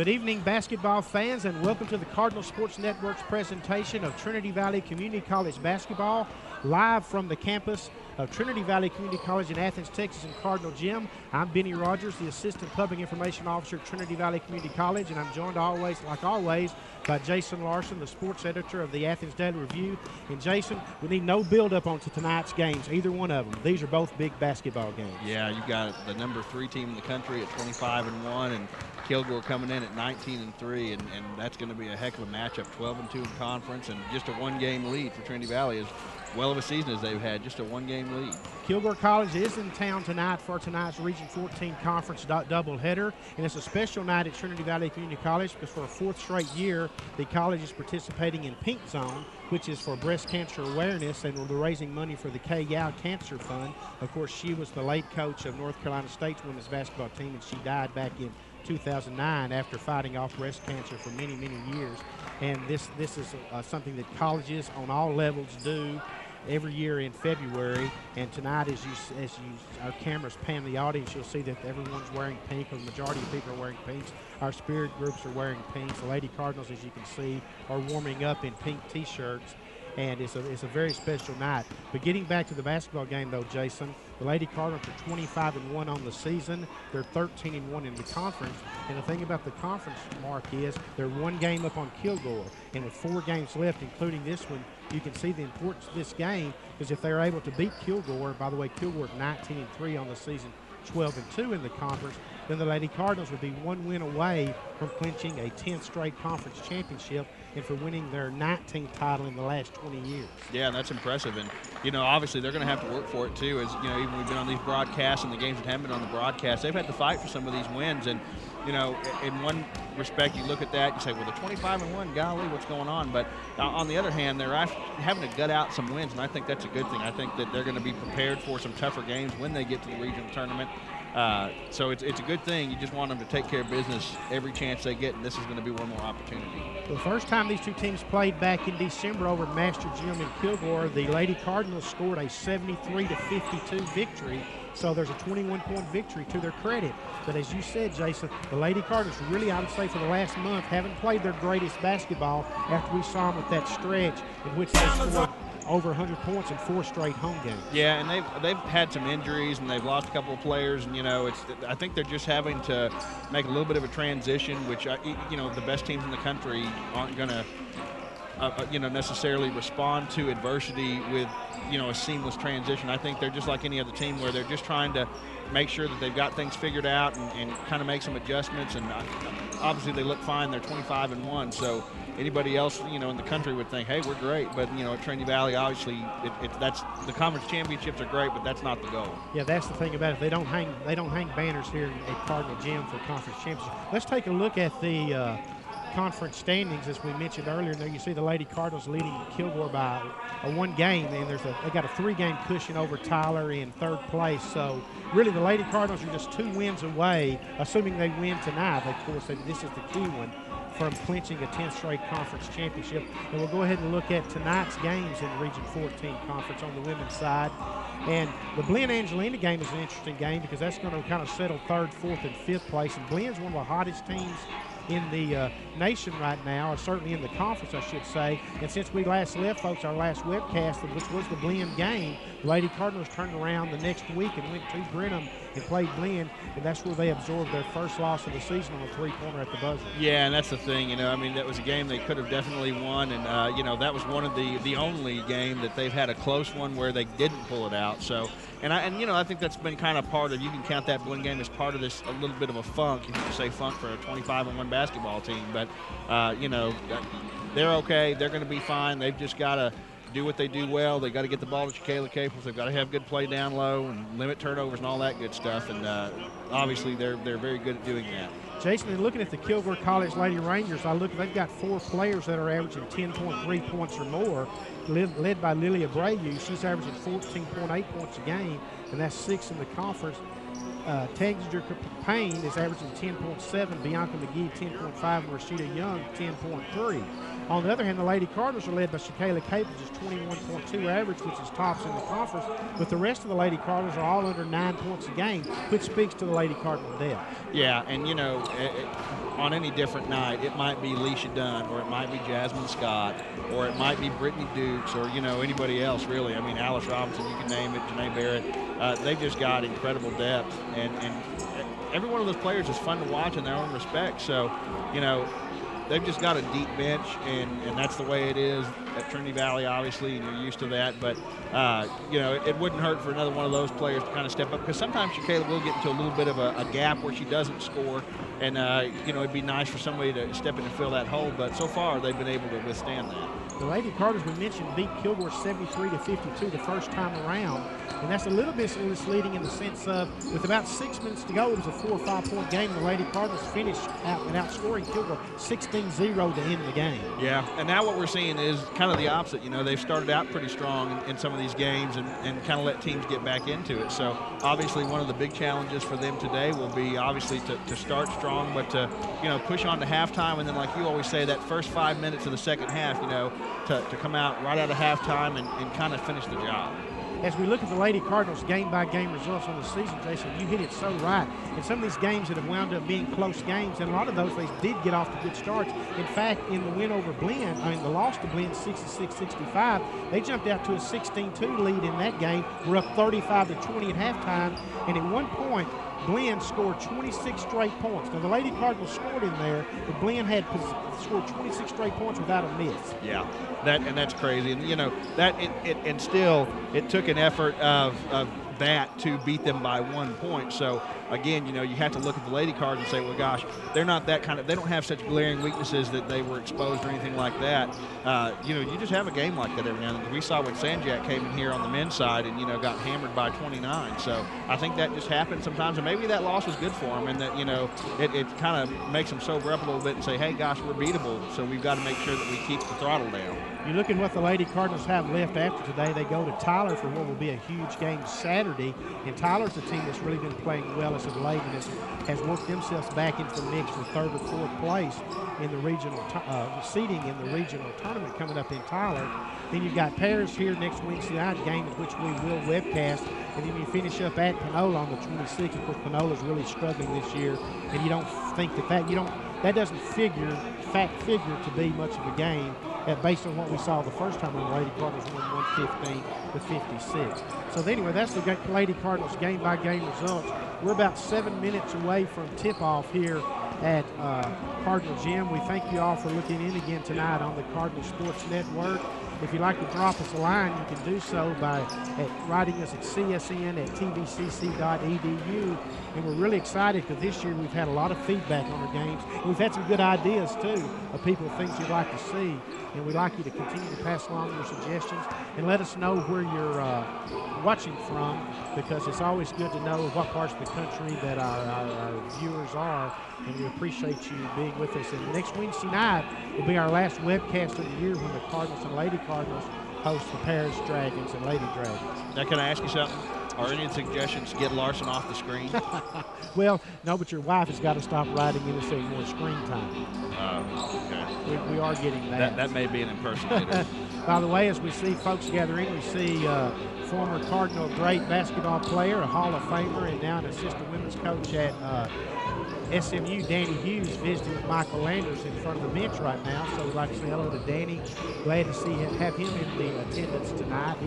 Good evening, basketball fans, and welcome to the Cardinal Sports Network's presentation of Trinity Valley Community College basketball, live from the campus of Trinity Valley Community College in Athens, Texas, in Cardinal Gym. I'm Benny Rogers, the Assistant Public Information Officer at Trinity Valley Community College, and I'm joined like always, by Jason Larson, the sports editor of the Athens Daily Review. And Jason, we need no build-up on to tonight's games, either one of them. These are both big basketball games. Yeah, you've got the number 3 team in the country at 25-1, and Kilgore coming in at 19-3, and that's going to be a heck of a matchup. 12-2 in conference, and just a one-game lead for Trinity Valley. As well of a season as they've had, just a one-game lead. Kilgore College is in town tonight for tonight's Region 14 Conference doubleheader, and it's a special night at Trinity Valley Community College because for a 4th straight year, the college is participating in Pink Zone, which is for breast cancer awareness, and we're raising money for the Kay Yao Cancer Fund. Of course, she was the late coach of North Carolina State's women's basketball team, and she died back in 2009 after fighting off breast cancer for many, many years. And this is something that colleges on all levels do every year in February. And tonight, as our cameras pan the audience, you'll see that everyone's wearing pink, or the majority of people are wearing pinks. Our spirit groups are wearing pinks. The Lady Cardinals, as you can see, are warming up in pink T-shirts. And it's a very special night. But getting back to the basketball game, though, Jason, the Lady Cardinals are 25-1 on the season. They're 13-1 in the conference. And the thing about the conference, Mark, is they're one game up on Kilgore. And with 4 games left, including this one, you can see the importance of this game, because if they're able to beat Kilgore, by the way, Kilgore 19-3 on the season, 12-2 in the conference, then the Lady Cardinals would be one win away from clinching a 10th straight conference championship and for winning their 19th title in the last 20 years. Yeah, that's impressive. And, obviously they're going to have to work for it, too. As, even we've been on these broadcasts and the games that haven't been on the broadcast, they've had to fight for some of these wins. And, in one respect, you look at that, you say, well, the 25-1, golly, what's going on? But on the other hand, they're having to gut out some wins, and I think that's a good thing. I think that they're going to be prepared for some tougher games when they get to the regional tournament. So it's a good thing. You just want them to take care of business every chance they get, and this is going to be one more opportunity. The first time these two teams played back in December over Master Gym in Kilgore, the Lady Cardinals scored a 73-52 victory. So there's a 21-point victory to their credit. But as you said, Jason, the Lady Cardinals really, I would say, for the last month, haven't played their greatest basketball after we saw them with that stretch in which they scored over 100 points in 4 straight home games. Yeah, and they've had some injuries, and they've lost a couple of players, and I think they're just having to make a little bit of a transition, which the best teams in the country aren't going to necessarily respond to adversity with a seamless transition. I think they're just like any other team, where they're just trying to make sure that they've got things figured out and kind of make some adjustments. And obviously they look fine. They're 25-1, so anybody else in the country would think, hey, we're great. But at Trinity Valley, obviously that's the conference championships are great, but that's not the goal. Yeah, that's the thing about it. They don't hang banners here at Cardinal Gym for conference championship. Let's take a look at the conference standings, as we mentioned earlier. There you see the Lady Cardinals leading Kilgore by a 1 game, and they got a 3-game cushion over Tyler in 3rd place. So really the Lady Cardinals are just 2 wins away, assuming they win tonight. Of course, this is the key one, from clinching a 10th straight conference championship. And we'll go ahead and look at tonight's games in the Region 14 conference on the women's side. And the Blinn-Angelina game is an interesting game because that's going to kind of settle 3rd, 4th, and 5th place. And Blinn's one of the hottest teams in the nation right now, or certainly in the conference, I should say. And since we last left, folks, our last webcast, which was the Blinn game, the Lady Cardinals turned around the next week and went to Brenham and played Blinn, and that's where they absorbed their first loss of the season on a 3-pointer at the buzzer. Yeah, and that's the thing, that was a game they could have definitely won, and, that was one of the only game that they've had a close one where they didn't pull it out. So, I think that's been kind of part of, you can count that Blinn game as part of this, a little bit of a funk, if you can say funk for a 25-1 basketball team. But, they're okay. They're going to be fine. They've just got to do what they do well. They got to get the ball to Shakayla Caples. They've got to have good play down low and limit turnovers and all that good stuff. And obviously they're very good at doing that. Jason, in looking at the Kilgore College Lady Rangers, they've got 4 players that are averaging 10.3 points or more, led by Lily Abreu. She's averaging 14.8 points a game, and that's 6th in the conference. Tanger Payne is averaging 10.7, Bianca McGee 10.5, and Rashida Young 10.3. On the other hand, the Lady Cardinals are led by Shakayla Caples, which is 21.2 average, which is tops in the conference. But the rest of the Lady Cardinals are all under 9 points a game, which speaks to the Lady Cardinal depth. Yeah, and on any different night, it might be Leisha Dunn, or it might be Jasmine Scott, or it might be Brittany Dukes, or, you know, anybody else, really. I mean, Alice Robinson, you can name it, Janae Barrett. They've just got incredible depth, and every one of those players is fun to watch in their own respect. So, you know, they've just got a deep bench, and that's the way it is at Trinity Valley, obviously, and you're used to that. But, you know, it wouldn't hurt for another one of those players to kind of step up, because sometimes Shakayla will get into a little bit of a gap where she doesn't score, and, you know, it'd be nice for somebody to step in and fill that hole. But so far, they've been able to withstand that. The Lady Cardinals, we mentioned, beat Kilgore 73-52 the first time around, and that's a little bit misleading in the sense of, with about 6 minutes to go, it was a 4 or 5 point game. The Lady Cardinals finished outscoring Kilgore 16-0 to end the game. Yeah, and now what we're seeing is kind of the opposite. You know, they've started out pretty strong in some of these games and kind of let teams get back into it. So obviously one of the big challenges for them today will be obviously to start strong, but to, you know, push on to halftime, and then, like you always say, that first 5 minutes of the second half, you know, to come out right out of halftime and kind of finish the job. As we look at the Lady Cardinals game-by-game results on the season, Jason, you hit it so right. In some of these games that have wound up being close games, and a lot of those, they did get off to good starts. In fact, in the win over Blinn, the loss to Blinn 66-65, they jumped out to a 16-2 lead in that game. We're up 35-20 at halftime, and at one point, Blinn scored 26 straight points. Now, the Lady Cardinals scored in there, but Blinn had scored 26 straight points without a miss. Yeah, that's crazy. And, you know, it took an effort of that to beat them by 1 point. So, again, you know, you have to look at the Lady Cards and say, well, gosh, they're not that kind of – they don't have such glaring weaknesses that they were exposed or anything like that. You know, you just have a game like that every now and then. We saw when Sanjak came in here on the men's side and, you know, got hammered by 29. So I think that just happens sometimes, and maybe that loss was good for them, and that, you know, it kind of makes them sober up a little bit and say, hey, gosh, we're beatable, so we've got to make sure that we keep the throttle down. You look at what the Lady Cardinals have left after today. They go to Tyler for what will be a huge game Saturday. And Tyler's a team that's really been playing well as of late and has worked themselves back into the mix for 3rd or 4th place in the regional seeding in the regional tournament coming up in Tyler. Then you've got Paris here next Wednesday night game, which we will webcast. And then you finish up at Panola on the 26th. Of course, Panola's really struggling this year, and you don't think that doesn't figure to be much of a game based on what we saw the first time when the Lady Cardinals won 115-56. So anyway, that's the Lady Cardinals game-by-game results. We're about 7 minutes away from tip-off here at Cardinal Gym. We thank you all for looking in again tonight on the Cardinal Sports Network. If you'd like to drop us a line, you can do so by writing us at csn@tvcc.edu. And we're really excited because this year we've had a lot of feedback on our games. And we've had some good ideas, too, of people, things you'd like to see. And we'd like you to continue to pass along your suggestions and let us know where you're watching from, because it's always good to know what parts of the country that our viewers are. And we appreciate you being with us. And next Wednesday night will be our last webcast of the year when the Cardinals and Lady Cardinals host the Paris Dragons and Lady Dragons. Now, can I ask you something? Are any suggestions to get Larson off the screen? Well, no, but your wife has got to stop writing in and say more screen time. Okay. We are getting that. That may be an impersonator. By the way, as we see folks gathering, we see former Cardinal great basketball player, a Hall of Famer, and now an assistant women's coach at SMU, Danny Hughes, visiting with Michael Landers in front of the bench right now. So we'd like to say hello to Danny. Glad to see him, have him in the attendance tonight.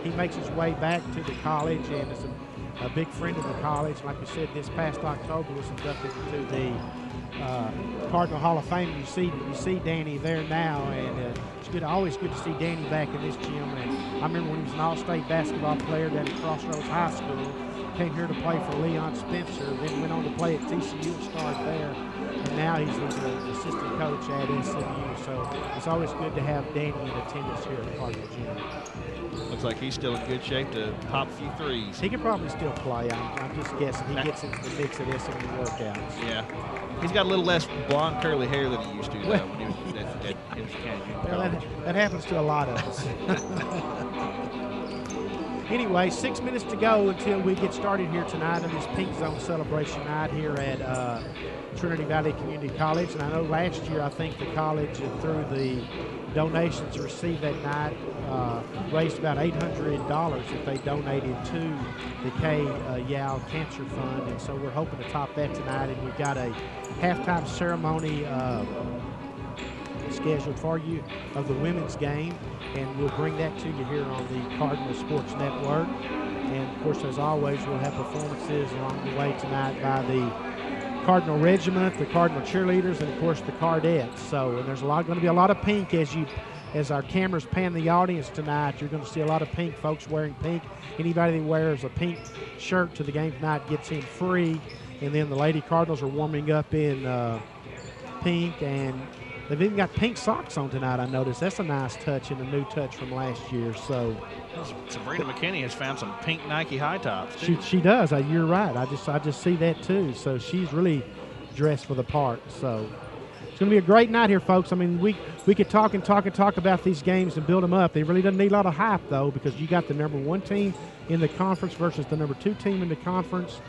He makes his way back to the college and is a big friend of the college. Like we said, this past October was inducted into the Cardinal Hall of Fame. You see Danny there now, and it's always good to see Danny back in this gym. And I remember when he was an all-state basketball player down at Crossroads High School. Came here to play for Leon Spencer, then went on to play at TCU and started there. And now he's the assistant coach at SMU. So it's always good to have Danny in attendance here at Cardinal Gym. Looks like he's still in good shape to pop a few threes. He can probably still play. I'm just guessing. He gets into the mix at SMU workouts. Yeah. He's got a little less blonde curly hair than he used to, though, when he was at County Junior College. That happens to a lot of us. anyway, 6 minutes to go until we get started here tonight on this Pink Zone celebration night here at Trinity Valley Community College. And I know last year, I think the college, through the donations received that night, raised about $800 that they donated to the K Yao Cancer Fund. And so we're hoping to top that tonight. And we've got a halftime ceremony scheduled for you of the women's game, and we'll bring that to you here on the Cardinal Sports Network. And of course, as always, we'll have performances along the way tonight by the Cardinal Regiment, the Cardinal Cheerleaders, and of course the Cardettes. So, and there's going to be a lot of pink as our cameras pan the audience tonight. You're going to see a lot of pink folks wearing pink. Anybody that wears a pink shirt to the game tonight gets in free. And then the Lady Cardinals are warming up in pink, and they've even got pink socks on tonight, I noticed. That's a nice touch and a new touch from last year. So Sabrina McKinney has found some pink Nike high tops. She does. You're right. I just see that too. So she's really dressed for the part. So it's going to be a great night here, folks. I mean, we could talk about these games and build them up. They really doesn't need a lot of hype, though, because you got the number 1 team in the conference versus the number 2 team in the conference,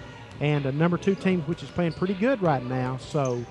and a number 2 team which is playing pretty good right now. So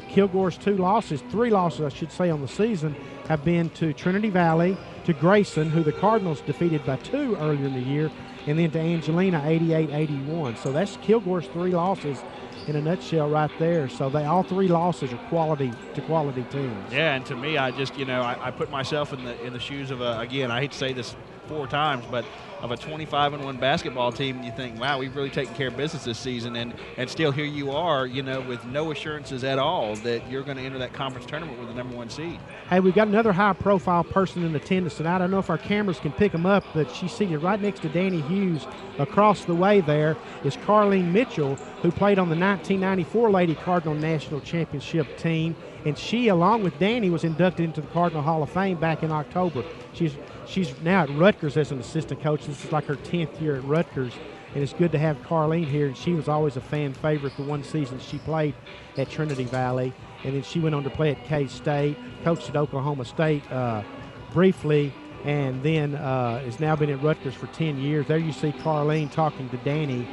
Kilgore's 3 losses, I should say, on the season have been to Trinity Valley, to Grayson, who the Cardinals defeated by 2 earlier in the year, and then to Angelina, 88-81. So that's Kilgore's 3 losses in a nutshell right there. So all 3 losses are quality teams. Yeah, and to me, I just, I put myself in the shoes of again, I hate to say this 4 times, but of a 25-1 basketball team, and you think, wow, we've really taken care of business this season, and still here you are, with no assurances at all that you're going to enter that conference tournament with the number 1 seed. Hey, we've got another high-profile person in attendance tonight. I don't know if our cameras can pick them up, but she's seated right next to Danny Hughes. Across the way there is Carlene Mitchell, who played on the 1994 Lady Cardinal National Championship team, and she, along with Danny, was inducted into the Cardinal Hall of Fame back in October. She's now at Rutgers as an assistant coach. This is like her 10th year at Rutgers, and it's good to have Carlene here. And she was always a fan favorite the one season she played at Trinity Valley, and then she went on to play at K-State, coached at Oklahoma State briefly, and then has now been at Rutgers for 10 years. There you see Carlene talking to Danny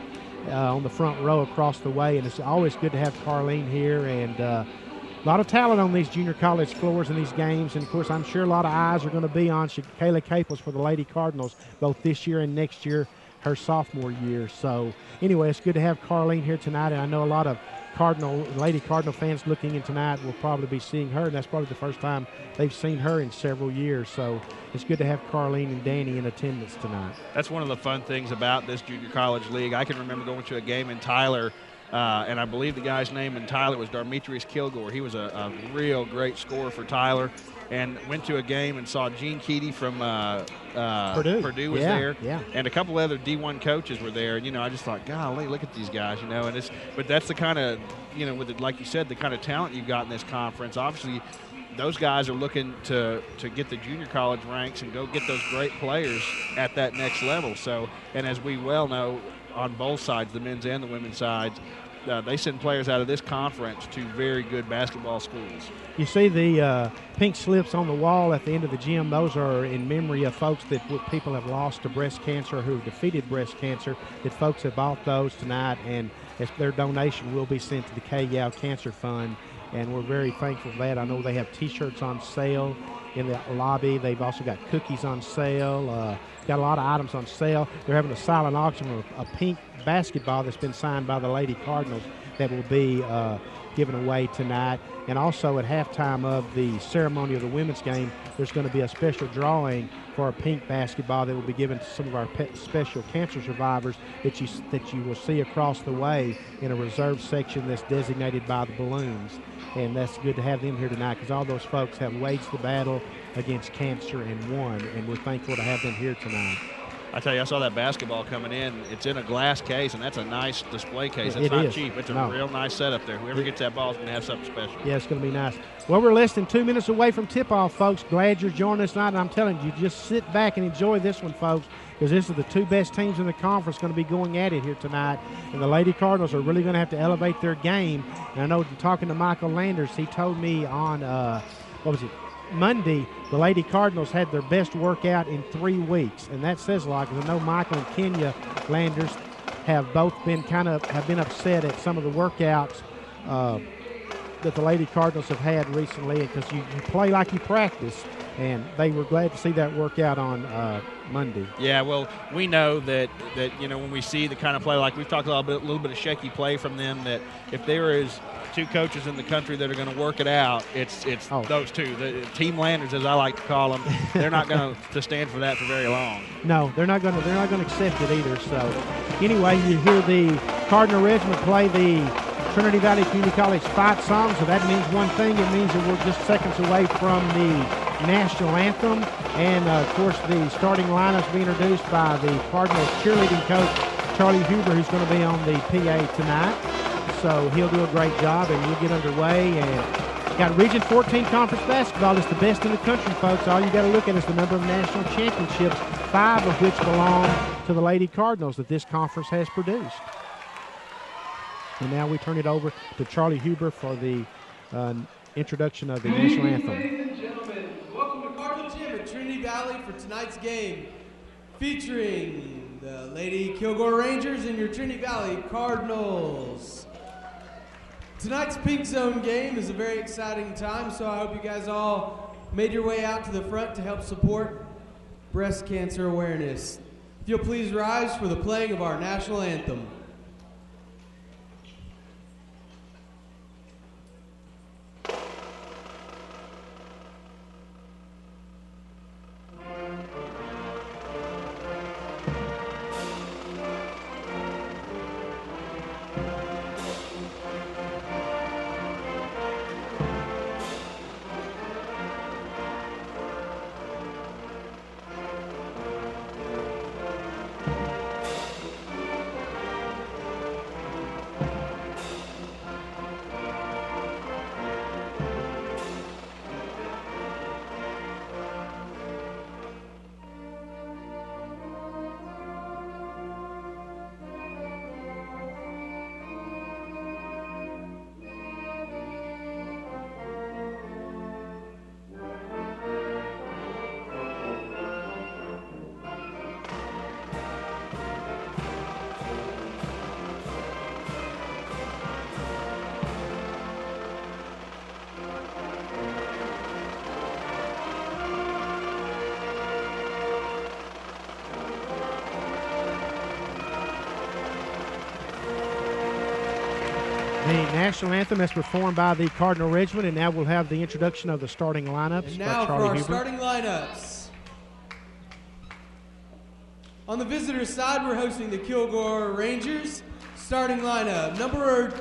on the front row across the way, and it's always good to have Carlene here. And a lot of talent on these junior college floors in these games, and of course I'm sure a lot of eyes are going to be on Kayla Caples for the Lady Cardinals both this year and next year, her sophomore year. So anyway, it's good to have Carlene here tonight, and I know a lot of Lady Cardinal fans looking in tonight will probably be seeing her, and that's probably the first time they've seen her in several years. So it's good to have Carlene and Danny in attendance tonight. That's one of the fun things about this junior college league. I can remember going to a game in Tyler, and I believe the guy's name in Tyler was Darmetrius Kilgore. He was a real great scorer for Tyler, and went to a game and saw Gene Keedy from Purdue was there, and a couple other D1 coaches were there. And I just thought, golly, look at these guys, but that's the kind of, with it, like you said, the kind of talent you've got in this conference. Obviously, those guys are looking to get the junior college ranks and go get those great players at that next level. So, and as we well know, on both sides, the men's and the women's sides, they send players out of this conference to very good basketball schools. You see the pink slips on the wall at the end of the gym. Those are in memory of folks that people have lost to breast cancer, who have defeated breast cancer, that folks have bought those tonight, and their donation will be sent to the K Yao Cancer Fund, and we're very thankful for that. I know they have T-shirts on sale in the lobby. They've also got cookies on sale, got a lot of items on sale. They're having a silent auction of a pink basketball that's been signed by the Lady Cardinals that will be given away tonight. And also at halftime of the ceremony of the women's game, there's going to be a special drawing for a pink basketball that will be given to some of our special cancer survivors that you will see across the way in a reserved section that's designated by the balloons. And that's good to have them here tonight, because all those folks have waged the battle against cancer and won, and we're thankful to have them here tonight. I tell you, I saw that basketball coming in. It's in a glass case, and that's a nice display case. It's not cheap. It's a real nice setup there. Whoever gets that ball is going to have something special. Yeah, it's going to be nice. Well, we're less than 2 minutes away from tip-off, folks. Glad you're joining us tonight, and I'm telling you, just sit back and enjoy this one, folks, because this is the 2 best teams in the conference going to be going at it here tonight. And the Lady Cardinals are really going to have to elevate their game. And I know, talking to Michael Landers, he told me on, Monday, the Lady Cardinals had their best workout in 3 weeks, and that says a lot because I know Michael and Kenya Landers have both been have been upset at some of the workouts that the Lady Cardinals have had recently, because you play like you practice, and they were glad to see that workout on Monday. Yeah, well, we know that when we see the kind of play, like we've talked a little bit of shaky play from them, that if there is 2 coaches in the country that are going to work it out, it's those 2. The Team Landers, as I like to call them, they're not going to stand for that for very long. No, they're not going to accept it either. So, anyway, you hear the Cardinal Regiment play the Trinity Valley Community College fight song. So that means one thing. It means that we're just seconds away from the national anthem, and of course the starting lineups being introduced by the Cardinals cheerleading coach Charlie Huber, who's going to be on the PA tonight. So he'll do a great job, and we'll get underway. And got Region 14 Conference basketball. It's the best in the country, folks. All you got to look at is the number of national championships, 5 of which belong to the Lady Cardinals that this conference has produced. And now we turn it over to Charlie Huber for the introduction of the national anthem. Ladies and gentlemen, welcome to Cardinal Gym at Trinity Valley for tonight's game, featuring the Lady Kilgore Rangers and your Trinity Valley Cardinals. Tonight's Pink Zone game is a very exciting time, so I hope you guys all made your way out to the front to help support breast cancer awareness. If you'll please rise for the playing of our national anthem. The national anthem is performed by the Cardinal Regiment, and now we'll have the introduction of the starting lineups. And now by Charlie for our Huber. starting lineups. On the visitor side, we're hosting the Kilgore Rangers. Starting lineup, number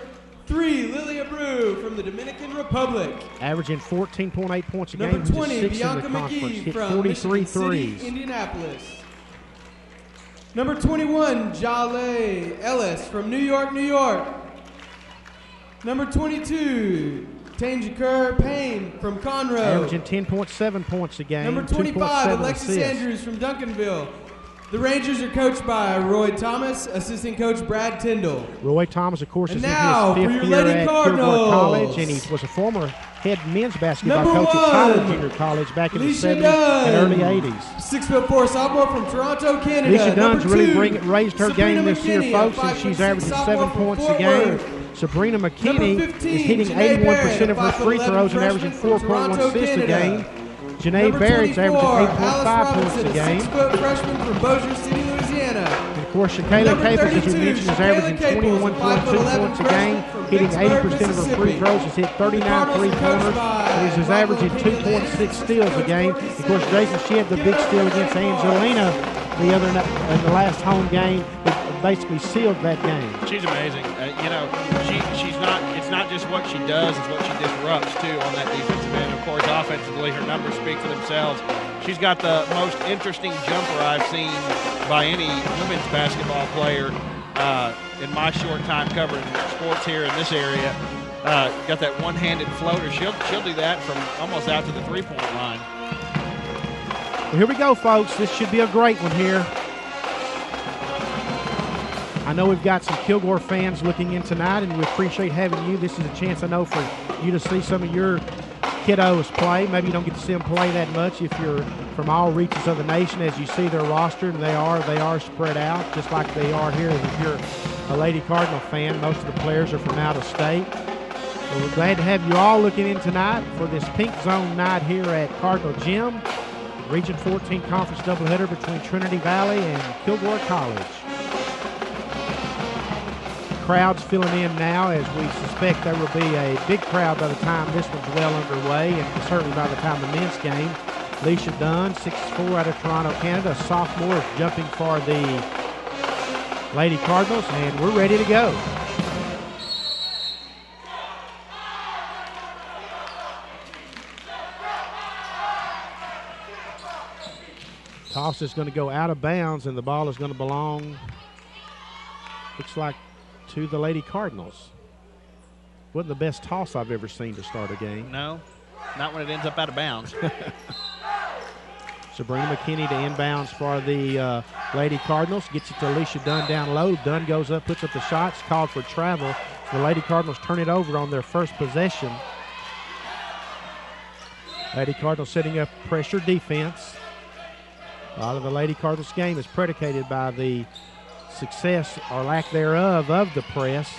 3, Lilia Brew from the Dominican Republic. Averaging 14.8 points a game. Number 20, 6 Bianca in the conference. McGee Hit from 43 Michigan City, threes. Indianapolis. Number 21, Jale Ellis from New York, New York. Number 22, Tangiker Payne from Conroe. Averaging 10.7 points a game. Number 25, Alexis assists. Andrews from Duncanville. The Rangers are coached by Roy Thomas, assistant coach Brad Tyndall. Roy Thomas, of course, And is in now, his for 5th your year Lady at Cardinals. Kilgore College, and he was a former head men's basketball Number coach at Tyler 1, Junior College back in the Alicia 70s Dunn. and early 80s. 6'4" sophomore from Toronto, Canada. Alicia Dunn's Number 2, really raised her Sabrina game this year, McKinney, folks, a and she's 5'6" averaging 7 sophomore from points a Fort game. Worth. Sabrina McKinney Number 15, is hitting Janae 81% of her Barrett, free 5'11" throws and averaging freshman from 4.1 Toronto, assists a Canada. game. Janae Number Barrett's 24, averaging Alice 8.5 points Robinson, a game. 6-foot freshman from Bossier City, Louisiana. And of course, Shakayla Number Capers, as you 32, mentioned, is Shakayla averaging Caples, 21.2 points a game, freshman from hitting Vicksburg, 80% of her free Mississippi. throws. She's hit 39 Cardinals are three-pointers. coached by She's averaging Michael 2.6 steals a game. Of course, Jason, she had the big steal against Angelina the other night in the last home game that basically sealed that game. She's amazing. She's not. It's not just what she does; it's what she disrupts too on that defensive end. Of course, offensively, her numbers speak for themselves. She's got the most interesting jumper I've seen by any women's basketball player in my short time covering sports here in this area. Got that one-handed floater. She'll do that from almost out to the three-point line. Well, here we go, folks. This should be a great one here. I know we've got some Kilgore fans looking in tonight, and we appreciate having you. This is a chance, I know, for you to see some of your kiddos play. Maybe you don't get to see them play that much if you're from all reaches of the nation. As you see their roster, and they are spread out just like they are here. If you're a Lady Cardinal fan, most of the players are from out of state. So we're glad to have you all looking in tonight for this Pink Zone night here at Cardinal Gym. Region 14 conference doubleheader between Trinity Valley and Kilgore College. Crowds filling in now, as we suspect there will be a big crowd by the time this one's well underway, and certainly by the time the men's game. Leisha Dunn, 6'4", out of Toronto, Canada, a sophomore, is jumping for the Lady Cardinals, and we're ready to go. Toss is going to go out of bounds, and the ball is going to belong, looks like, to the Lady Cardinals. Wasn't the best toss I've ever seen to start a game. No, not when it ends up out of bounds. Sabrina McKinney to inbounds for the Lady Cardinals. Gets it to Alicia Dunn down low. Dunn goes up, puts up the shots, called for travel. The Lady Cardinals turn it over on their first possession. Lady Cardinals setting up pressure defense. A lot of the Lady Cardinals game is predicated by the success or lack thereof of the press.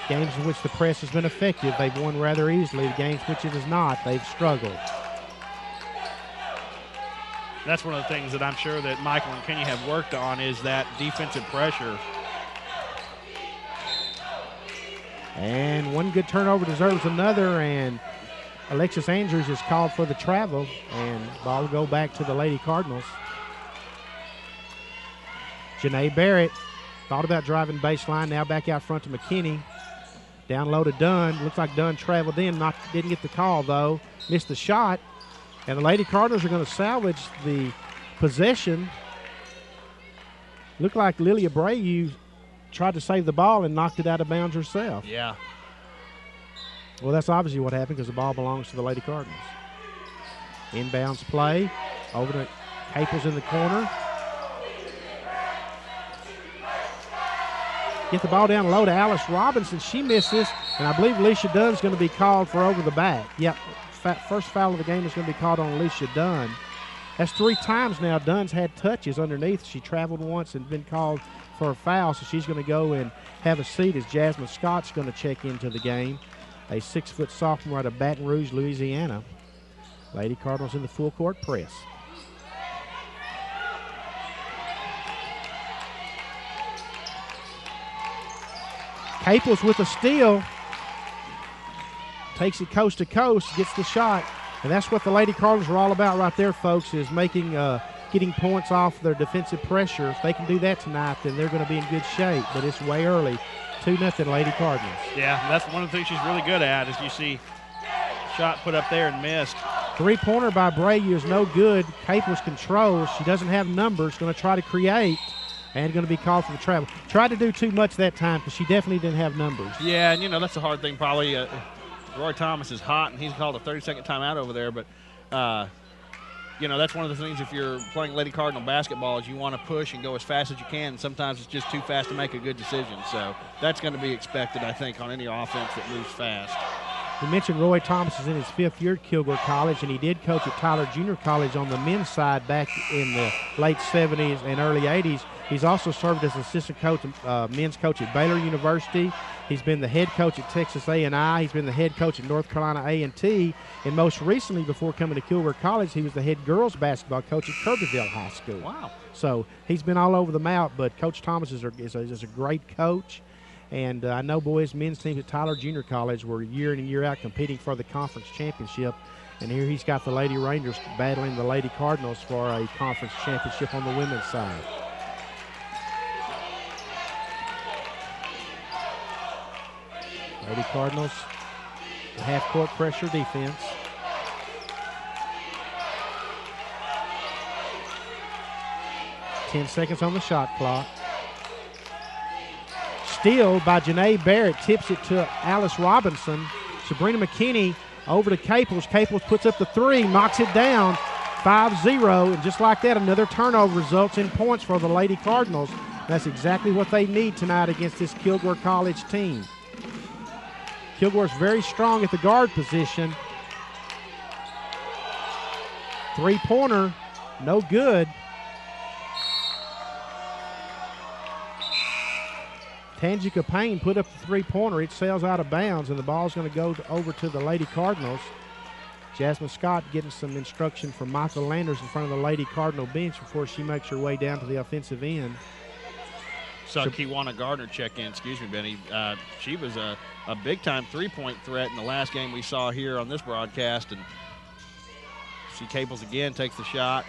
Games in which the press has been effective, they've won rather easily. The games in which it is not, they've struggled. That's one of the things that I'm sure that Michael and Kenny have worked on, is that defensive pressure. And one good turnover deserves another, and Alexis Andrews is called for the travel, and ball will go back to the Lady Cardinals. Janae Barrett thought about driving baseline, now back out front to McKinney. Down low to Dunn. Looks like Dunn traveled in, didn't get the call though. Missed the shot. And the Lady Cardinals are going to salvage the possession. Looked like Lilia Abreu tried to save the ball and knocked it out of bounds herself. Yeah. Well, that's obviously what happened, because the ball belongs to the Lady Cardinals. Inbounds play. Over to Caples in the corner. Get the ball down low to Alice Robinson. She misses, and I believe Alicia Dunn's going to be called for over the back. Yep, first foul of the game is going to be called on Alicia Dunn. That's 3 times now Dunn's had touches underneath. She traveled once and been called for a foul, so she's going to go and have a seat as Jasmine Scott's going to check into the game. A 6-foot sophomore out of Baton Rouge, Louisiana. Lady Cardinals in the full court press. Caples with a steal. Takes it coast to coast, gets the shot. And that's what the Lady Cardinals are all about right there, folks, is getting points off their defensive pressure. If they can do that tonight, then they're going to be in good shape. But it's way early. 2-0 Lady Cardinals. Yeah, that's one of the things she's really good at, is you see shot put up there and missed. 3-pointer by Abreu is no good. Caples controls. She doesn't have numbers. Going to try to create. And going to be called for the travel. Tried to do too much that time, because she definitely didn't have numbers. Yeah, and that's the hard thing probably. Roy Thomas is hot, and he's called a 30-second timeout over there. But, that's one of the things if you're playing Lady Cardinal basketball, is you want to push and go as fast as you can. And sometimes it's just too fast to make a good decision. So that's going to be expected, I think, on any offense that moves fast. We mentioned Roy Thomas is in his 5th year at Kilgore College, and he did coach at Tyler Junior College on the men's side back in the late 70s and early 80s. He's also served as assistant coach, men's coach at Baylor University. He's been the head coach at Texas A&I. He's been the head coach at North Carolina A&T. And most recently, before coming to Kilgore College, he was the head girls basketball coach at Kirbyville High School. Wow. So he's been all over the map, but Coach Thomas is a great coach. And I know boys' men's teams at Tyler Junior College were year in and year out competing for the conference championship. And here he's got the Lady Rangers battling the Lady Cardinals for a conference championship on the women's side. Lady Cardinals, half-court pressure defense. Ten seconds on the shot clock. Steal by Janae Barrett, tips it to Alice Robinson. Sabrina McKinney over to Caples. Caples puts up the 3, knocks it down, 5-0. And just like that, another turnover results in points for the Lady Cardinals. That's exactly what they need tonight against this Kilgore College team. Kilgore's very strong at the guard position, Three-pointer, no good. Tangica Payne put up the three-pointer. It sails out of bounds, and the ball's going to go over to the Lady Cardinals. Jasmine Scott getting some instruction from Michael Landers in front of the Lady Cardinal bench before she makes her way down to the offensive end. So Kiwana Gardner check in, excuse me, Benny. She was a big-time three-point threat in the last game we saw here on this broadcast, and she Caples again, takes the shot.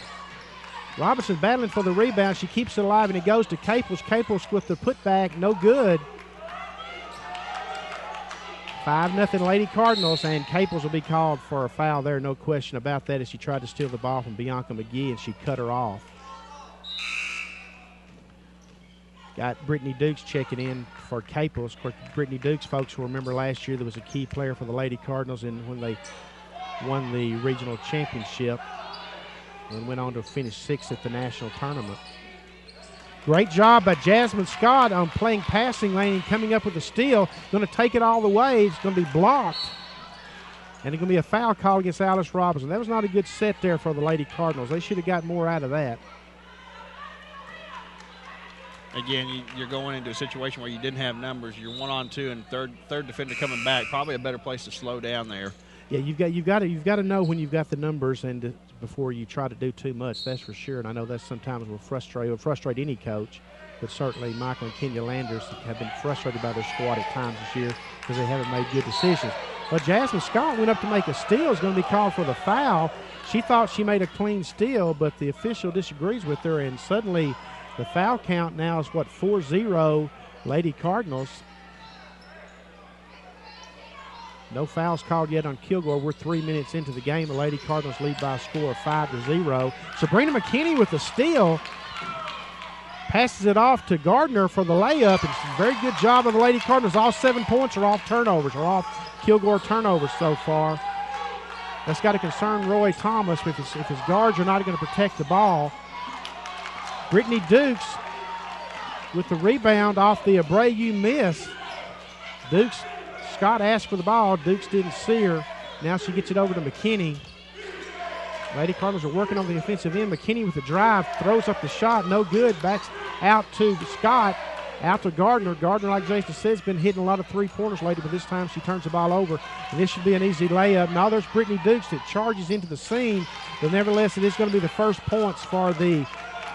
Robinson battling for the rebound. She keeps it alive, and it goes to Caples. Caples with the putback, no good. 5-0 Lady Cardinals, and Caples will be called for a foul there, no question about that, as she tried to steal the ball from Bianca McGee, and she cut her off. Got Brittany Dukes checking in for Caples. Of course, Brittany Dukes, folks will remember last year there was a key player for the Lady Cardinals and when they won the regional championship and went on to finish 6th at the national tournament. Great job by Jasmine Scott on playing passing lane and coming up with a steal. Going to take it all the way. It's going to be blocked. And it's going to be a foul call against Alice Robinson. That was not a good set there for the Lady Cardinals. They should have got more out of that. Again, you're going into a situation where you didn't have numbers. You're 1-on-2 and third defender coming back. Probably a better place to slow down there. Yeah, you've got to know when you've got the numbers and before you try to do too much. That's for sure. And I know that sometimes will frustrate any coach, but certainly Michael and Kenya Landers have been frustrated by their squad at times this year because they haven't made good decisions. But Jasmine Scott went up to make a steal. Is going to be called for the foul. She thought she made a clean steal, but the official disagrees with her, and suddenly the foul count now is 4-0 Lady Cardinals. No fouls called yet on Kilgore. We're 3 minutes into the game. The Lady Cardinals lead by a score of 5-0. Sabrina McKinney with the steal. Passes it off to Gardner for the layup. It's a very good job of the Lady Cardinals. All 7 points are off turnovers, or off Kilgore turnovers so far. That's got to concern Roy Thomas if his guards are not going to protect the ball. Brittany Dukes with the rebound off the Abreu miss. Scott asked for the ball. Dukes didn't see her. Now she gets it over to McKinney. Lady Cardinals are working on the offensive end. McKinney with the drive, throws up the shot, no good. Backs out to Scott, out to Gardner. Gardner, like Jason said, has been hitting a lot of three-pointers lately, but this time she turns the ball over. And this should be an easy layup. Now there's Brittany Dukes that charges into the seam, but nevertheless, it is going to be the first points for the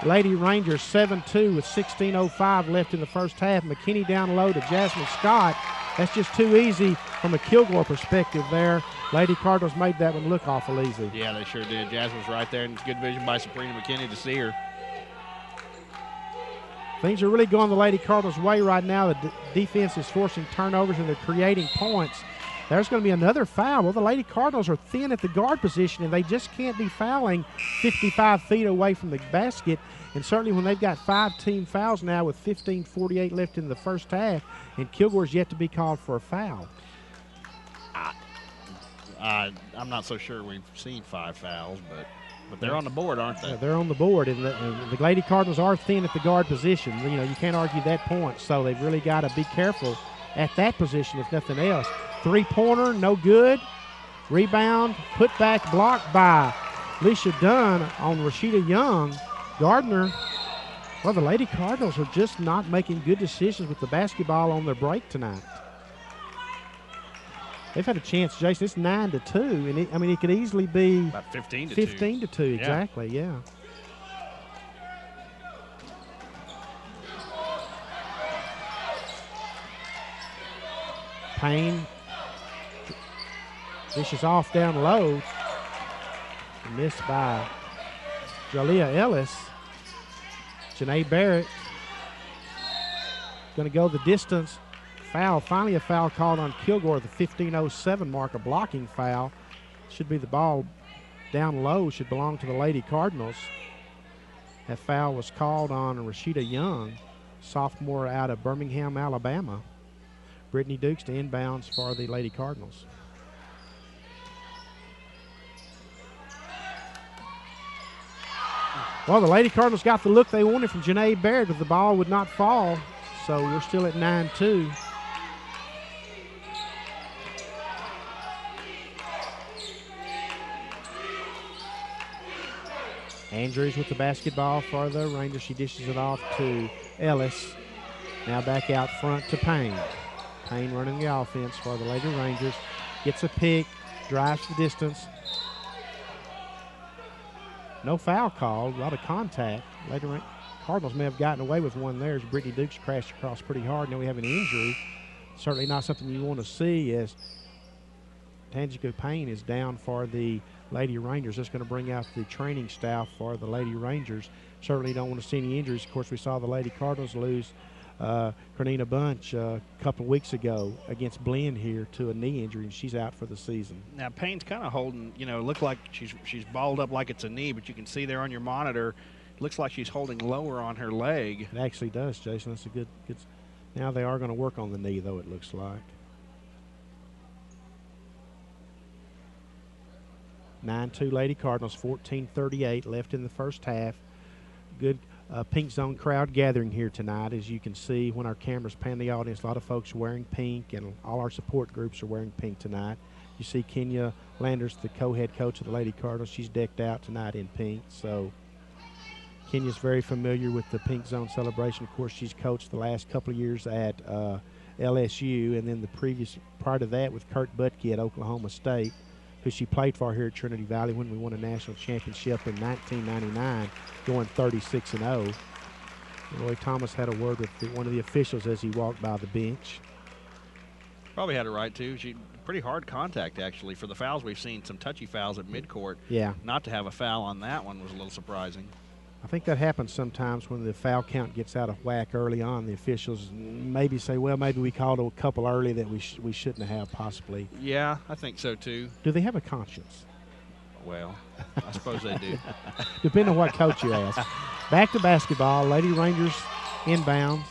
Lady Rangers, 7-2 with 16:05 left in the first half. McKinney down low to Jasmine Scott. That's just too easy from a Kilgore perspective there. Lady Cardinals made that one look awful easy. Yeah, they sure did. Jasmine's right there, and it's good vision by Sabrina McKinney to see her. Things are really going the Lady Cardinals' way right now. The defense is forcing turnovers, and they're creating points. There's going to be another foul. Well, the Lady Cardinals are thin at the guard position, and they just can't be fouling 55 feet away from the basket. And certainly when they've got 5 team fouls now with 15:48 left in the first half, and Kilgore's yet to be called for a foul. I'm not so sure we've seen 5 fouls, but they're on the board, aren't they? Yeah, they're on the board, and the Lady Cardinals are thin at the guard position. You know, you can't argue that point, so they've really got to be careful at that position if nothing else. Three-pointer, no good. Rebound, put back, blocked by Leisha Dunn on Rashida Young. Gardner, well, the Lady Cardinals are just not making good decisions with the basketball on their break tonight. They've had a chance, Jason. It's 9-2, and it could easily be about 15-2. 15-2, exactly, yeah. Payne dishes off down low. Missed by Jalea Ellis. Janae Barrett going to go the distance. Foul, finally a foul called on Kilgore, the 15:07 mark, a blocking foul. Should be the ball down low, should belong to the Lady Cardinals. That foul was called on Rashida Young, sophomore out of Birmingham, Alabama. Brittany Dukes to inbounds for the Lady Cardinals. Well, the Lady Cardinals got the look they wanted from Janae Barrett, but the ball would not fall, so we're still at 9-2. Andrews with the basketball for the Rangers. She dishes it off to Ellis. Now back out front to Payne. Payne running the offense for the Lady Rangers. Gets a pick, drives the distance. No foul called, a lot of contact. Lady Cardinals may have gotten away with one there as Brittany Dukes crashed across pretty hard. Now we have an injury. Certainly not something you want to see as Tangico Payne is down for the Lady Rangers. That's going to bring out the training staff for the Lady Rangers. Certainly don't want to see any injuries. Of course, we saw the Lady Cardinals lose Cornina Bunch a couple of weeks ago against Blinn here to a knee injury, and she's out for the season. Now, Payne's kind of holding, look like she's balled up like it's a knee, but you can see there on your monitor, it looks like she's holding lower on her leg. It actually does, Jason. That's a good. Now they are going to work on the knee, though, it looks like. 9-2 Lady Cardinals, 14:38 left in the first half. Good pink zone crowd gathering here tonight. As you can see when our cameras pan the audience, a lot of folks wearing pink, and all our support groups are wearing pink tonight. You see Kenya Landers, the co-head coach of the Lady Cardinals. She's decked out tonight in pink. So Kenya's very familiar with the pink zone celebration. Of course, she's coached the last couple of years at LSU, and then prior to that with Kurt Butke at Oklahoma State, who she played for here at Trinity Valley when we won a national championship in 1999, going 36-0. Roy Thomas had a word with one of the officials as he walked by the bench. Probably had it right, too. Pretty hard contact, actually. For the fouls we've seen, some touchy fouls at midcourt. Yeah. Not to have a foul on that one was a little surprising. I think that happens sometimes when the foul count gets out of whack early on. The officials maybe say, well, maybe we called a couple early that we shouldn't have possibly. Yeah, I think so, too. Do they have a conscience? Well, I suppose they do. Depending on what coach you ask. Back to basketball. Lady Rangers inbound.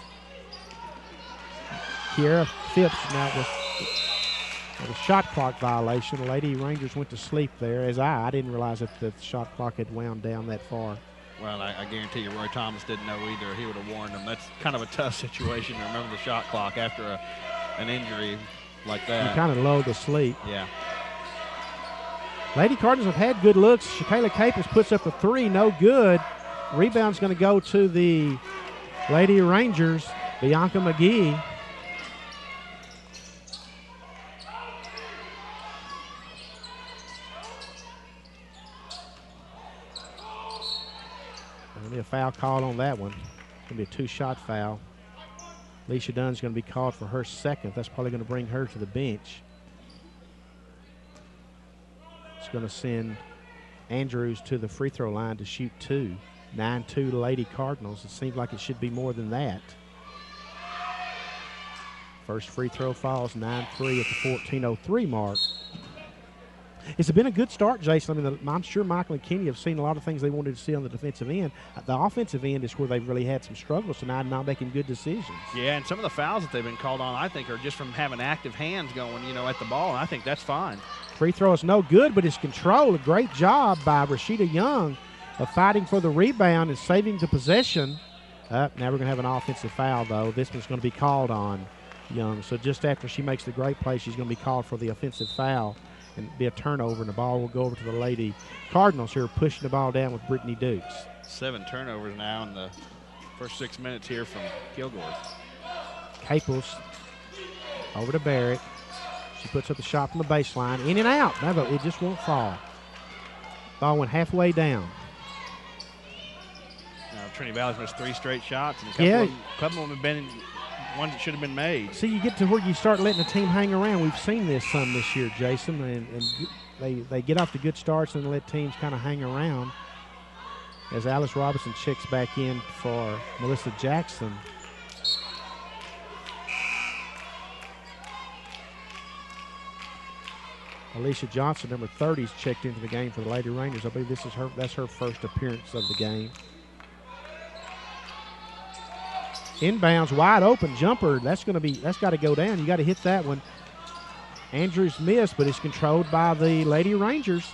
Kiera Phipps now with a shot clock violation. Lady Rangers went to sleep there, as I didn't realize that the shot clock had wound down that far. Well, I guarantee you Roy Thomas didn't know either. He would have warned them. That's kind of a tough situation to remember the shot clock after an injury like that. You kind of lulled to sleep. Yeah. Lady Cardinals have had good looks. Shakayla Capers puts up a three, no good. Rebound's going to go to the Lady Rangers, Bianca McGee. There'll be a foul called on that one. It's going to be a two-shot foul. Alicia Dunn's going to be called for her second. That's probably going to bring her to the bench. It's going to send Andrews to the free throw line to shoot two. 9-2 Lady Cardinals. It seems like it should be more than that. First free throw falls, 9-3 at the 14:03 mark. It's been a good start, Jason. I mean, I'm sure Michael and Kenny have seen a lot of things they wanted to see on the defensive end. The offensive end is where they've really had some struggles tonight, not making good decisions. Yeah, and some of the fouls that they've been called on, I think, are just from having active hands going, at the ball, and I think that's fine. Free throw is no good, but it's controlled. A great job by Rashida Young of fighting for the rebound and saving the possession. Now we're going to have an offensive foul, though. This one's going to be called on Young. So just after she makes the great play, she's going to be called for the offensive foul and be a turnover, and the ball will go over to the Lady Cardinals here, pushing the ball down with Brittany Dukes. 7 turnovers now in the first 6 minutes here from Kilgore. Caples over to Barrett. She puts up a shot from the baseline. In and out. No, it just won't fall. Ball went halfway down. Now, Trinity Valley's missed 3 straight shots, and a couple of them have been ones that should have been made. See, you get to where you start letting the team hang around. We've seen this some this year, Jason, and they get off to good starts and let teams kind of hang around. As Alice Robinson checks back in for Melissa Jackson. Alicia Johnson, number 30, is checked into the game for the Lady Rangers. I believe that's her first appearance of the game. Inbounds, wide open jumper. That's got to go down. You got to hit that one. Andrews missed, but it's controlled by the Lady Rangers.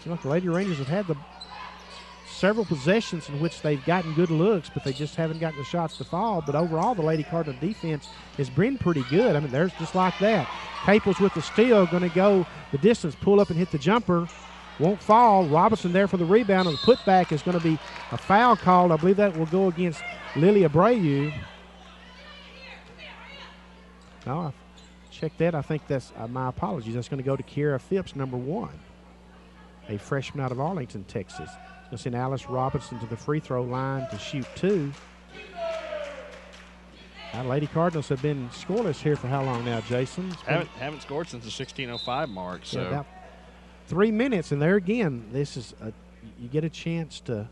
Seems like the Lady Rangers have had several possessions in which they've gotten good looks, but they just haven't gotten the shots to fall. But overall, the Lady Cardinal defense has been pretty good. I mean, there's just like that. Caples with the steal, going to go the distance, pull up and hit the jumper. Won't fall. Robinson there for the rebound, and the putback is going to be a foul called. I believe that will go against Lily Abreu. No, I checked that. I think that's my apologies. That's going to go to Kiera Phipps, number 1, a freshman out of Arlington, Texas. Going to send Alice Robinson to the free throw line to shoot 2. Now, Lady Cardinals have been scoreless here for how long now, Jason? Haven't scored since the 16:05 mark. So yeah, about 3 minutes, and there again, this is you get a chance to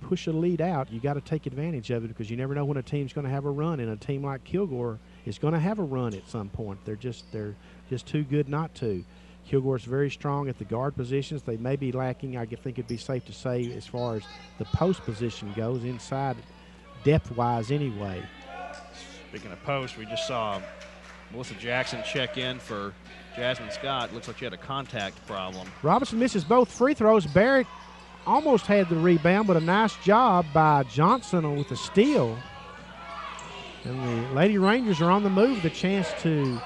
push a lead out. You got to take advantage of it because you never know when a team's going to have a run, and a team like Kilgore is going to have a run at some point. They're just too good not to. Kilgore's very strong at the guard positions. They may be lacking, I think it'd be safe to say, as far as the post position goes, inside depth-wise anyway. Speaking of post, we just saw Melissa Jackson check in for Jasmine Scott. Looks like she had a contact problem. Robinson misses both free throws. Barrett almost had the rebound, but a nice job by Johnson with the steal. And the Lady Rangers are on the move. The chance to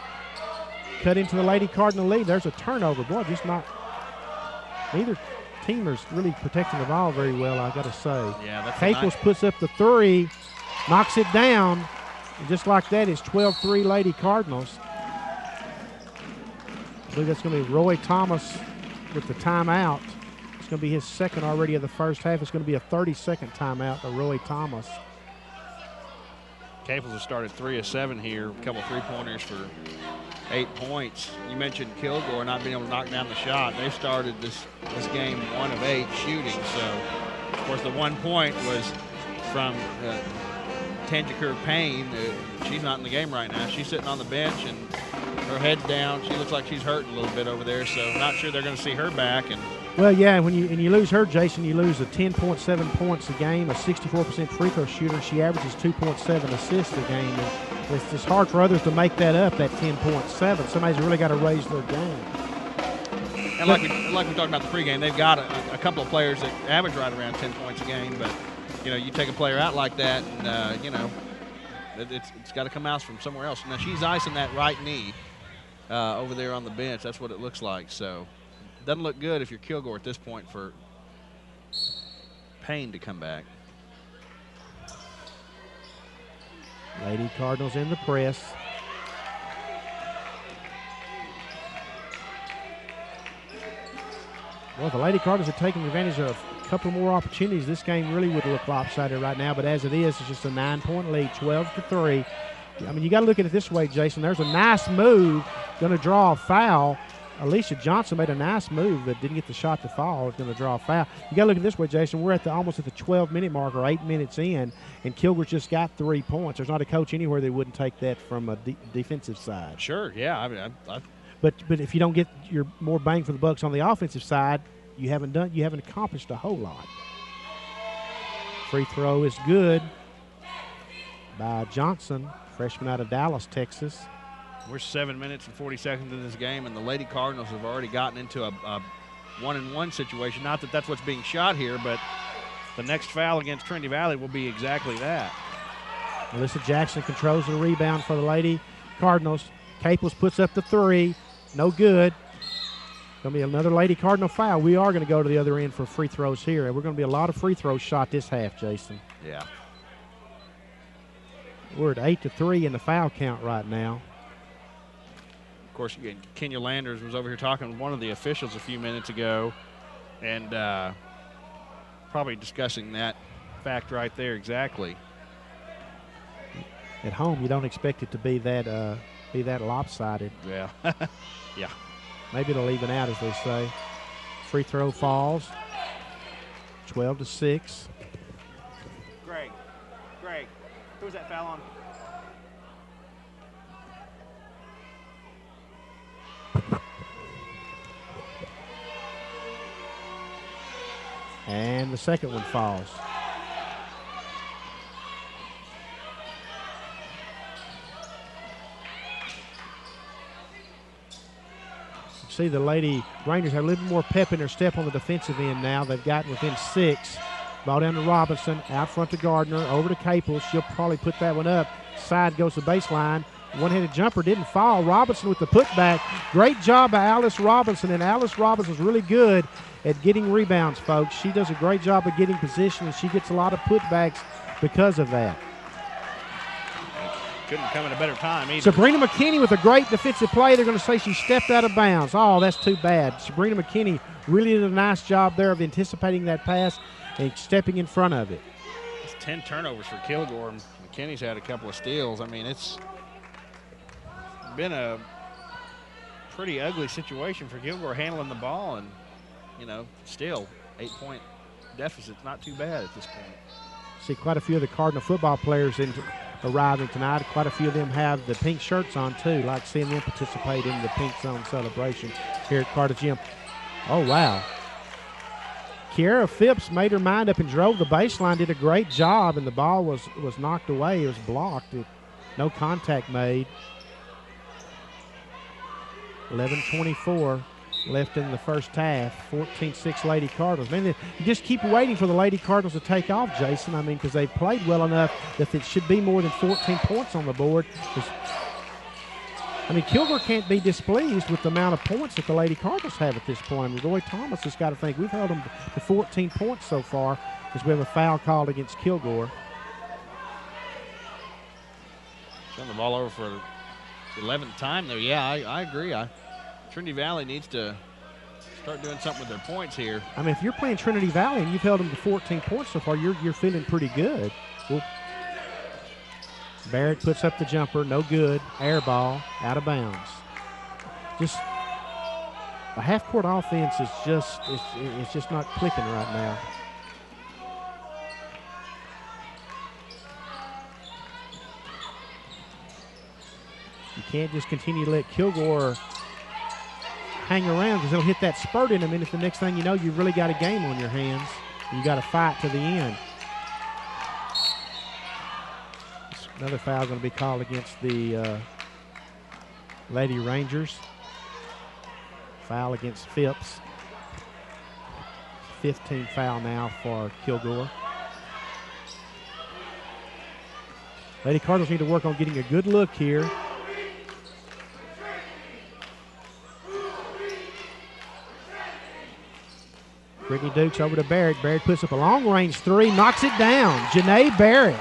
cut into the Lady Cardinal lead. There's a turnover. Boy, just not – neither team is really protecting the ball very well, I got to say. Yeah, that's Caples puts up the 3, knocks it down. And just like that, it's 12-3 Lady Cardinals. I believe that's going to be Roy Thomas with the timeout. It's going to be his second already of the first half. It's going to be a 30-second timeout for Roy Thomas. Caples has started 3 of 7 here. A couple 3-pointers for 8 points. You mentioned Kilgore not being able to knock down the shot. They started this game 1 of 8 shooting. So, of course, the 1 point was from Tangiker Payne. She's not in the game right now. She's sitting on the bench and her head down. She looks like she's hurting a little bit over there. So, not sure they're going to see her back. And well, yeah, when you lose her, Jason, you lose a 10.7 points a game, a 64% free throw shooter. She averages 2.7 assists a game. And it's just hard for others to make that up, that 10.7. Somebody's really got to raise their game. And like we talked about the pregame, they've got a couple of players that average right around 10 points a game. But, you take a player out like that and, it's got to come out from somewhere else. Now, she's icing that right knee over there on the bench. That's what it looks like. So, doesn't look good if you're Kilgore at this point for Payne to come back. Lady Cardinals in the press. Well, the Lady Cardinals are taking advantage of a couple more opportunities. This game really would look lopsided right now, but as it is, it's just a 9-point lead, 12-3. I mean, you got to look at it this way, Jason. There's a nice move, going to draw a foul. Alicia Johnson made a nice move but didn't get the shot to fall. It's going to draw a foul. You got to look at it this way, Jason. We're almost at the 12-minute mark or 8 minutes in, and Kilgore's just got 3 points. There's not a coach anywhere that wouldn't take that from a defensive side. Sure, yeah. I mean, But if you don't get your more bang for the bucks on the offensive side, you haven't accomplished a whole lot. Free throw is good by Johnson, freshman out of Dallas, Texas. We're 7 minutes and 40 seconds in this game, and the Lady Cardinals have already gotten into a 1-and-1 situation. Not that that's what's being shot here, but the next foul against Trinity Valley will be exactly that. Melissa Jackson controls the rebound for the Lady Cardinals. Caples puts up the 3. No good. Going to be another Lady Cardinal foul. We are going to go to the other end for free throws here. We're going to be a lot of free throws shot this half, Jason. Yeah. We're at 8-3 in the foul count right now. Of course, Kenya Landers was over here talking with one of the officials a few minutes ago, and probably discussing that fact right there exactly. At home, you don't expect it to be that lopsided. Yeah. Yeah. Maybe it'll even out, as they say. Free throw falls. 12-6. Greg, who was that foul on? And the second one falls. See, the Lady Rangers have a little more pep in their step on the defensive end now. They've gotten within 6. Ball down to Robinson, out front to Gardner, over to Caples. She'll probably put that one up. Side goes to baseline. One-handed jumper didn't fall. Robinson with the putback. Great job by Alice Robinson, and Alice Robinson's really good at getting rebounds, folks. She does a great job of getting position, and she gets a lot of putbacks because of that. Couldn't come at a better time either. Sabrina McKinney with a great defensive play. They're going to say she stepped out of bounds. Oh, that's too bad. Sabrina McKinney really did a nice job there of anticipating that pass and stepping in front of it. It's 10 turnovers for Kilgore. McKinney's had a couple of steals. I mean, it's been a pretty ugly situation for Kilgore handling the ball, and, you know, still 8-point deficit. Not too bad at this point. See quite a few of the Cardinal football players arriving tonight. Quite a few of them have the pink shirts on too. Like seeing them participate in the pink zone celebration here at Carter Gym. Oh, wow. Kiara Phipps made her mind up and drove the baseline, did a great job, and the ball was knocked away. It was blocked. No contact made. 11:24 left in the first half. 14-6 Lady Cardinals. Man, you just keep waiting for the Lady Cardinals to take off, Jason. I mean, because they've played well enough that it should be more than 14 points on the board. I mean, Kilgore can't be displeased with the amount of points that the Lady Cardinals have at this point. I mean, Roy Thomas has got to think we've held them to 14 points so far because we have a foul called against Kilgore. Turn the ball over for the 11th time there. Yeah, I agree. Trinity Valley needs to start doing something with their points here. I mean, if you're playing Trinity Valley and you've held them to 14 points so far, you're feeling pretty good. Well, Barrett puts up the jumper, no good. Air ball, out of bounds. Just a half-court offense is it's just not clicking right now. You can't just continue to let Kilgore hang around because they'll hit that spurt in a minute. The next thing you know, you've really got a game on your hands. You got to fight to the end. Another foul going to be called against the Lady Rangers. Foul against Phipps. 15 foul now for Kilgore. Lady Cardinals need to work on getting a good look here. Brittany Dukes over to Barrett. Barrett puts up a long-range three, knocks it down. Janae Barrett.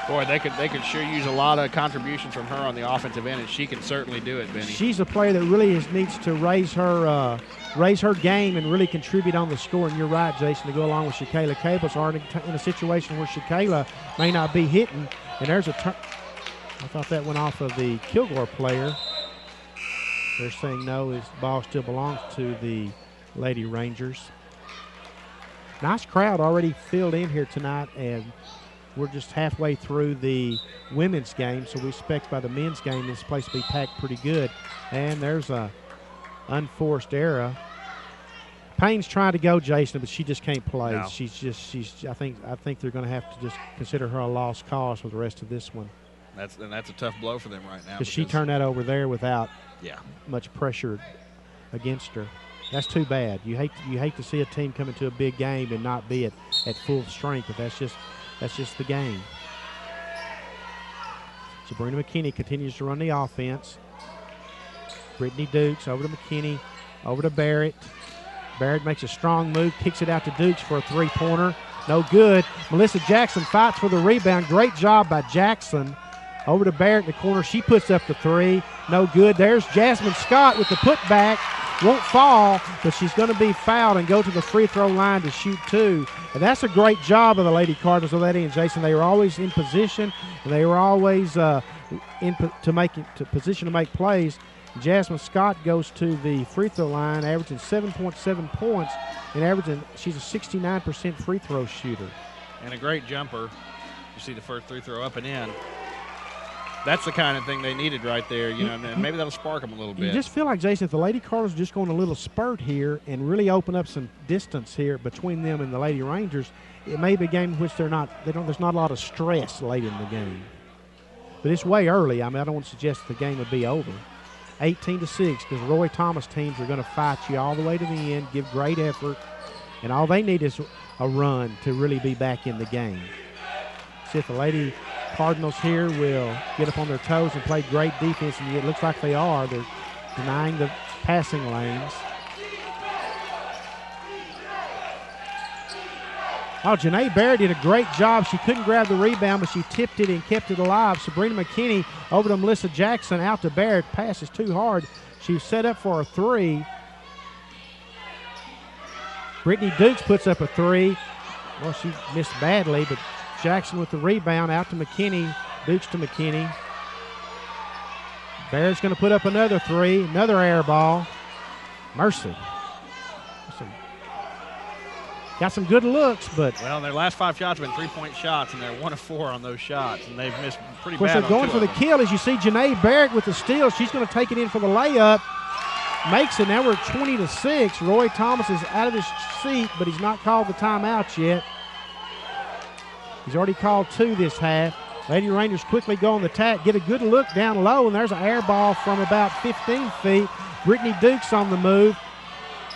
Boy, they could sure use a lot of contributions from her on the offensive end, and she can certainly do it, Benny. She's a player that really needs to raise her game and really contribute on the score. And you're right, Jason, to go along with Shakayla Cables are in a situation where Shakayla may not be hitting. And there's a turn. I thought that went off of the Kilgore player. They're saying no, his ball still belongs to the Lady Rangers. Nice crowd already filled in here tonight, and we're just halfway through the women's game, so we expect by the men's game this place will be packed pretty good. And there's a unforced error. Payne's trying to go, Jason, but she just can't play. No. I think they're going to have to just consider her a lost cause for the rest of this one. That's a tough blow for them right now. Because she turned that over there without yeah, much pressure against her. That's too bad. You hate to see a team come into a big game and not be at full strength, but that's just the game. Sabrina McKinney continues to run the offense. Brittany Dukes over to McKinney, over to Barrett. Barrett makes a strong move, kicks it out to Dukes for a three-pointer. No good. Melissa Jackson fights for the rebound. Great job by Jackson. Over to Barrett in the corner. She puts up the three. No good. There's Jasmine Scott with the putback. Won't fall, but she's going to be fouled and go to the free throw line to shoot two. And that's a great job of the Lady Cardinals on that end, Jason. They were always in position, and they were always in position to make plays. Jasmine Scott goes to the free throw line, averaging 7.7 points, and she's a 69% free throw shooter. And a great jumper. You see the first free throw up and in. That's the kind of thing they needed right there. You know, maybe that'll spark them a little bit. You just feel like, Jason, if the Lady Cardinals just go on a little spurt here and really open up some distance here between them and the Lady Rangers, it may be a game in which there's not a lot of stress late in the game. But it's way early. I mean, I don't want to suggest the game would be over. 18-6, because Roy Thomas teams are going to fight you all the way to the end, give great effort, and all they need is a run to really be back in the game. See if the Lady Cardinals here will get up on their toes and play great defense, and it looks like they are. They're denying the passing lanes. Oh, Janae Barrett did a great job. She couldn't grab the rebound, but she tipped it and kept it alive. Sabrina McKinney over to Melissa Jackson, out to Barrett. Pass is too hard. She was set up for a three. Brittany Dukes puts up a three. Well, she missed badly, but Jackson with the rebound, out to McKinney. Dukes to McKinney. Barrett's going to put up another three, another air ball. Mercy. Got some good looks, but... Well, their last 5 shots have been 3-point shots, and they're 1 of 4 on those shots, and they've missed pretty bad. Of course, they're going for the kill. As you see, Janae Barrett with the steal. She's going to take it in for the layup. Makes it. Now we're 20-6. Roy Thomas is out of his seat, but he's not called the timeout yet. He's already called 2 this half. Lady Rangers quickly go on the attack, get a good look down low, and there's an air ball from about 15 feet. Brittany Dukes on the move.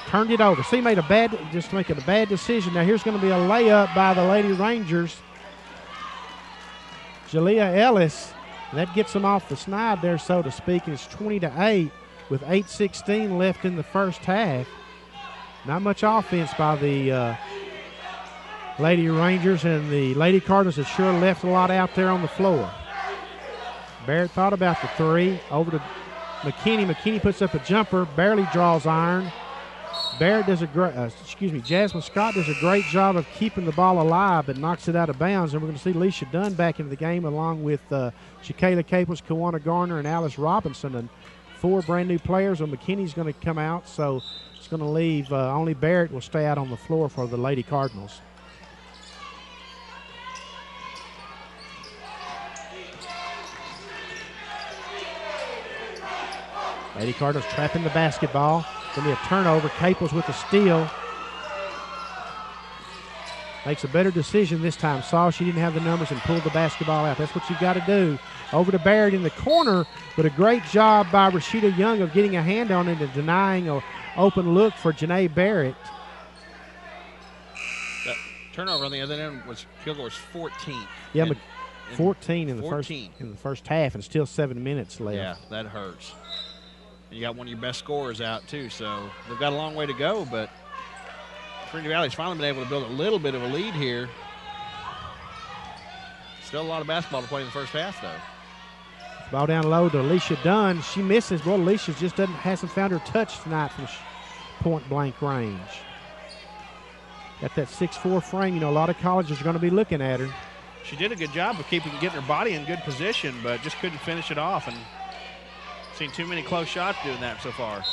Turned it over. See, making a bad decision. Now here's going to be a layup by the Lady Rangers. Jalea Ellis. And that gets them off the snide there, so to speak. It's 20-8 with 8:16 left in the first half. Not much offense by the Lady Rangers, and the Lady Cardinals have sure left a lot out there on the floor. Barrett thought about the three. Over to McKinney. McKinney puts up a jumper. Barely draws iron. Barrett does a great, Jasmine Scott does a great job of keeping the ball alive, but knocks it out of bounds. And we're going to see Leisha Dunn back into the game, along with Shakayla Caples, Kawana Garner, and Alice Robinson, and 4 brand new players. And McKinney's going to come out, so it's going to leave only Barrett will stay out on the floor for the Lady Cardinals. Lady Cardinals trapping the basketball. Going to be a turnover. Caples with the steal. Makes a better decision this time. Saw she didn't have the numbers and pulled the basketball out. That's what you've got to do. Over to Barrett in the corner, but a great job by Rashida Young of getting a hand on it and denying an open look for Janae Barrett. That turnover on the other end was Kilgore's 14th. Yeah, 14 in the first half, and still 7 minutes left. Yeah, that hurts. You got one of your best scorers out, too, so they've got a long way to go, but Trinity Valley's finally been able to build a little bit of a lead here. Still a lot of basketball to play in the first half, though. Ball down low to Alicia Dunn. She misses. Well, Alicia just hasn't found her touch tonight from point-blank range. Got that 6'4" frame. You know, a lot of colleges are going to be looking at her. She did a good job of getting her body in good position, but just couldn't finish it off, and seen too many close shots doing that so far.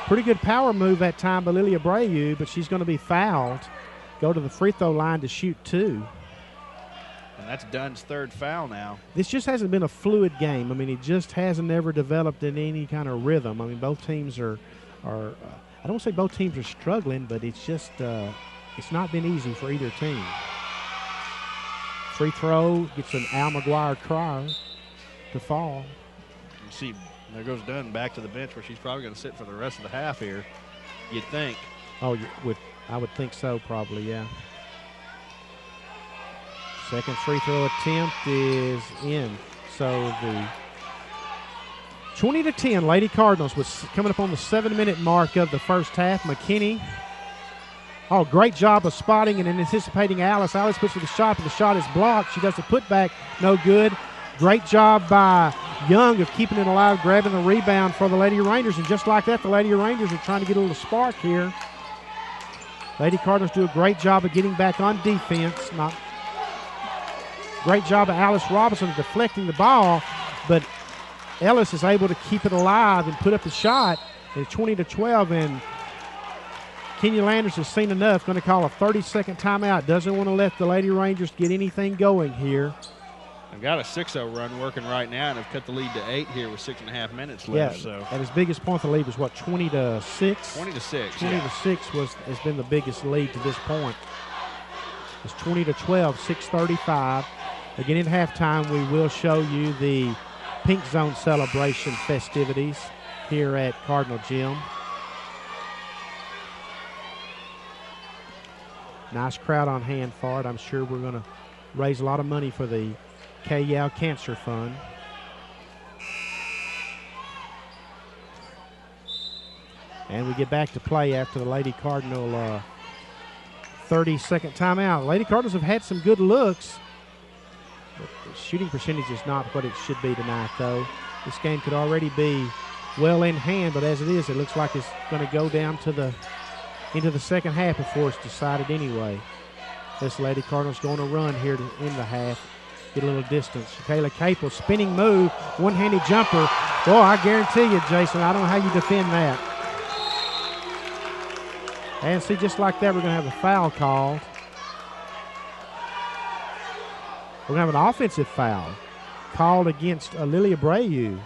Pretty good power move that time by Lily Abreu, but she's going to be fouled. Go to the free throw line to shoot 2. And that's Dunn's 3rd foul now. This just hasn't been a fluid game. I mean, it just hasn't ever developed in any kind of rhythm. I mean, both teams are I don't say both teams are struggling, but it's just it's not been easy for either team. Free throw gets an Al McGuire Crier to fall. You see, there goes Dunn back to the bench, where she's probably going to sit for the rest of the half here, you'd think. Oh, I would think so, probably, yeah. Second free throw attempt is in. So the 20-10 Lady Cardinals was coming up on the 7-minute mark of the first half. McKinney. Oh, great job of spotting and anticipating Alice. Alice puts for the shot, but the shot is blocked. She does the putback, no good. Great job by Young of keeping it alive, grabbing the rebound for the Lady Rangers. And just like that, the Lady Rangers are trying to get a little spark here. Lady Cardinals do a great job of getting back on defense. Great job of Alice Robinson of deflecting the ball, but Ellis is able to keep it alive and put up the shot. It's 20-12, and Kenya Landers has seen enough. Going to call a 30-second timeout. Doesn't want to let the Lady Rangers get anything going here. I've got a 6-0 run working right now, and have cut the lead to 8 here with 6.5 minutes left. Yeah, so at his biggest point, the lead was what, 20-6? 20-6. 20-6 has been the biggest lead to this point. It's 20-12, 6:35. Again, at halftime, we will show you the Pink Zone celebration festivities here at Cardinal Gym. Nice crowd on hand for it. I'm sure we're going to raise a lot of money for the K. Yao Cancer Fund. And we get back to play after the Lady Cardinal 30-second timeout. Lady Cardinals have had some good looks. But the shooting percentage is not what it should be tonight, though. This game could already be well in hand, but as it is, it looks like it's going to go down to into the second half before it's decided anyway. This Lady Cardinals going to run here to end the half, get a little distance. Kayla Capel, spinning move, one-handed jumper. Boy, I guarantee you, Jason, I don't know how you defend that. And see, just like that, we're going to have a foul called. We're going to have an offensive foul called against Lilia Abreu.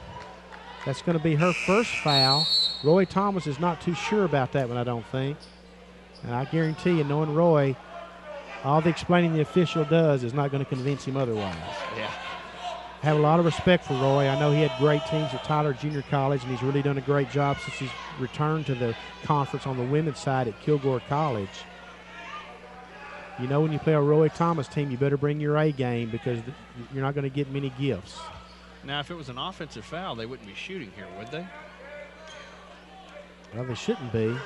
That's going to be her first foul. Roy Thomas is not too sure about that one, I don't think. And I guarantee you, knowing Roy, all the explaining the official does is not going to convince him otherwise. Yeah. I have a lot of respect for Roy. I know he had great teams at Tyler Junior College, and he's really done a great job since he's returned to the conference on the women's side at Kilgore College. You know, when you play a Roy Thomas team, you better bring your A game because you're not going to get many gifts. Now, if it was an offensive foul, they wouldn't be shooting here, would they? Well, they shouldn't be.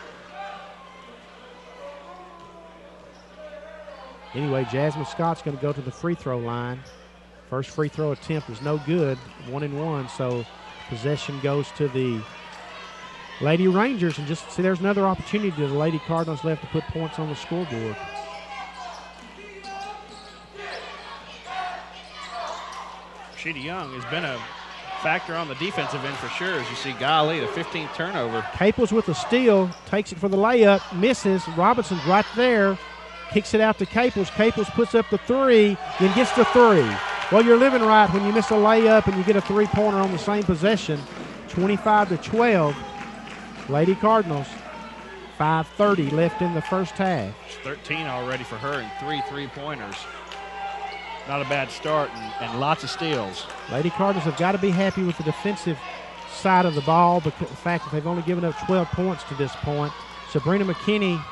Anyway, Jasmine Scott's going to go to the free throw line. First free throw attempt is no good, 1-1, so possession goes to the Lady Rangers. And just see, there's another opportunity to the Lady Cardinals left to put points on the scoreboard. Rashida Young has been a factor on the defensive end for sure. As you see, golly, the 15th turnover. Capels with a steal, takes it for the layup, misses. Robinson's right there, kicks it out to Capels. Capels puts up the three, then gets the three. Well, you're living right when you miss a layup and you get a three-pointer on the same possession. 25-12, Lady Cardinals. 5:30 left in the first half. It's 13 already for her and 3 3-pointers. Not a bad start and lots of steals. Lady Cardinals have got to be happy with the defensive side of the ball, because the fact that they've only given up 12 points to this point. Sabrina McKinney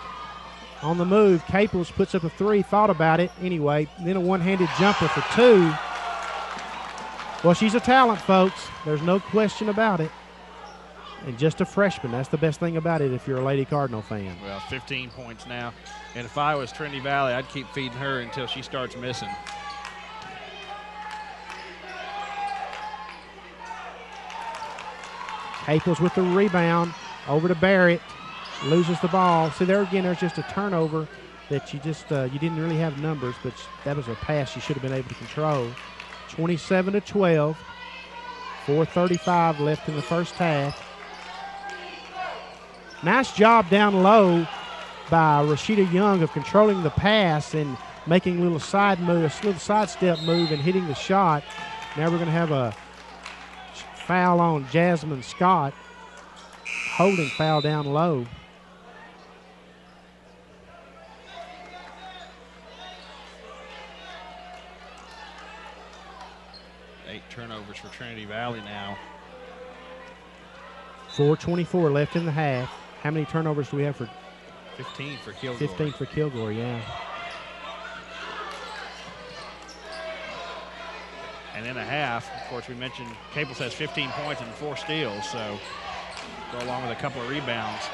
on the move. Capels puts up a three, thought about it anyway. Then a one-handed jumper for two. Well, she's a talent, folks. There's no question about it. And just a freshman. That's the best thing about it if you're a Lady Cardinal fan. Well, 15 points now. And if I was Trinity Valley, I'd keep feeding her until she starts missing. Capels with the rebound. Over to Barrett. Loses the ball. See, there again, there's just a turnover that you didn't really have numbers, but that was a pass you should have been able to control. 27-12. 4:35 left in the first half. Nice job down low by Rashida Young of controlling the pass and making a little side move, a little sidestep move and hitting the shot. Now we're going to have a foul on Jasmine Scott. Holding foul down low. Turnovers for Trinity Valley now. 4:24 left in the half. How many turnovers do we have for? 15 for Kilgore. 15 for Kilgore, yeah. And in a half, of course, we mentioned Capels has 15 points and 4 steals, so go along with a couple of rebounds.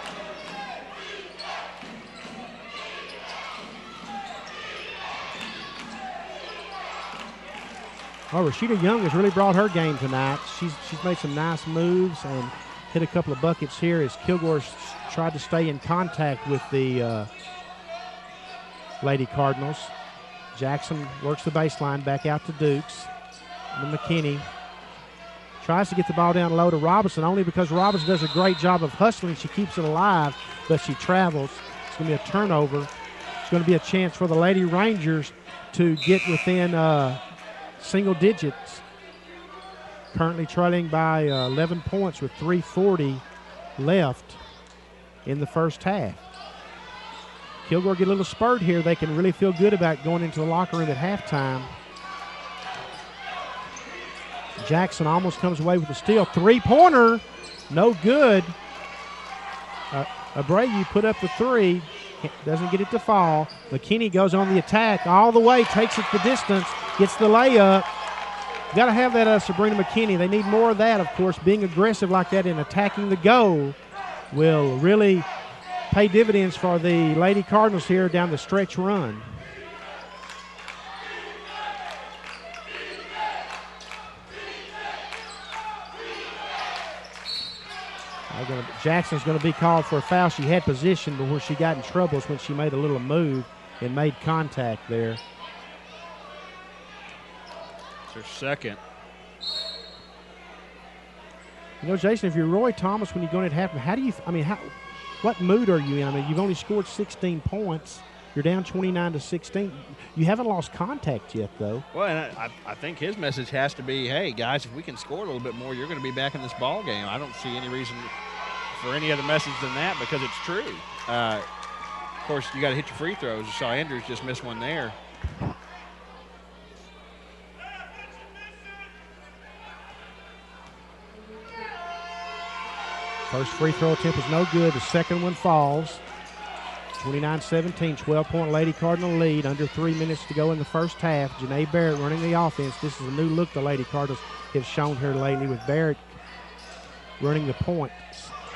Oh, Rashida Young has really brought her game tonight. She's made some nice moves and hit a couple of buckets here as Kilgore tried to stay in contact with the Lady Cardinals. Jackson works the baseline back out to Dukes. And McKinney tries to get the ball down low to Robinson, only because Robinson does a great job of hustling. She keeps it alive, but she travels. It's going to be a turnover. It's going to be a chance for the Lady Rangers to get within single digits. Currently trailing by 11 points with 3:40 left in the first half. Kilgore get a little spurt here. They can really feel good about going into the locker room at halftime. Jackson almost comes away with a steal. Three-pointer, no good. Abreu put up the three, doesn't get it to fall. McKinney goes on the attack all the way, takes it the distance, gets the layup. Got to have that Sabrina McKinney. They need more of that, of course. Being aggressive like that and attacking the goal will really pay dividends for the Lady Cardinals here down the stretch run. Jackson's going to be called for a foul. She had position, but where she got in trouble is when she made a little move and made contact there. It's her second. You know, Jason, if you're Roy Thomas when you're going to happen, what mood are you in? I mean, you've only scored 16 points. You're down 29-16. You haven't lost contact yet, though. Well, and I think his message has to be, hey, guys, if we can score a little bit more, you're going to be back in this ball game. I don't see any reason for any other message than that because it's true. Of course, you got to hit your free throws. You saw Andrews just miss one there. First free throw attempt is no good. The second one falls. 29-17, 12-point Lady Cardinal lead. Under 3 minutes to go in the first half. Janae Barrett running the offense. This is a new look the Lady Cardinals have shown here lately with Barrett running the points.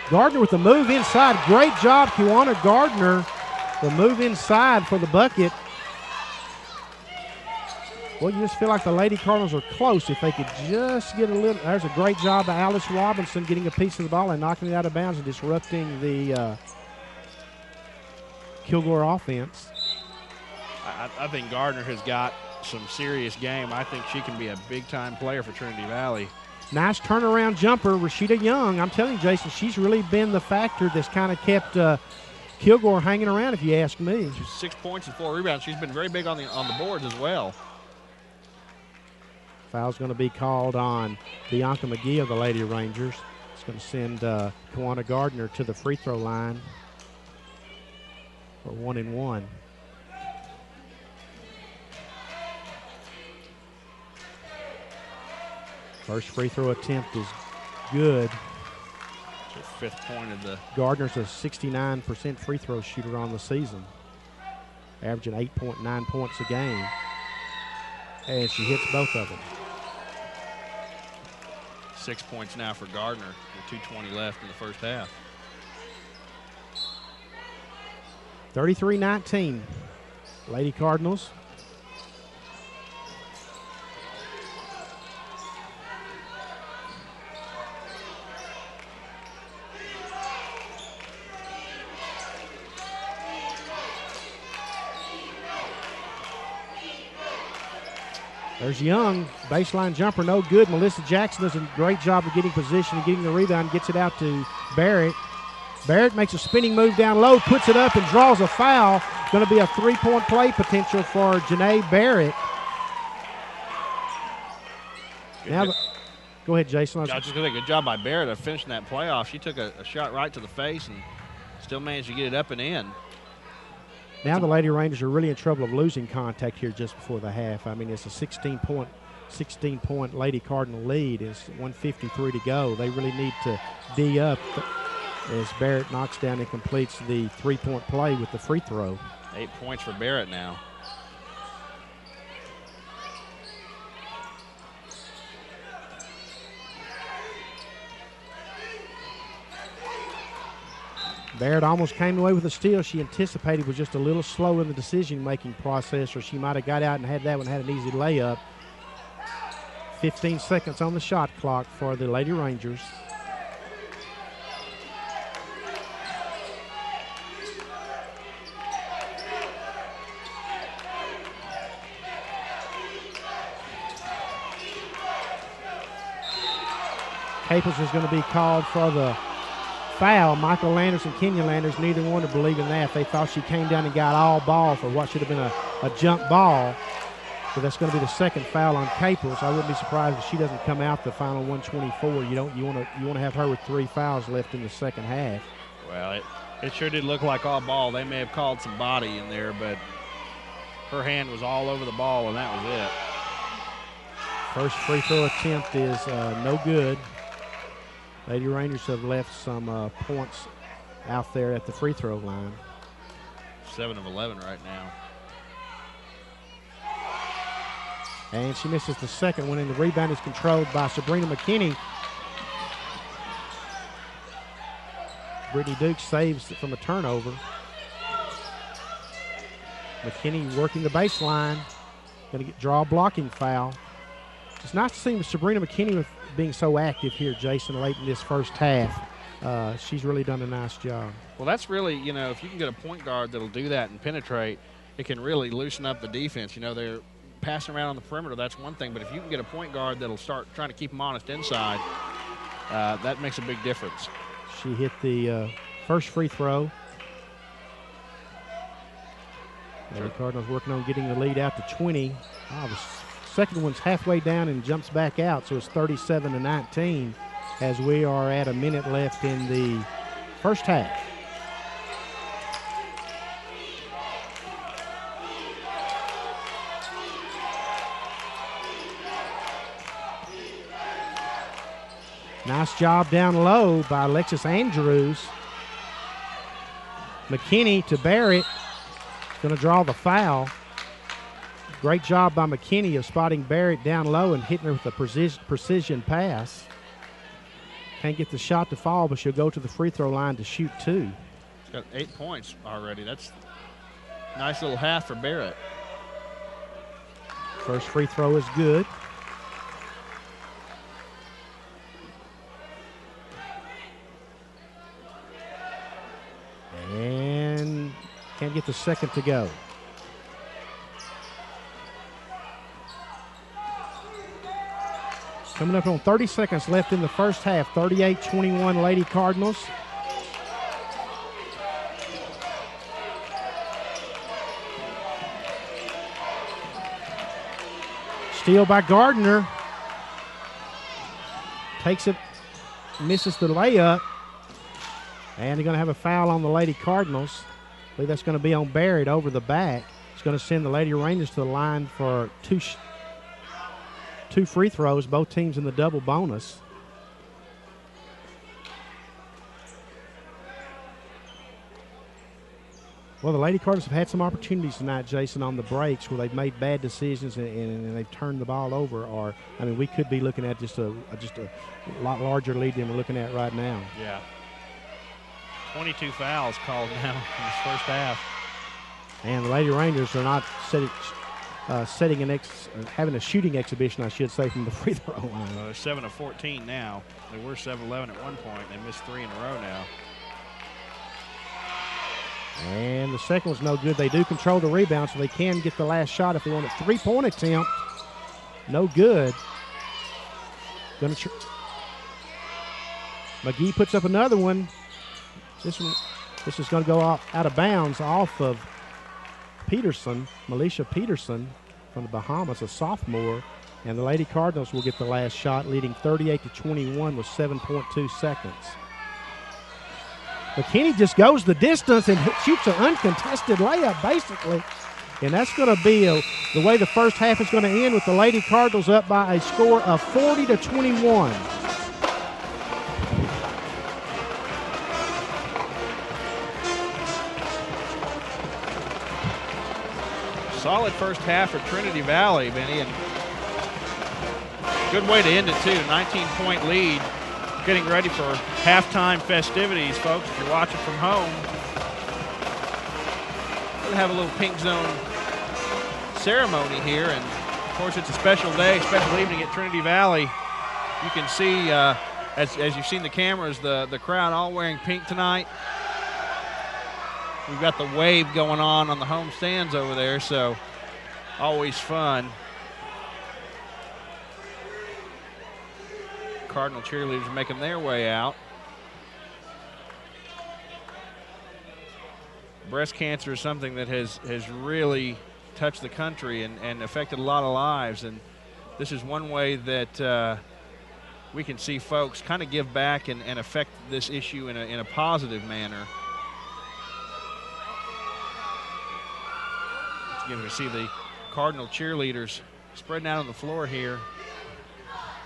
Gardner with the move inside. Great job, Kiwana Gardner. The move inside for the bucket. Well, you just feel like the Lady Cardinals are close. If they could just get a little. There's a great job by Alice Robinson getting a piece of the ball and knocking it out of bounds and disrupting the Kilgore offense. I think Gardner has got some serious game. I think she can be a big-time player for Trinity Valley. Nice turnaround jumper, Rashida Young. I'm telling you, Jason, she's really been the factor that's kind of kept Kilgore hanging around, if you ask me. She's 6 points and 4 rebounds. She's been very big on the boards as well. Foul's going to be called on Bianca McGee of the Lady Rangers. It's going to send Kiwana Gardner to the free throw line for 1-and-1. First free throw attempt is good. It's her fifth point of the. Gardner's a 69% free throw shooter on the season, averaging 8.9 points a game. And she hits both of them. 6 points now for Gardner with 2:20 left in the first half. 33-19, Lady Cardinals. There's Young, baseline jumper, no good. Melissa Jackson does a great job of getting position and getting the rebound, gets it out to Barrett. Barrett makes a spinning move down low, puts it up and draws a foul. Going to be a three-point play potential for Janae Barrett. Go ahead, Jason. I was just going to say, good job by Barrett of finishing that playoff. She took a shot right to the face and still managed to get it up and in. Now the Lady Rangers are really in trouble of losing contact here just before the half. I mean, it's a 16-point Lady Cardinal lead. It's 1:53 to go. They really need to D up as Barrett knocks down and completes the three-point play with the free throw. 8 points for Barrett now. Barrett almost came away with a steal. She anticipated was just a little slow in the decision-making process, or she might have got out and had that one, had an easy layup. 15 seconds on the shot clock for the Lady Rangers. Capers is going to be called for the foul. Michael Landers and Kenya Landers, neither one to believe in that. They thought she came down and got all ball for what should have been a jump ball. So that's going to be the second foul on Capers. I wouldn't be surprised if she doesn't come out the final 124. You want to have her with 3 fouls left in the second half. Well, it sure did look like all ball. They may have called some body in there, but her hand was all over the ball, and that was it. First free throw attempt is no good. Lady Rangers have left some points out there at the free throw line. 7 of 11 right now. And she misses the second one, and the rebound is controlled by Sabrina McKinney. Brittany Duke saves from a turnover. McKinney working the baseline. Going to draw a blocking foul. It's nice to see Sabrina McKinney with being so active here, Jason, late in this first half. She's really done a nice job. Well, that's really, you know, if you can get a point guard that'll do that and penetrate, it can really loosen up the defense. You know, they're passing around on the perimeter, that's one thing, but if you can get a point guard that'll start trying to keep them honest inside, that makes a big difference. She hit the first free throw. The Cardinals working on getting the lead out to 20. The second one's halfway down and jumps back out, so it's 37-19 as we are at a minute left in the first half. Nice job down low by Alexis Andrews. McKinney to Barrett. Going to draw the foul. Great job by McKinney of spotting Barrett down low and hitting her with a precision pass. Can't get the shot to fall, but she'll go to the free throw line to shoot 2. She's got 8 points already. That's a nice little half for Barrett. First free throw is good. And can't get the second to go. Coming up on 30 seconds left in the first half, 38-21 Lady Cardinals. Steal by Gardner. Takes it, misses the layup. And they're going to have a foul on the Lady Cardinals. I believe that's going to be on Barrett over the back. It's going to send the Lady Rangers to the line for two free throws, both teams in the double bonus. Well, the Lady Cardinals have had some opportunities tonight, Jason, on the breaks where they've made bad decisions and they've turned the ball over. Or, I mean, we could be looking at just a lot larger lead than we're looking at right now. Yeah. 22 fouls called now in this first half. And the Lady Rangers are not having a shooting exhibition, I should say, from the free throw line. They're 7 of 14 now. They were 7-11 at one point. They missed 3 in a row now. And the second one's no good. They do control the rebound, so they can get the last shot if they want a three-point attempt. No good. McGee puts up another one. This is going to go out of bounds off of Peterson, Melisha Peterson from the Bahamas, a sophomore. And the Lady Cardinals will get the last shot, leading 38-21 with 7.2 seconds. McKinney just goes the distance and shoots an uncontested layup, basically. And that's going to be the way the first half is going to end, with the Lady Cardinals up by a score of 40-21. Solid first half for Trinity Valley, Benny, and good way to end it too. 19-point lead. Getting ready for halftime festivities, folks. If you're watching from home, we'll have a little Pink Zone ceremony here, and of course it's a special day, special evening at Trinity Valley. You can see, as you've seen the cameras, the crowd all wearing pink tonight. We've got the wave going on the home stands over there, so always fun. Cardinal cheerleaders are making their way out. Breast cancer is something that has really touched the country and affected a lot of lives, and this is one way that we can see folks kind of give back and affect this issue in a positive manner. You're going to see the Cardinal cheerleaders spreading out on the floor here.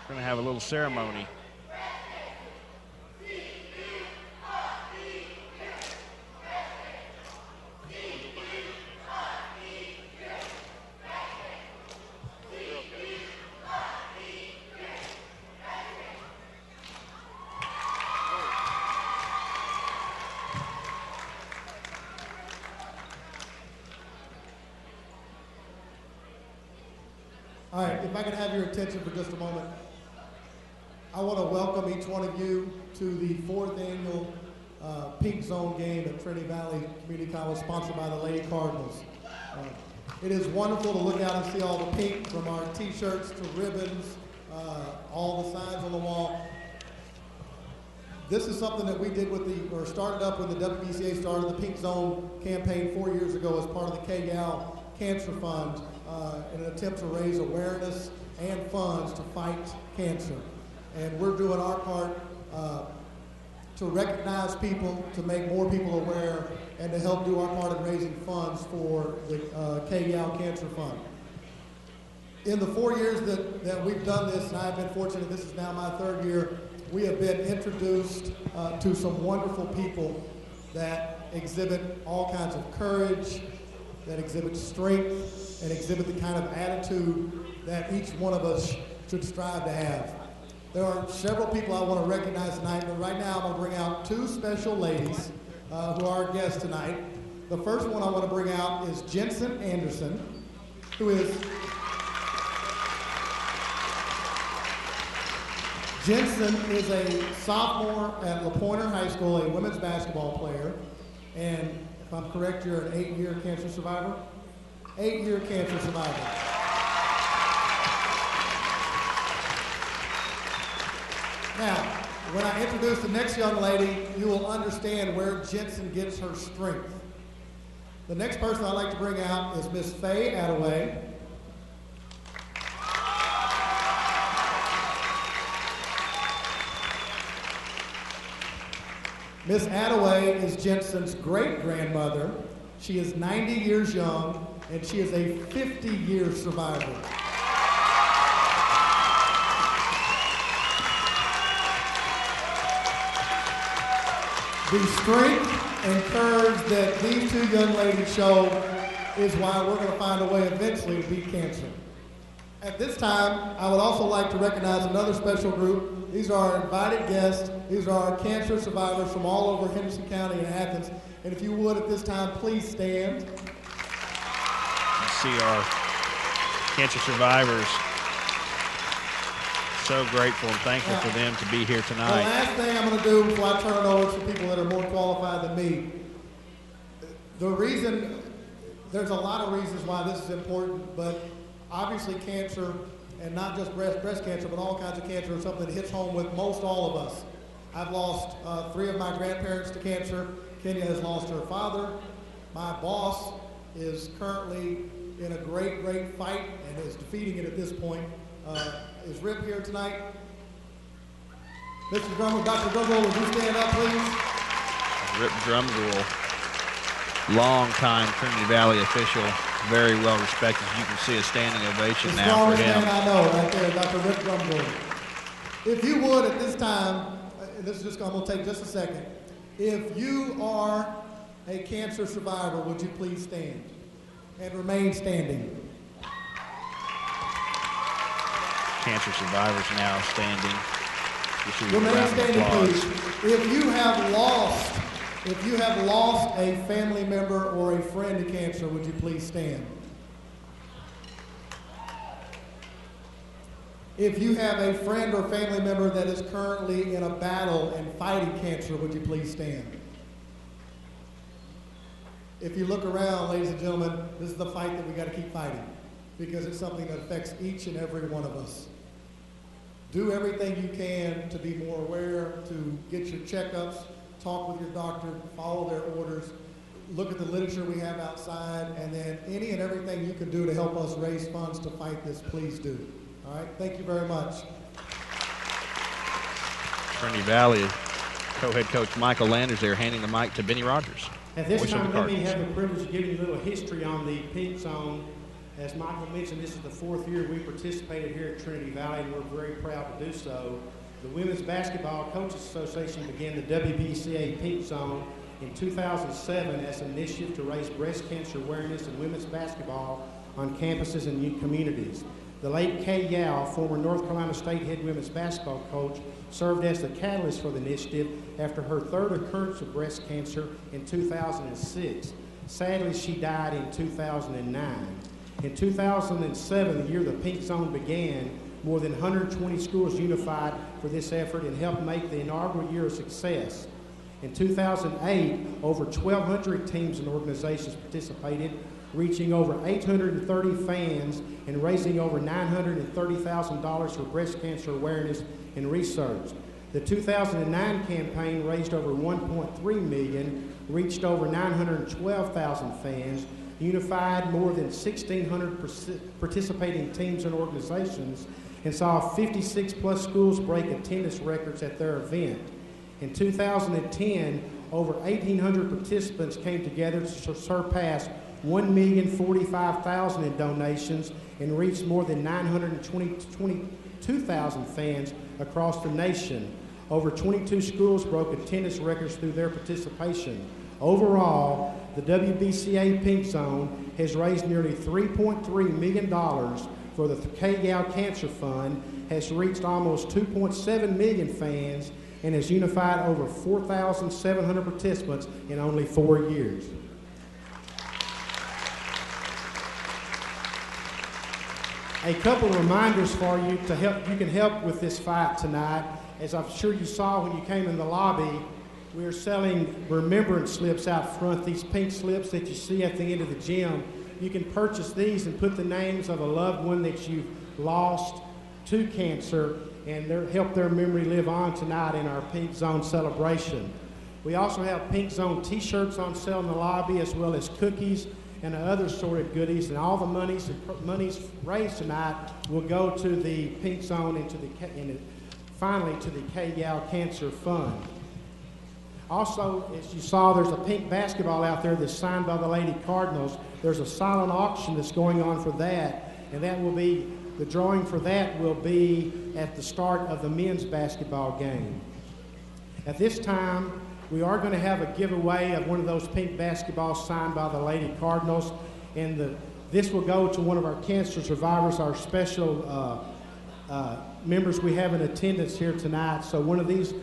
We're going to have a little ceremony. All right, if I can have your attention for just a moment. I want to welcome each one of you to the 4th annual Pink Zone game at Trinity Valley Community College, sponsored by the Lady Cardinals. It is wonderful to look out and see all the pink, from our t-shirts to ribbons, all the signs on the wall. This is something that we did started up when the WBCA started the Pink Zone campaign 4 years ago as part of the KGAL Cancer Fund in an attempt to raise awareness and funds to fight cancer. And we're doing our part to recognize people, to make more people aware, and to help do our part in raising funds for the KGAL Cancer Fund. In the 4 years that we've done this, and I've been fortunate, this is now my 3rd year, we have been introduced to some wonderful people that exhibit all kinds of courage, that exhibit strength, and exhibit the kind of attitude that each one of us should strive to have. There are several people I want to recognize tonight, but right now I'm going to bring out 2 special ladies who are our guests tonight. The first one I want to bring out is Jensen Anderson, who is Jensen is a sophomore at La Pointe High School, a women's basketball player, and if I'm correct, you're an 8-year cancer survivor? 8-year cancer survivor. Now, when I introduce the next young lady, you will understand where Jensen gets her strength. The next person I'd like to bring out is Miss Faye Attaway. Miss Attaway is Jensen's great-grandmother. She is 90 years young, and she is a 50-year survivor. The strength and courage that these 2 young ladies show is why we're going to find a way eventually to beat cancer. At this time, I would also like to recognize another special group. These are our invited guests. These are our cancer survivors from all over Henderson County and Athens. And if you would, at this time, please stand. You see our cancer survivors. So grateful and thankful for them to be here tonight. The last thing I'm going to do before I turn it over to people that are more qualified than me, there's a lot of reasons why this is important, but obviously cancer, and not just breast cancer, but all kinds of cancer is something that hits home with most all of us. I've lost 3 of my grandparents to cancer. Kenya has lost her father. My boss is currently in a great fight and is defeating it at this point. Is Rip here tonight? Mr. Drummer, Dr. Drummer, would you stand up, please? Rip Drumgoole, long-time Trinity Valley official, very well respected. You can see a standing ovation now for him. The strongest man I know right there, Dr. Rip Drumgoole. If you would, at this time, this is just going to take just a second. If you are a cancer survivor, would you please stand and remain standing? Cancer survivors now standing. Remain standing, please. If you have lost a family member or a friend to cancer, would you please stand? If you have a friend or family member that is currently in a battle and fighting cancer, would you please stand? If you look around, ladies and gentlemen, this is the fight that we got to keep fighting, because it's something that affects each and every one of us. Do everything you can to be more aware, to get your checkups, talk with your doctor, follow their orders, look at the literature we have outside, and then any and everything you can do to help us raise funds to fight this, please do. All right, thank you very much. Trinity Valley co-head coach Michael Landers there handing the mic to Benny Rogers. At this time, let me have the privilege of giving you a little history on the Pink Zone. As Michael mentioned, this is the 4th year we participated here at Trinity Valley, and we're very proud to do so. The Women's Basketball Coaches Association began the WBCA Pink Zone in 2007 as an initiative to raise breast cancer awareness in women's basketball on campuses and communities. The late Kay Yao, former North Carolina State head women's basketball coach, served as the catalyst for the initiative after her 3rd occurrence of breast cancer in 2006. Sadly, she died in 2009. In 2007, the year the Pink Zone began, more than 120 schools unified for this effort and helped make the inaugural year a success. In 2008, over 1,200 teams and organizations participated, reaching over 830 fans and raising over $930,000 for breast cancer awareness and research. The 2009 campaign raised over $1.3 million, reached over 912,000 fans, unified more than 1,600 participating teams and organizations, and saw 56 plus schools break attendance records at their event. In 2010, over 1,800 participants came together to surpass $1,045,000 in donations and reached more than 922,000 fans across the nation. Over 22 schools broke attendance records through their participation. Overall, the WBCA Pink Zone has raised nearly $3.3 million for the Kilgore Cancer Fund, has reached almost 2.7 million fans, and has unified over 4,700 participants in only 4 years. A couple of reminders for you to help you can help with this fight tonight. As I'm sure you saw when you came in the lobby, we are selling remembrance slips out front, these pink slips that you see at the end of the gym. You can purchase these and put the names of a loved one that you've lost to cancer and help their memory live on tonight in our Pink Zone celebration. We also have Pink Zone t-shirts on sale in the lobby, as well as cookies and other assorted goodies, and all the monies raised tonight will go to the Pink Zone and finally to the Kilgore Cancer Fund. Also, as you saw, there's a pink basketball out there that's signed by the Lady Cardinals. There's a silent auction that's going on for that, and that will be, the drawing for that will be at the start of the men's basketball game. At this time, we are going to have a giveaway of one of those pink basketballs signed by the Lady Cardinals, and this will go to one of our cancer survivors, our special members we have in attendance here tonight. So one of these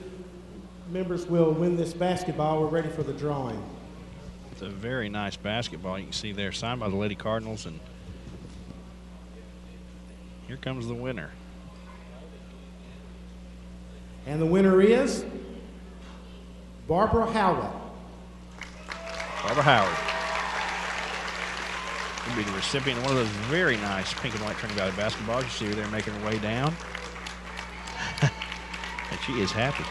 members will win this basketball. We're ready for the drawing. It's a very nice basketball. You can see there, signed by the Lady Cardinals, and here comes the winner. And the winner is Barbara Howard. Barbara Howard will be the recipient of one of those very nice pink and white Trinity Valley basketballs. You see her there making her way down. And she is happy.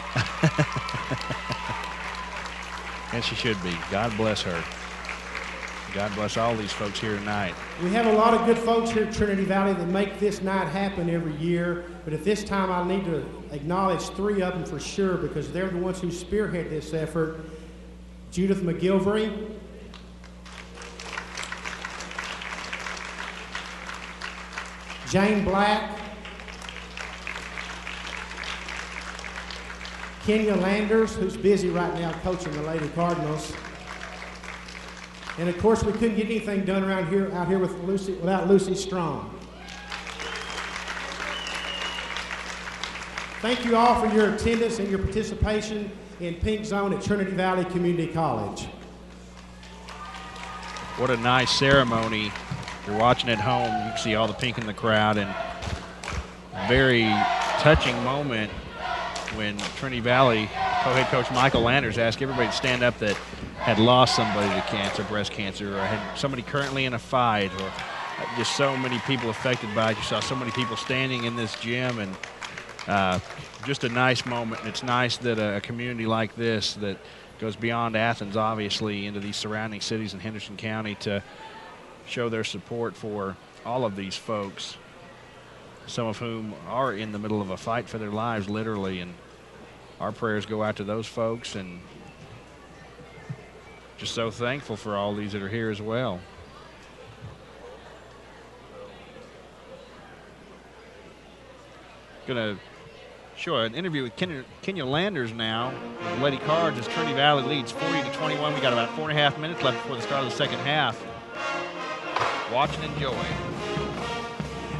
And she should be. God bless her. God bless all these folks here tonight. We have a lot of good folks here at Trinity Valley that make this night happen every year, but at this time I need to acknowledge 3 of them for sure, because they're the ones who spearhead this effort. Judith McGilvery, Jane Black, Kenya Landers, who's busy right now coaching the Lady Cardinals. And of course, we couldn't get anything done out here without Lucy Strong. Thank you all for your attendance and your participation in Pink Zone at Trinity Valley Community College. What a nice ceremony. If you're watching at home, you can see all the pink in the crowd, and very touching moment when Trinity Valley co-head coach Michael Landers asked everybody to stand up that had lost somebody to cancer, breast cancer, or had somebody currently in a fight, or just so many people affected by it. You saw so many people standing in this gym, and just a nice moment. And it's nice that a community like this that goes beyond Athens, obviously, into these surrounding cities in Henderson County to show their support for all of these folks, some of whom are in the middle of a fight for their lives, literally, and our prayers go out to those folks, and just so thankful for all these that are here as well. Going to show an interview with Kenya Landers now with Lady Cards as Trinity Valley leads 40-21. We got about 4.5 minutes left before the start of the second half. Watch and enjoy.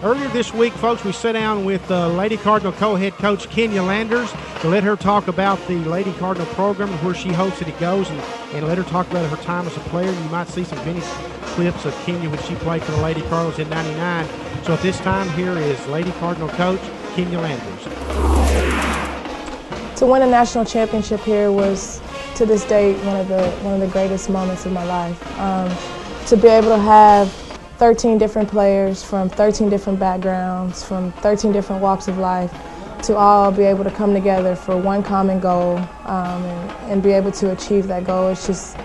Earlier this week, folks, we sat down with Lady Cardinal co-head coach Kenya Landers. So let her talk about the Lady Cardinal program and where she hopes that it goes, and let her talk about her time as a player. You might see some vintage clips of Kenya when she played for the Lady Cardinals in '99. So at this time, here is Lady Cardinal coach Kenya Landers. To win a national championship here was, to this date, one of the greatest moments of my life. To be able to have 13 different players from 13 different backgrounds, from 13 different walks of life, to all be able to come together for one common goal and be able to achieve that goal. It's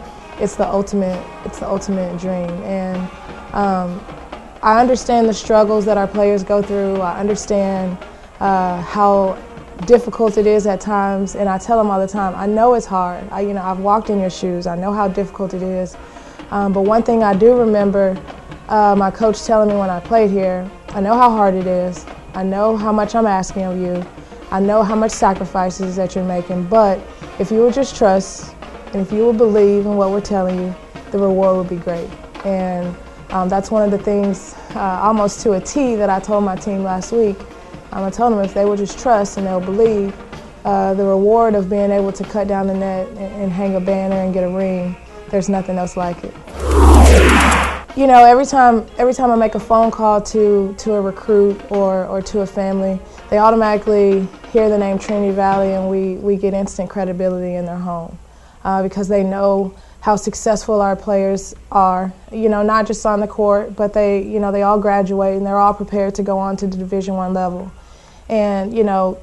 the ultimate dream. And I understand the struggles that our players go through. I understand how difficult it is at times, and I tell them all the time, I know it's hard. I've walked in your shoes. I know how difficult it is. But one thing I do remember my coach telling me when I played here, I know how hard it is. I know how much I'm asking of you. I know how much sacrifices that you're making, but if you will just trust and if you will believe in what we're telling you, the reward will be great. And that's one of the things, almost to a T, that I told my team last week. I told them if they will just trust and they'll believe, the reward of being able to cut down the net and hang a banner and get a ring, there's nothing else like it. You know, every time I make a phone call to a recruit or to a family, they automatically hear the name Trinity Valley, and we get instant credibility in their home because they know how successful our players are. You know, not just on the court, but they all graduate and they're all prepared to go on to the Division I level. And you know,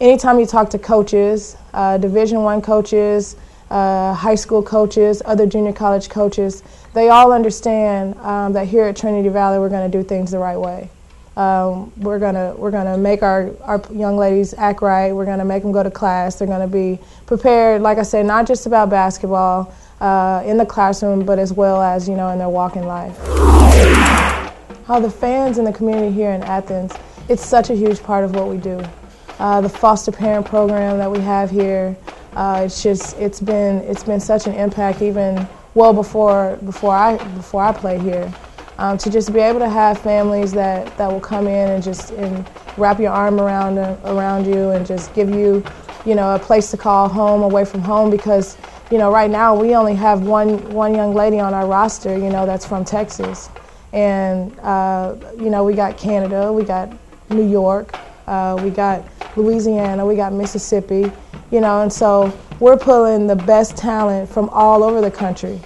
anytime you talk to coaches, Division I coaches, high school coaches, other junior college coaches, they all understand that here at Trinity Valley we're going to do things the right way. We're gonna make our young ladies act right. We're gonna make them go to class. They're gonna be prepared, like I said, not just about basketball in the classroom, but as well as, you know, in their walk in life. How the fans and the community here in Athens, it's such a huge part of what we do. The foster parent program that we have here, it's been such an impact even well before I played here. To just be able to have families that will come in and wrap your arm around you and just give you, you know, a place to call home away from home, because, you know, right now we only have one young lady on our roster, you know, that's from Texas. And, you know, we got Canada, we got New York, we got Louisiana, we got Mississippi, you know, and so we're pulling the best talent from all over the country.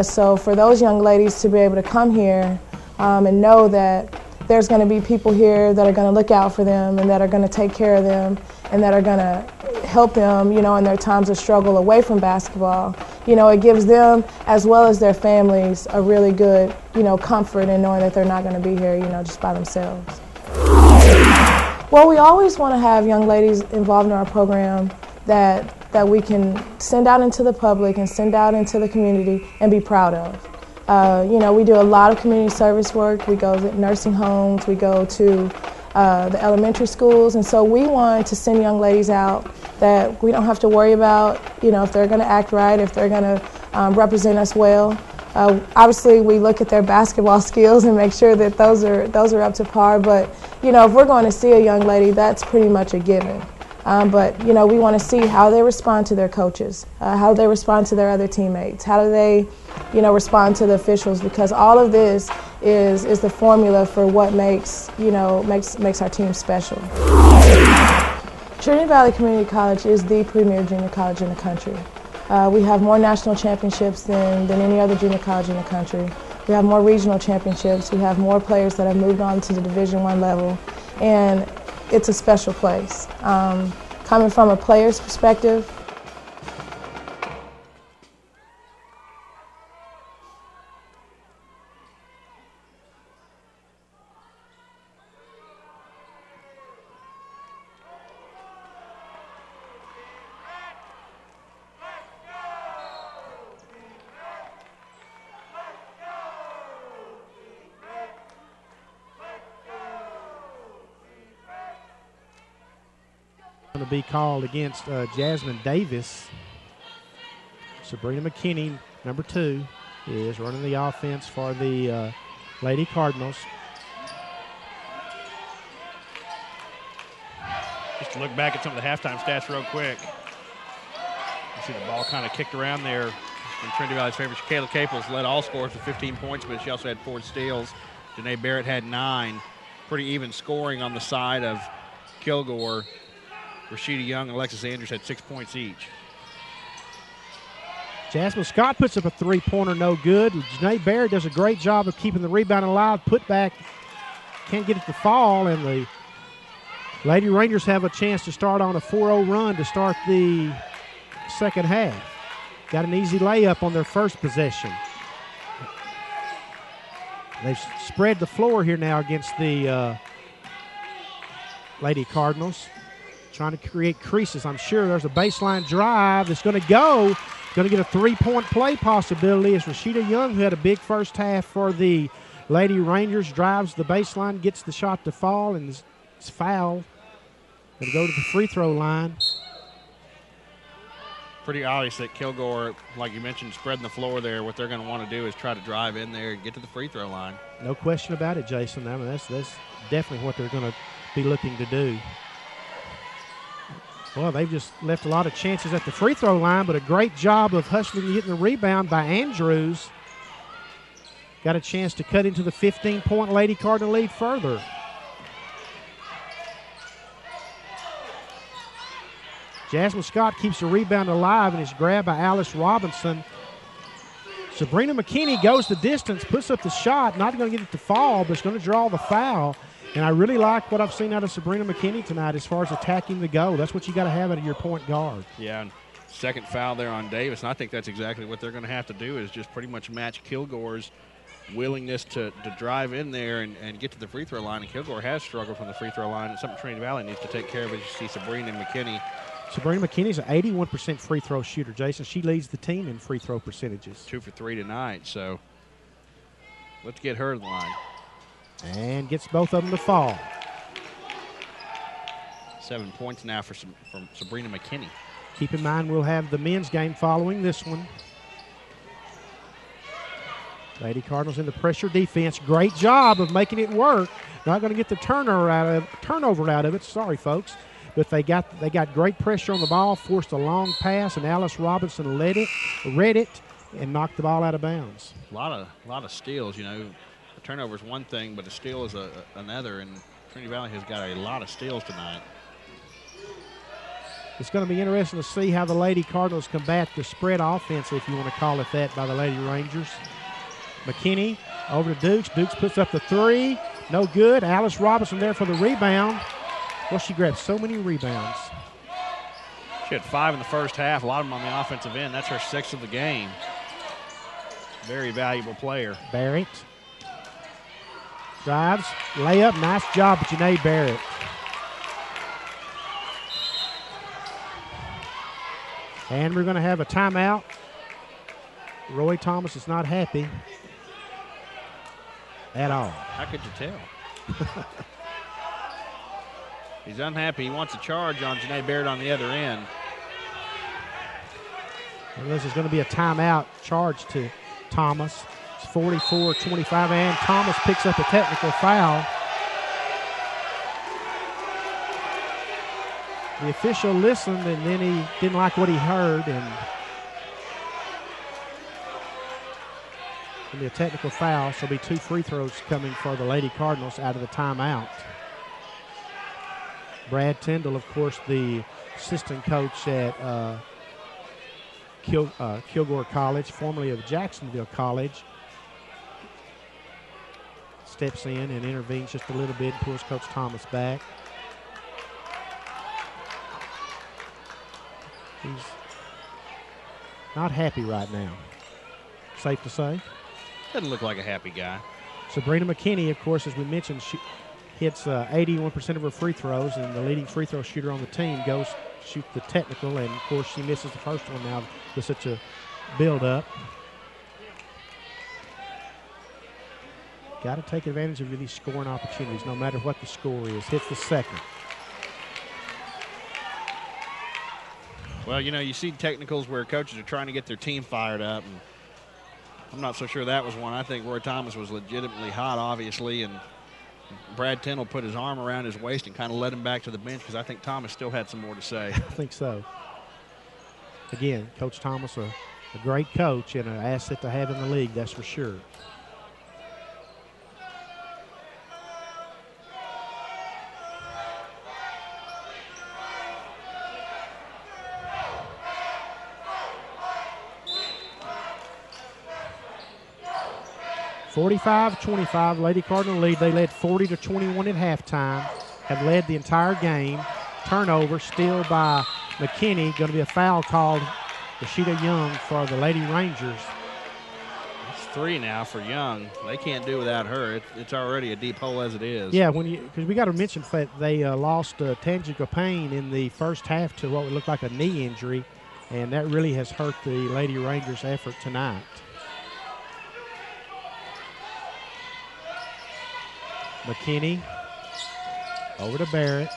So for those young ladies to be able to come here and know that there's going to be people here that are going to look out for them and that are going to take care of them and that are going to help them, you know, in their times of struggle away from basketball, you know, it gives them as well as their families a really good, you know, comfort in knowing that they're not going to be here, you know, just by themselves. Well, we always want to have young ladies involved in our program that we can send out into the public and send out into the community and be proud of. You know, we do a lot of community service work. We go to nursing homes, we go to the elementary schools, and so we want to send young ladies out that we don't have to worry about, you know, if they're going to act right, if they're going to represent us well. Obviously, we look at their basketball skills and make sure that those are up to par, but, you know, if we're going to see a young lady, that's pretty much a given. But, you know, we want to see how they respond to their coaches, how they respond to their other teammates, how do they, you know, respond to the officials, because all of this is the formula for what makes our team special. Trinity Valley Community College is the premier junior college in the country. We have more national championships than any other junior college in the country. We have more regional championships. We have more players that have moved on to the Division I level, and it's a special place. Coming from a player's perspective, going to be called against Jasmine Davis. Sabrina McKinney, number 2, is running the offense for the Lady Cardinals. Just to look back at some of the halftime stats real quick. You see the ball kind of kicked around there. And Trinity Valley's favorites, Kayla Caples, led all scorers with 15 points, but she also had 4 steals. Janae Barrett had 9. Pretty even scoring on the side of Kilgore. Rashida Young and Alexis Andrews had 6 points each. Jasmine Scott puts up a three-pointer, no good. Janae Barrett does a great job of keeping the rebound alive. Put back, can't get it to fall, and the Lady Rangers have a chance to start on a 4-0 run to start the second half. Got an easy layup on their first possession. They've spread the floor here now against the Lady Cardinals, trying to create creases. I'm sure there's a baseline drive that's going to go. Going to get a three-point play possibility as Rashida Young, who had a big first half for the Lady Rangers, drives the baseline, gets the shot to fall, and it's foul. Going to go to the free throw line. Pretty obvious that Kilgore, like you mentioned, spreading the floor there. What they're going to want to do is try to drive in there and get to the free throw line. No question about it, Jason. I mean, that's definitely what they're going to be looking to do. Well, they've just left a lot of chances at the free throw line, but a great job of hustling and getting the rebound by Andrews. Got a chance to cut into the 15-point Lady Cardinal lead further. Jasmine Scott keeps the rebound alive and is grabbed by Alice Robinson. Sabrina McKinney goes the distance, puts up the shot, not going to get it to fall, but it's going to draw the foul. And I really like what I've seen out of Sabrina McKinney tonight as far as attacking the goal. That's what you got to have out of your point guard. Yeah, and second foul there on Davis, and I think that's exactly what they're going to have to do is just pretty much match Kilgore's willingness to drive in there and get to the free throw line. And Kilgore has struggled from the free throw line. It's something Trinity Valley needs to take care of as you see Sabrina McKinney. Sabrina McKinney's an 81% free throw shooter, Jason. She leads the team in free throw percentages. 2 for 3 tonight, so let's get her to the line. And gets both of them to fall. 7 points now from Sabrina McKinney. Keep in mind we'll have the men's game following this one. Lady Cardinals in the pressure defense. Great job of making it work. Not going to get the turnover out of it. Sorry, folks. But they got great pressure on the ball, forced a long pass, and Alice Robinson read it, and knocked the ball out of bounds. A lot of steals, you know. A turnover is one thing, but a steal is another, and Trinity Valley has got a lot of steals tonight. It's going to be interesting to see how the Lady Cardinals combat the spread offense, if you want to call it that, by the Lady Rangers. McKinney over to Dukes. Dukes puts up the three. No good. Alice Robinson there for the rebound. Well, she grabbed so many rebounds. She had 5 in the first half, a lot of them on the offensive end. That's her 6th of the game. Very valuable player. Barrett drives, layup, nice job, Janae Barrett. And we're going to have a timeout. Roy Thomas is not happy at all. How could you tell? He's unhappy. He wants a charge on Janae Barrett on the other end. And this is going to be a timeout charge to Thomas. It's 44-25, and Thomas picks up a technical foul. The official listened, and then he didn't like what he heard, and it'll be a technical foul, so it'll be 2 free throws coming for the Lady Cardinals out of the timeout. Brad Tyndall, of course, the assistant coach at Kilgore College, formerly of Jacksonville College, steps in and intervenes just a little bit and pulls Coach Thomas back. He's not happy right now, safe to say. Doesn't look like a happy guy. Sabrina McKinney, of course, as we mentioned, she hits 81% of her free throws, and the leading free throw shooter on the team goes shoot the technical, and, of course, she misses the first one now with such a build-up. Got to take advantage of these scoring opportunities, no matter what the score is. Hits the second. Well, you know, you see technicals where coaches are trying to get their team fired up, and I'm not so sure that was one. I think Roy Thomas was legitimately hot, obviously, and Brad Tindall put his arm around his waist and kind of led him back to the bench because I think Thomas still had some more to say. I think so. Again, Coach Thomas, a great coach and an asset to have in the league, that's for sure. (45-25), Lady Cardinal lead. They led 40-21 at halftime. Have led the entire game. Turnover, steal by McKinney. Going to be a foul called Rashida Young for the Lady Rangers. It's 3 now for Young. They can't do without her. It's already a deep hole as it is. Yeah, because we got to mention that they lost Tangica Payne in the first half to what would look like a knee injury, and that really has hurt the Lady Rangers' effort tonight. McKinney over to Barrett.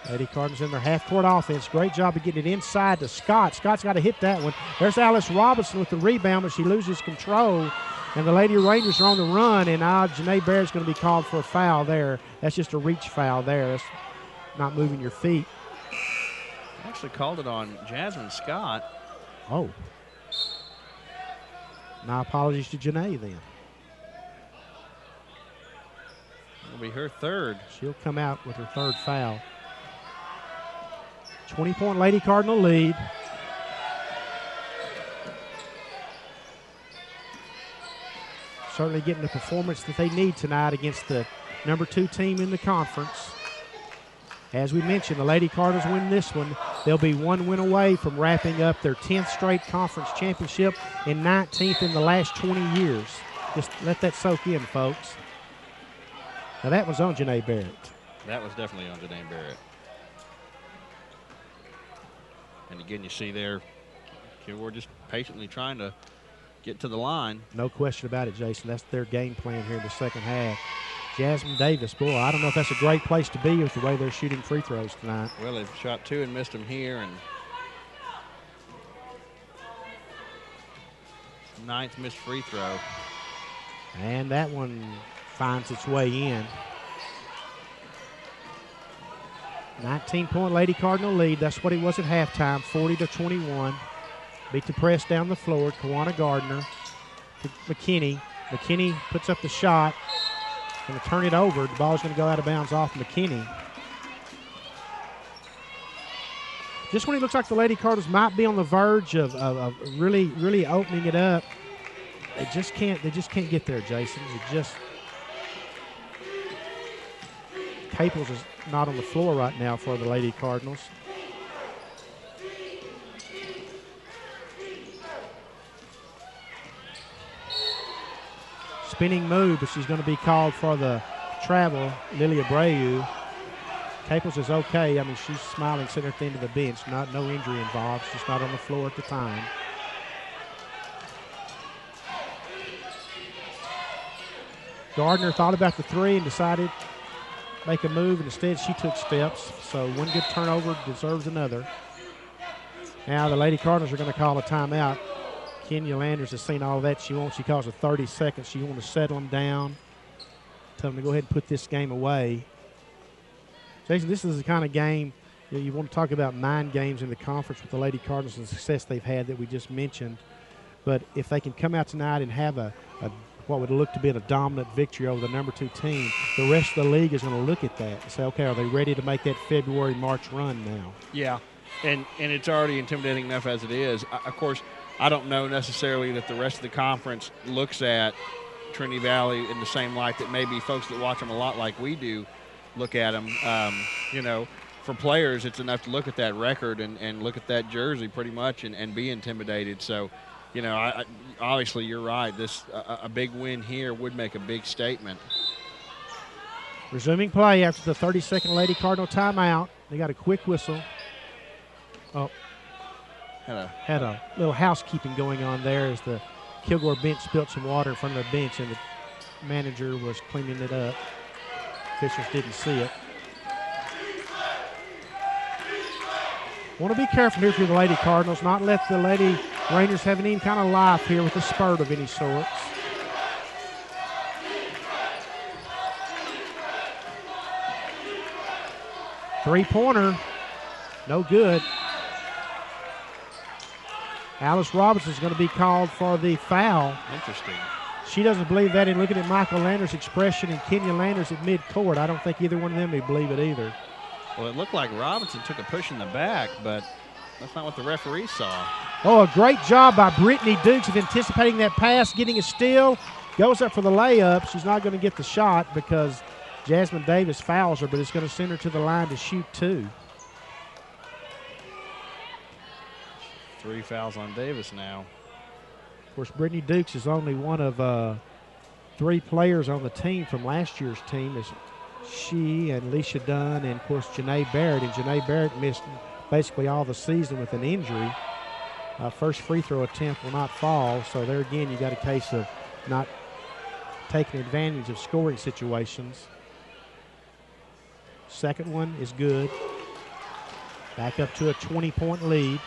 Lady Cardinals in their half-court offense. Great job of getting it inside to Scott. Scott's got to hit that one. There's Alice Robinson with the rebound, but she loses control. And the Lady Rangers are on the run, and now Janae Barrett's going to be called for a foul there. That's just a reach foul there. That's not moving your feet. Actually called it on Jasmine Scott. Oh. My apologies to Janae then. It'll be her third. She'll come out with her third foul. 20-point Lady Cardinal lead. Certainly getting the performance that they need tonight against the number 2 team in the conference. As we mentioned, the Lady Cardinals win this one. They'll be 1 win away from wrapping up their 10th straight conference championship and 19th in the last 20 years. Just let that soak in, folks. Now that was on Janae Barrett. That was definitely on Janae Barrett. And again, you see there, Kilgore just patiently trying to get to the line. No question about it, Jason. That's their game plan here in the second half. Jasmine Davis, boy, I don't know if that's a great place to be with the way they're shooting free throws tonight. Well, they've shot 2 and missed them here, and 9th missed free throw. And that one finds its way in. 19-point Lady Cardinal lead. That's what it was at halftime, 40-21. Beat the press down the floor. Kawana Gardner to McKinney. McKinney puts up the shot. Going to turn it over. The ball's going to go out of bounds off McKinney. Just when it looks like the Lady Cardinals might be on the verge of really opening it up, they just can't get there, Jason. Caples is not on the floor right now for the Lady Cardinals. Spinning move, but she's going to be called for the travel, Lily Abreu. Caples is okay. I mean, she's smiling, sitting at the end of the bench. No injury involved. She's not on the floor at the time. Gardner thought about the 3 and decided make a move, and instead she took steps. So one good turnover deserves another. Now the Lady Cardinals are going to call a timeout. Kenya Landers has seen all of that. She calls a 30 seconds. She wants to settle them down. Tell them to go ahead and put this game away. Jason, this is the kind of game you want to talk about mind games in the conference with the Lady Cardinals and the success they've had that we just mentioned. But if they can come out tonight and have what would look to be a dominant victory over the number 2 team, the rest of the league is going to look at that and say, okay, are they ready to make that February, March run now? Yeah, and it's already intimidating enough as it is. Of course, I don't know necessarily that the rest of the conference looks at Trinity Valley in the same light that maybe folks that watch them a lot like we do look at them. For players, it's enough to look at that record and look at that jersey pretty much and be intimidated. So, obviously you're right. A big win here would make a big statement. Resuming play after the 30-second Lady Cardinal timeout. They got a quick whistle. Oh, had a little housekeeping going on there as the Kilgore bench spilled some water in front of the bench, and the manager was cleaning it up. Officials didn't see it. Want to be careful here for the Lady Cardinals, not let the Lady Rangers have any kind of life here with a spurt of any sorts. Three-pointer, no good. Alice Robinson is going to be called for the foul. Interesting. She doesn't believe that, and looking at Michael Landers' expression and Kenya Landers at midcourt, I don't think either one of them would believe it either. Well, it looked like Robinson took a push in the back, but that's not what the referee saw. Oh, a great job by Brittany Dukes of anticipating that pass, getting a steal. Goes up for the layup. She's not going to get the shot because Jasmine Davis fouls her, but it's going to send her to the line to shoot two. 3 fouls on Davis now. Of course, Brittany Dukes is only one of 3 players on the team from last year's team. It's she and Leisha Dunn and, of course, Janae Barrett. And Janae Barrett missed basically all the season with an injury. First free throw attempt will not fall. So there again, you got a case of not taking advantage of scoring situations. Second one is good. Back up to a 20-point lead.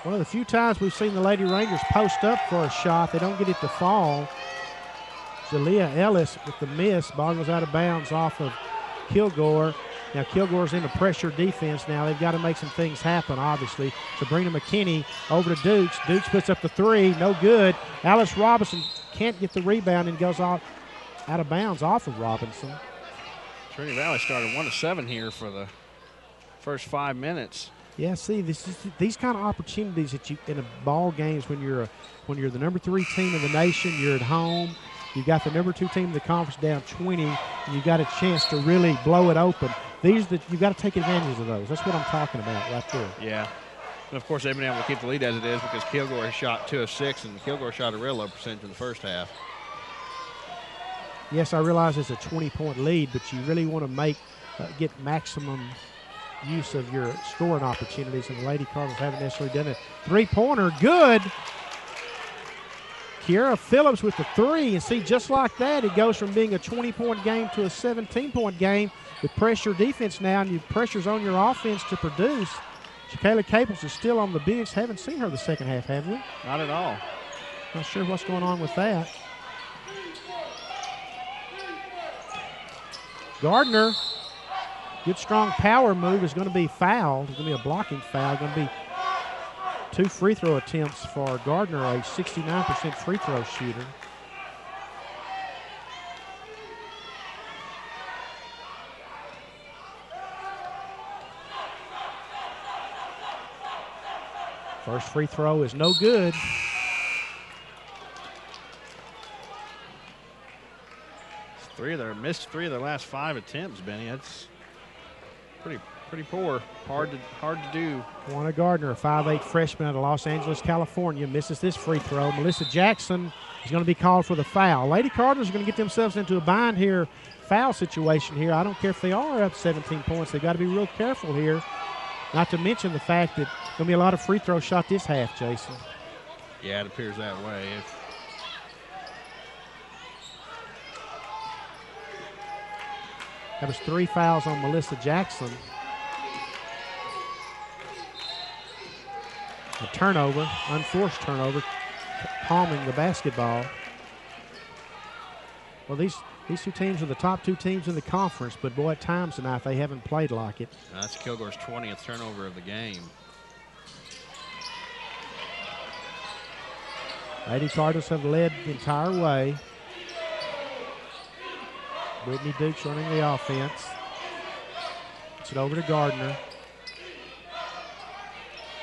One of the few times we've seen the Lady Rangers post up for a shot, they don't get it to fall. Jalea Ellis with the miss. Ball goes out of bounds off of Kilgore. Now Kilgore's in a pressure defense now. They've got to make some things happen, obviously. Sabrina McKinney over to Dukes. Dukes puts up the three. No good. Alice Robinson can't get the rebound and goes out of bounds off of Robinson. Trinity Valley started 1 of 7 here for the first 5 minutes. Yeah, see, these kind of opportunities that you in a ball games when you're the number 3 team in the nation, you're at home, you got the number 2 team in the conference down 20, and you got a chance to really blow it open. You've got to take advantage of those. That's what I'm talking about right there. Yeah, and of course they've been able to keep the lead as it is because Kilgore has shot 2 of 6, and Kilgore shot a real low percentage in the first half. Yes, I realize it's a 20-point lead, but you really want to get maximum use of your scoring opportunities, and the Lady Cardinals haven't necessarily done it. Three-pointer, good. Kiera Phillips with the 3, and see, just like that, it goes from being a 20-point game to a 17-point game with pressure defense now, and pressure's on your offense to produce. Shakayla Caples is still on the bench. Haven't seen her the second half, have we? Not at all. Not sure what's going on with that. Gardner, good strong power move, is going to be fouled. It's going to be a blocking foul. Going to be 2 free throw attempts for Gardner, a 69% free throw shooter. First free throw is no good. Missed 3 of their last 5 attempts, Benny. That's pretty poor. Hard to do. Juana Gardner, a 5'8" freshman out of Los Angeles, California, misses this free throw. Melissa Jackson is going to be called for the foul. Lady Cardinals are going to get themselves into a bind here, foul situation here. I don't care if they are up 17 points. They've got to be real careful here. Not to mention the fact that there's going to be a lot of free throw shot this half, Jason. Yeah, it appears that way. That was 3 fouls on Melissa Jackson. A turnover, unforced turnover, palming the basketball. Well, these 2 teams are the top 2 teams in the conference, but boy, at times tonight they haven't played like it. That's Kilgore's 20th turnover of the game. Lady Cardinals have led the entire way. Brittany Dukes running the offense. Gets it over to Gardner.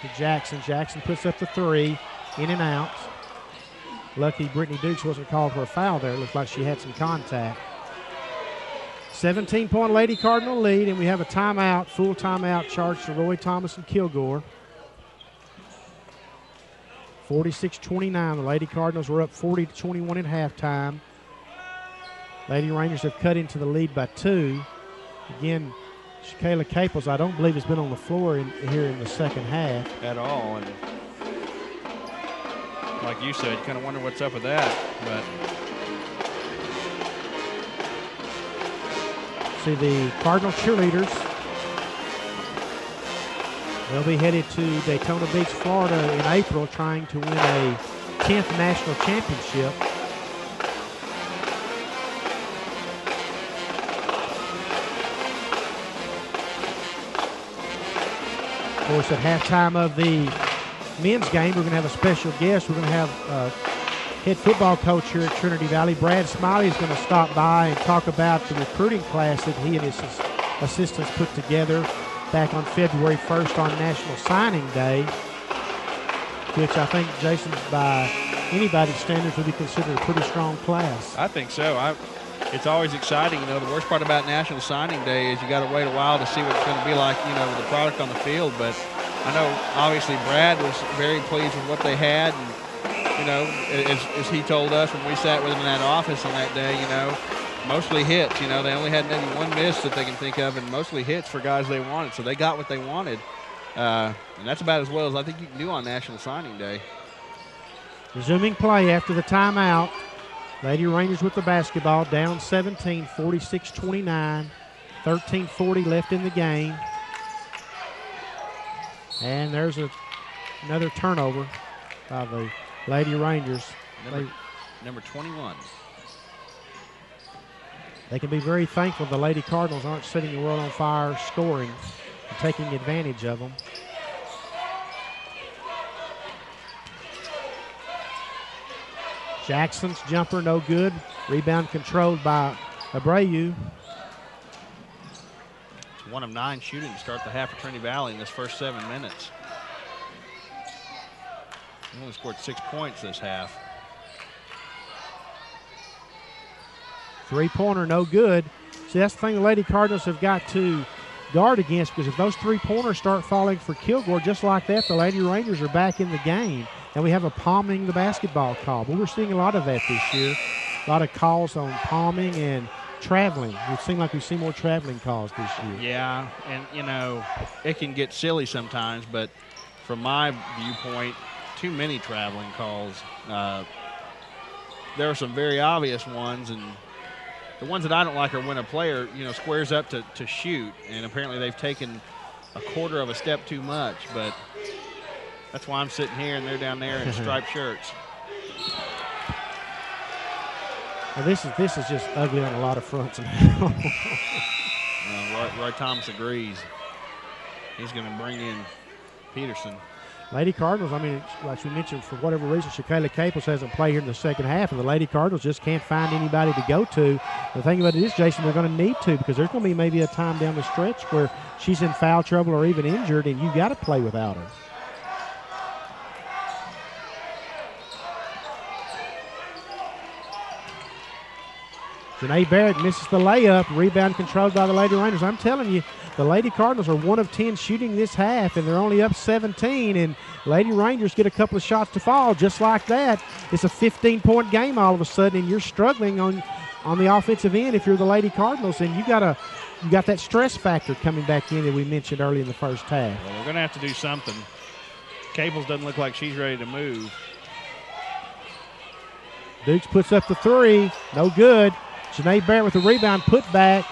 To Jackson. Jackson puts up the 3. In and out. Lucky Brittany Dukes wasn't called for a foul there. It looked like she had some contact. 17-point Lady Cardinal lead, and we have a timeout, full timeout charged to Roy Thomas and Kilgore. 46-29. The Lady Cardinals were up 40-21 at halftime. Lady Rangers have cut into the lead by 2. Again, Shakayla Caples, I don't believe, has been on the floor here in the second half. At all. And like you said, you kind of wonder what's up with that. But see the Cardinal cheerleaders. They'll be headed to Daytona Beach, Florida in April, trying to win a 10th national championship. Of course, at halftime of the men's game, we're going to have a special guest. We're going to have head football coach here at Trinity Valley, Brad Smiley, is going to stop by and talk about the recruiting class that he and his assistants put together back on February 1st on National Signing Day, which I think, Jason, by anybody's standards would be considered a pretty strong class. I think so. It's always exciting. You know, the worst part about National Signing Day is you got to wait a while to see what it's going to be like, you know, with the product on the field. But I know, obviously, Brad was very pleased with what they had. And, you know, as he told us when we sat with him in that office on that day, you know, mostly hits. You know, they only had maybe one miss that they can think of, and mostly hits for guys they wanted. So they got what they wanted. And that's about as well as I think you can do on National Signing Day. Resuming play after the timeout. Lady Rangers with the basketball, down 17, 46-29, 13:40 left in the game. And there's another turnover by the Lady Rangers. Number 21. They can be very thankful the Lady Cardinals aren't setting the world on fire scoring and taking advantage of them. Jackson's jumper no good. Rebound controlled by Abreu. It's 1 of 9 shooting to start the half for Trinity Valley in this first 7 minutes. They only scored 6 points this half. Three-pointer no good. See, that's the thing the Lady Cardinals have got to guard against, because if those three-pointers start falling for Kilgore just like that, the Lady Rangers are back in the game. And we have a palming the basketball call. But we're seeing a lot of that this year. A lot of calls on palming and traveling. It seems like we've seen more traveling calls this year. Yeah, and, you know, it can get silly sometimes, but from my viewpoint, too many traveling calls. There are some very obvious ones, and the ones that I don't like are when a player, you know, squares up to shoot, and apparently they've taken a quarter of a step too much, but that's why I'm sitting here and they're down there in striped shirts. Well, this is just ugly on a lot of fronts now. Roy Thomas agrees. He's going to bring in Peterson. Lady Cardinals, I mean, like we mentioned, for whatever reason, Shakayla Caples hasn't played here in the second half, and the Lady Cardinals just can't find anybody to go to. The thing about it is, Jason, they're going to need to, because there's going to be maybe a time down the stretch where she's in foul trouble or even injured, and you got to play without her. Janae Barrett misses the layup. Rebound controlled by the Lady Rangers. I'm telling you, the Lady Cardinals are 1 of 10 shooting this half, and they're only up 17, and Lady Rangers get a couple of shots to fall just like that. It's a 15-point game all of a sudden, and you're struggling on the offensive end if you're the Lady Cardinals, and you got that stress factor coming back in that we mentioned early in the first half. Well, we're going to have to do something. Caples doesn't look like she's ready to move. Dukes puts up the three. No good. Janae Barrett with the rebound, put back.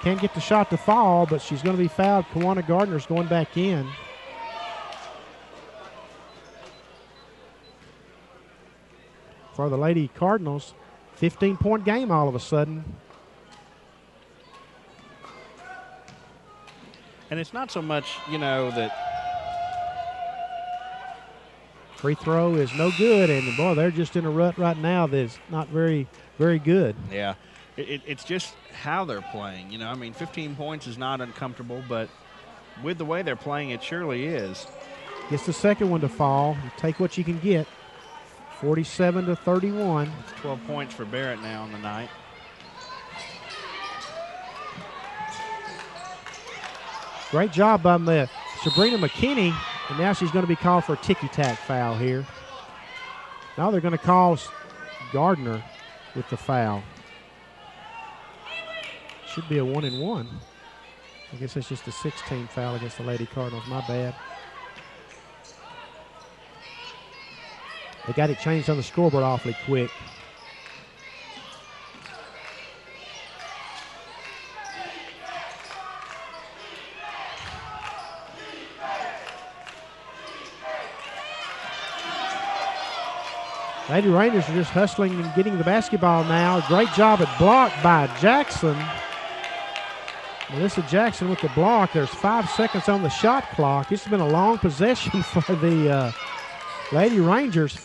Can't get the shot to fall, but she's going to be fouled. Kawana Gardner's going back in. For the Lady Cardinals, 15-point game all of a sudden. And it's not so much, you know, that free throw is no good, and boy, they're just in a rut right now that's not very, very good. Yeah, it's just how they're playing. You know, I mean, 15 points is not uncomfortable, but with the way they're playing, it surely is. Gets the second one to fall. You take what you can get. 47-31. It's 12 points for Barrett now on the night. Great job by Sabrina McKinney, and now she's going to be called for a ticky-tack foul here. Now they're going to call Gardner with the foul. Should be a 1-and-1. I guess it's just a 16 foul against the Lady Cardinals. My bad. They got it changed on the scoreboard awfully quick. Lady Rangers are just hustling and getting the basketball now. Great job at block by Jackson. Melissa Jackson with the block. There's 5 seconds on the shot clock. This has been a long possession for the Lady Rangers.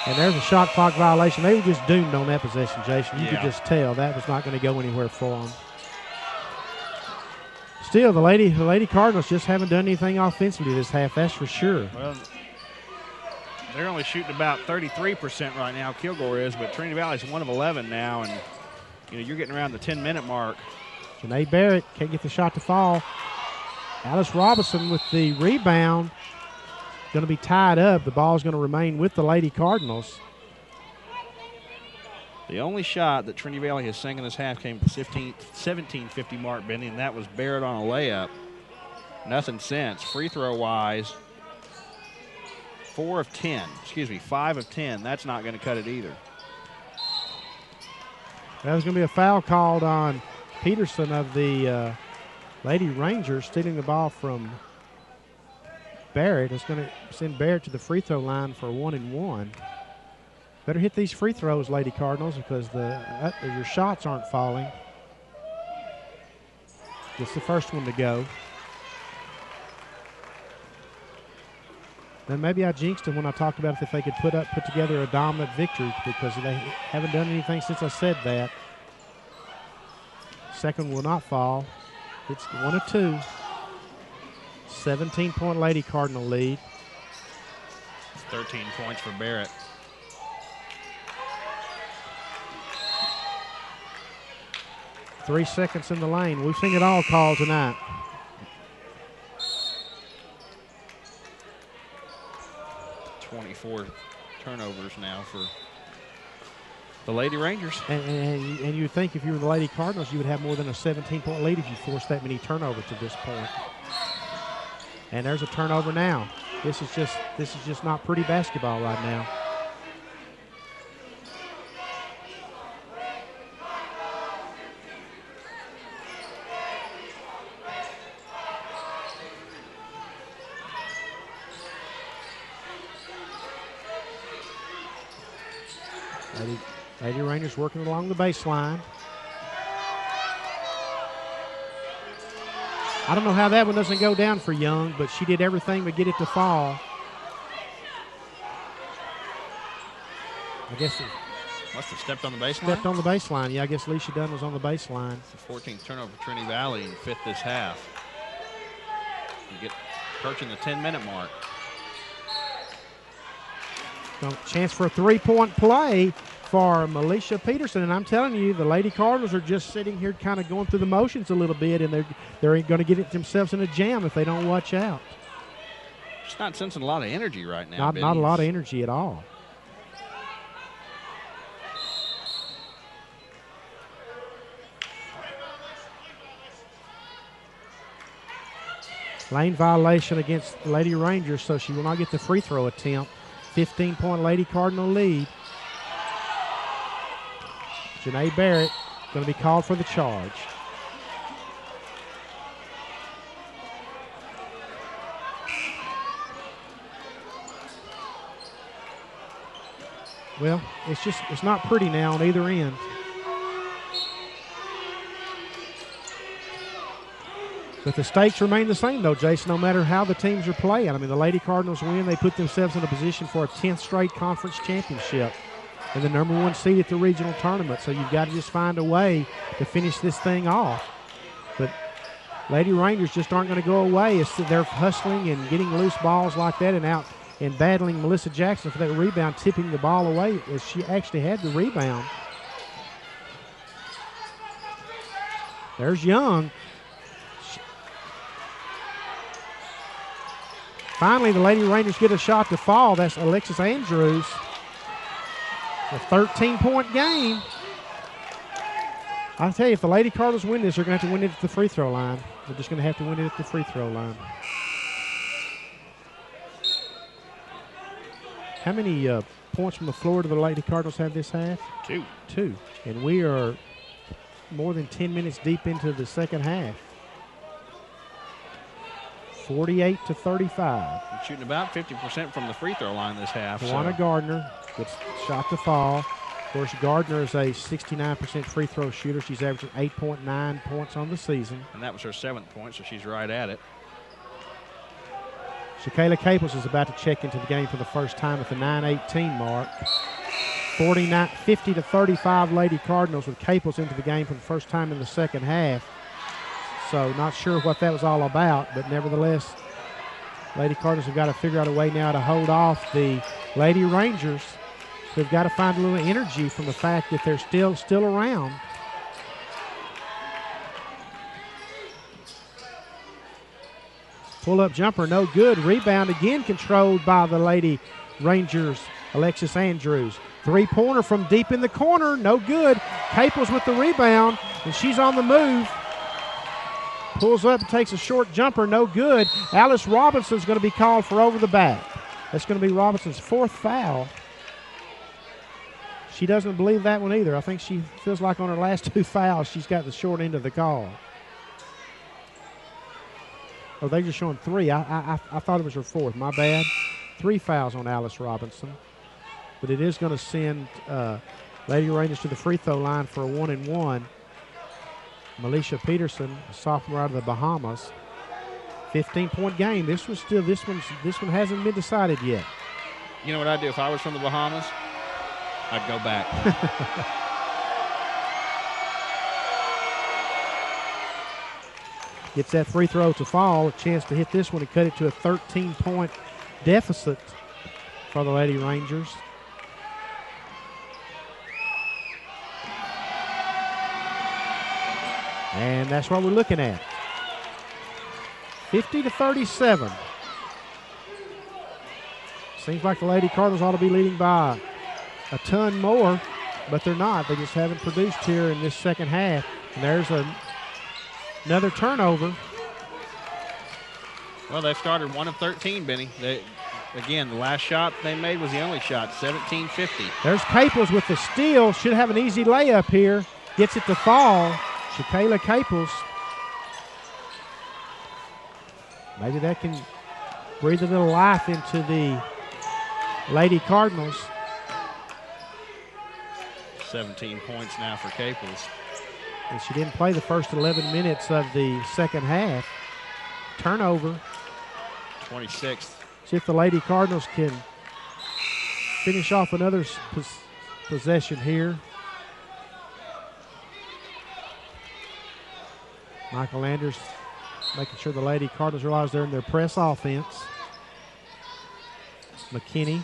And there's a shot clock violation. They were just doomed on that possession, Jason. You could just tell that was not going to go anywhere for them. Still, the Lady Cardinals just haven't done anything offensively this half, that's for sure. Well, they're only shooting about 33% right now, Kilgore is, but Trinity Valley's 1 of 11 now, and you're getting around the 10-minute mark. Janae Barrett can't get the shot to fall. Alice Robinson with the rebound. Going to be tied up. The ball's going to remain with the Lady Cardinals. The only shot that Trinity Valley has sunk in this half came at the 17:50 mark, Benny, and that was Barrett on a layup. Nothing since. Free throw-wise, 5 of 10. That's not going to cut it either. There's going to be a foul called on Peterson of the Lady Rangers, stealing the ball from Barrett. It's going to send Barrett to the free throw line for 1-and-1. Better hit these free throws, Lady Cardinals, because your shots aren't falling. It's the first one to go. Then maybe I jinxed them when I talked about if they could put together a dominant victory, because they haven't done anything since I said that. Second will not fall. It's 1 of 2. 17-point Lady Cardinal lead. 13 points for Barrett. Three seconds in the lane. We've seen it all called tonight. .24 turnovers now for the Lady Rangers. And you would think if you were the Lady Cardinals, you would have more than a 17-point lead if you forced that many turnovers to this point. And there's a turnover now. This is just not pretty basketball right now. Lady Rangers working along the baseline. I don't know how that one doesn't go down for Young, but she did everything but get it to fall. I guess it must have stepped on the baseline. Stepped on the baseline. Yeah, I guess Alicia Dunn was on the baseline. It's the 14th turnover for Trinity Valley and 5th this half. You get approaching the 10-minute mark. So, chance for a three-point play for Melissa Peterson, and I'm telling you, the Lady Cardinals are just sitting here kind of going through the motions a little bit, and they're going to get themselves in a jam if they don't watch out. Just not sensing a lot of energy right now. Not a lot of energy at all. Lane violation against Lady Rangers, so she will not get the free throw attempt. 15-point Lady Cardinal lead. Janae Barrett going to be called for the charge. Well, it's not pretty now on either end. But the stakes remain the same, though, Jason, no matter how the teams are playing. I mean, the Lady Cardinals win. They put themselves in a position for a 10th straight conference championship and the #1 seed at the regional tournament. So you've got to just find a way to finish this thing off. But Lady Rangers just aren't going to go away. They're hustling and getting loose balls like that and out and battling Melissa Jackson for that rebound, tipping the ball away as she actually had the rebound. There's Young. Finally, the Lady Rangers get a shot to fall. That's Alexis Andrews. A 13-point game. I'll tell you, if the Lady Cardinals win this, they're going to have to win it at the free throw line. They're just going to have to win it at the free throw line. How many points from the floor do the Lady Cardinals have this half? 2. 2. And we are more than 10 minutes deep into the second half. 48-35. Shooting about 50% from the free throw line this half. Tawana Gardner gets shot to fall. Of course, Gardner is a 69% free throw shooter. She's averaging 8.9 points on the season. And that was her 7th point, so she's right at it. Shakayla Caples is about to check into the game for the first time at the 9:18 mark. 50-35 Lady Cardinals with Caples into the game for the first time in the second half. So not sure what that was all about, but nevertheless, Lady Cardinals have got to figure out a way now to hold off the Lady Rangers. They've got to find a little energy from the fact that they're still around. Pull-up jumper, no good. Rebound again controlled by the Lady Rangers, Alexis Andrews. Three-pointer from deep in the corner, no good. Caples with the rebound, and she's on the move. Pulls up and takes a short jumper, no good. Alice Robinson's going to be called for over the back. That's going to be Robinson's 4th foul. She doesn't believe that one either. I think she feels like on her last 2 fouls, she's got the short end of the call. Oh, they're just showing 3. I thought it was her 4th. My bad. 3 fouls on Alice Robinson. But it is going to send Lady Rangers to the free throw line for a 1-and-1. Melisha Peterson, a sophomore out of the Bahamas. 15-point game. This one hasn't been decided yet. You know what I'd do if I was from the Bahamas? I'd go back. Gets that free throw to fall, a chance to hit this one and cut it to a 13-point deficit for the Lady Rangers. And that's what we're looking at. 50-37. Seems like the Lady Cardinals ought to be leading by a ton more, but they're not. They just haven't produced here in this second half. And there's another turnover. Well, they've started 1 of 13, Benny. Again, the last shot they made was the only shot, 17-50. There's Caples with the steal. Should have an easy layup here. Gets it to fall. Shakayla Caples. Maybe that can breathe a little life into the Lady Cardinals. 17 points now for Caples. And she didn't play the first 11 minutes of the second half. Turnover. 26th. See if the Lady Cardinals can finish off another possession here. Michael Anders making sure the Lady Cardinals realize they're in their press offense. McKinney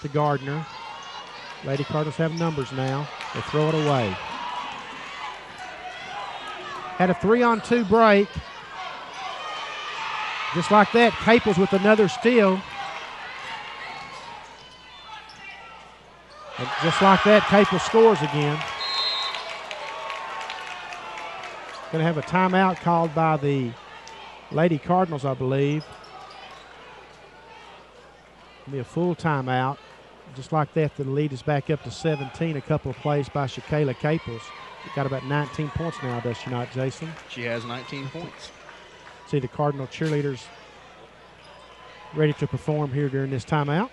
to Gardner. Lady Cardinals have numbers now. They throw it away. Had a 3-on-2 break. Just like that, Caples with another steal. And just like that, Caples scores again. Going to have a timeout called by the Lady Cardinals, I believe. It'll be a full timeout. Just like that, the lead is back up to 17. A couple of plays by Shakayla Caples. She's got about 19 points now, does she not, Jason? She has 19 points. See the Cardinal cheerleaders ready to perform here during this timeout.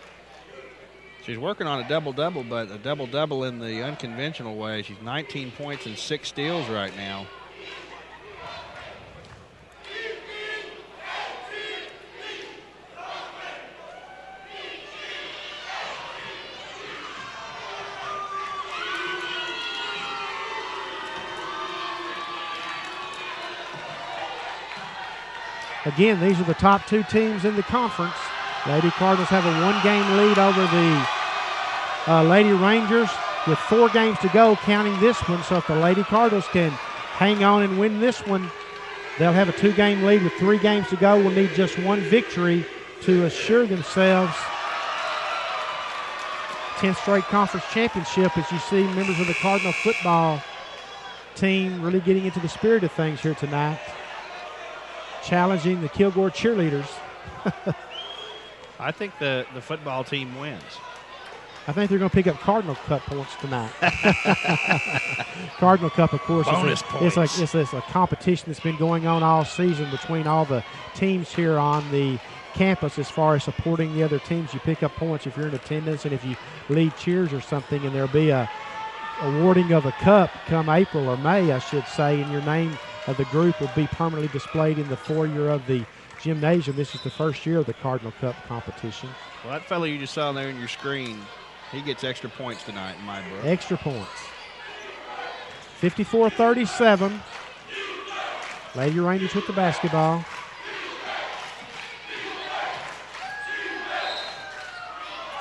She's working on a double-double, but a double-double in the unconventional way. She's 19 points and 6 steals right now. Again, these are the top 2 teams in the conference. Lady Cardinals have a 1-game lead over the Lady Rangers with 4 games to go, counting this one. So if the Lady Cardinals can hang on and win this one, they'll have a 2-game lead with 3 games to go. We'll need just 1 victory to assure themselves 10th straight conference championship, as you see members of the Cardinal football team really getting into the spirit of things here tonight, challenging the Kilgore cheerleaders. I think the football team wins. I think they're going to pick up Cardinal Cup points tonight. Cardinal Cup, of course, it's a competition that's been going on all season between all the teams here on the campus as far as supporting the other teams. You pick up points if you're in attendance and if you lead cheers or something, and there'll be a awarding of a cup come April or May, I should say, and your name of the group will be permanently displayed in the foyer of the gymnasium. This is the first year of the Cardinal Cup competition. Well, that fellow you just saw there in your screen, he gets extra points tonight in my book. Extra points. 54-37. Lady Rangers with the basketball.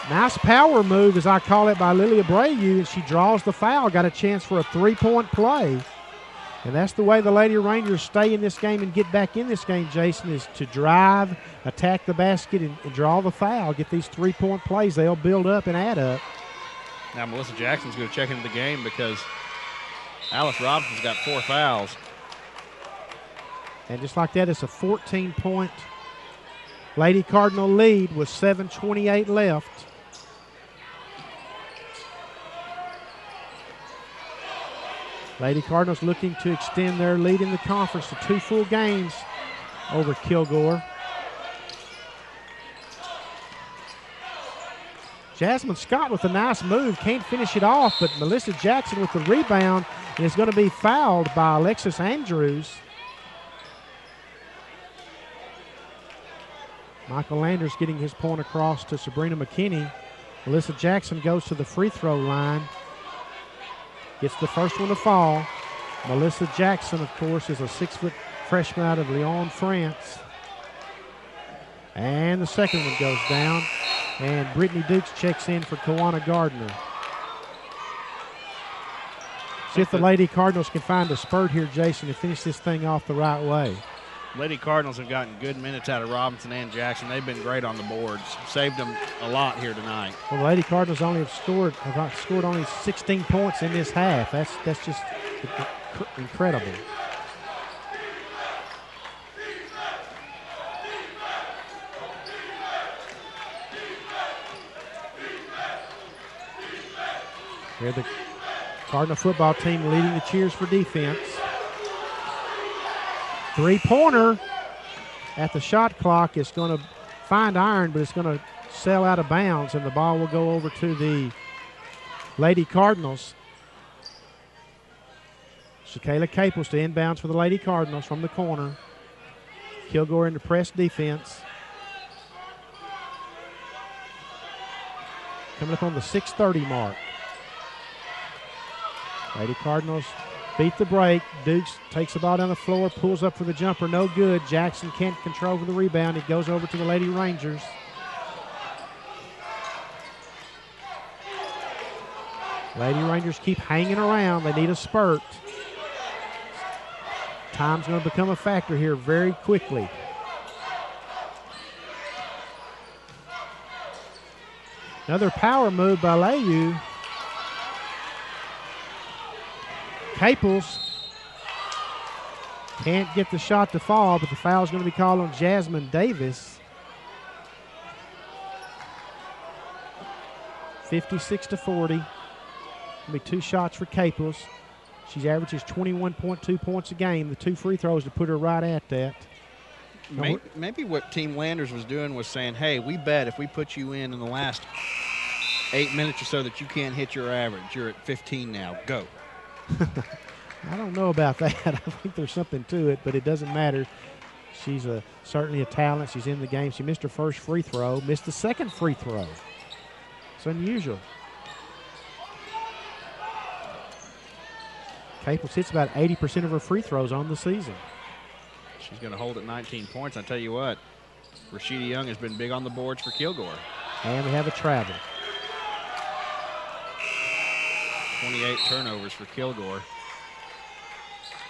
Nice power move, as I call it, by Lily Abreu, and she draws the foul. Got a chance for a three-point play. And that's the way the Lady Rangers stay in this game and get back in this game, Jason, is to drive, attack the basket, and draw the foul. Get these three-point plays. They'll build up and add up. Now Melissa Jackson's going to check into the game because Alice Robinson's got 4 fouls. And just like that, it's a 14-point Lady Cardinal lead with 7:28 left. Lady Cardinals looking to extend their lead in the conference to 2 full games over Kilgore. Jasmine Scott with a nice move, can't finish it off, but Melissa Jackson with the rebound, and is going to be fouled by Alexis Andrews. Michael Landers getting his point across to Sabrina McKinney. Melissa Jackson goes to the free throw line. Gets the first one to fall. Melissa Jackson, of course, is a 6-foot freshman out of Lyon, France. And the second one goes down. And Brittany Dukes checks in for Kawana Gardner. See if the Lady Cardinals can find a spurt here, Jason, to finish this thing off the right way. Lady Cardinals have gotten good minutes out of Robinson and Jackson. They've been great on the boards. Saved them a lot here tonight. Well, the Lady Cardinals only have scored only 16 points in this half. That's just incredible. Here the Cardinal football team leading the cheers for defense. Three-pointer at the shot clock is going to find iron, but it's going to sail out of bounds, and the ball will go over to the Lady Cardinals. Shakayla Caples to inbounds for the Lady Cardinals from the corner. Kilgore into press defense. Coming up on the 6:30 mark. Lady Cardinals beat the break. Dukes takes the ball down the floor, pulls up for the jumper, no good. Jackson can't control the rebound. It goes over to the Lady Rangers. Lady Rangers keep hanging around. They need a spurt. Time's going to become a factor here very quickly. Another power move by Layu. Caples can't get the shot to fall, but the foul is going to be called on Jasmine Davis. 56-40. Going to be 2 shots for Caples. She averages 21.2 points a game. The 2 free throws to put her right at that. Maybe what Team Landers was doing was saying, hey, we bet if we put you in the last 8 minutes or so that you can't hit your average. You're at 15 now. Go. I don't know about that. I think there's something to it, but it doesn't matter. She's certainly a talent. She's in the game. She missed her first free throw, missed the second free throw. It's unusual. Caples hits about 80% of her free throws on the season. She's going to hold at 19 points. I tell you what, Rashida Young has been big on the boards for Kilgore. And we have a travel. 28 turnovers for Kilgore.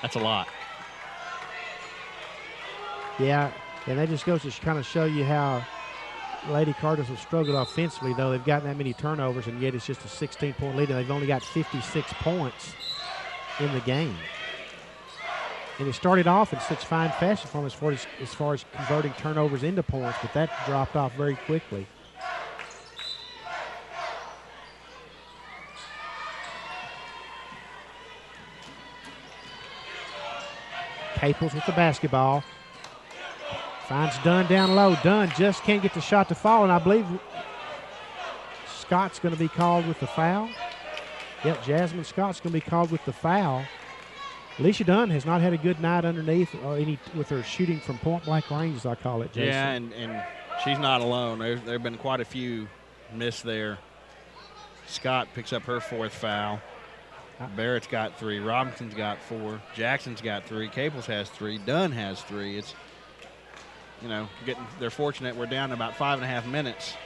That's a lot. Yeah, and that just goes to kind of show you how Lady Cardinals have struggled offensively, though. They've gotten that many turnovers, and yet it's just a 16-point lead, and they've only got 56 points in the game. And it started off in such fine fashion for them as far as converting turnovers into points, but that dropped off very quickly. Caples with the basketball. Finds Dunn down low. Dunn just can't get the shot to fall, and I believe Scott's going to be called with the foul. Yep, Jasmine Scott's going to be called with the foul. Alicia Dunn has not had a good night underneath or with her shooting from point-blank range, as I call it, Jason. Yeah, and she's not alone. There have been quite a few missed there. Scott picks up her 4th foul. Barrett's got 3. Robinson's got 4. Jackson's got 3. Caples has 3. Dunn has 3. It's, they're fortunate. We're down to about 5.5 minutes.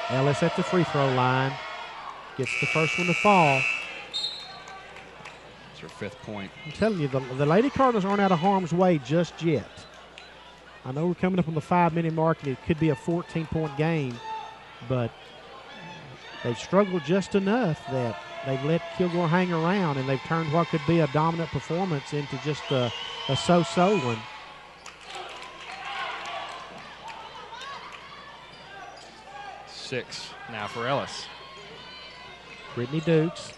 Ellis at the free throw line. Gets the first one to fall. It's her 5th point. I'm telling you, the Lady Cardinals aren't out of harm's way just yet. I know we're coming up on the 5-minute mark, and it could be a 14-point game, but they've struggled just enough that they've let Kilgore hang around, and they've turned what could be a dominant performance into just a so-so one. Six now for Ellis. Brittany Dukes.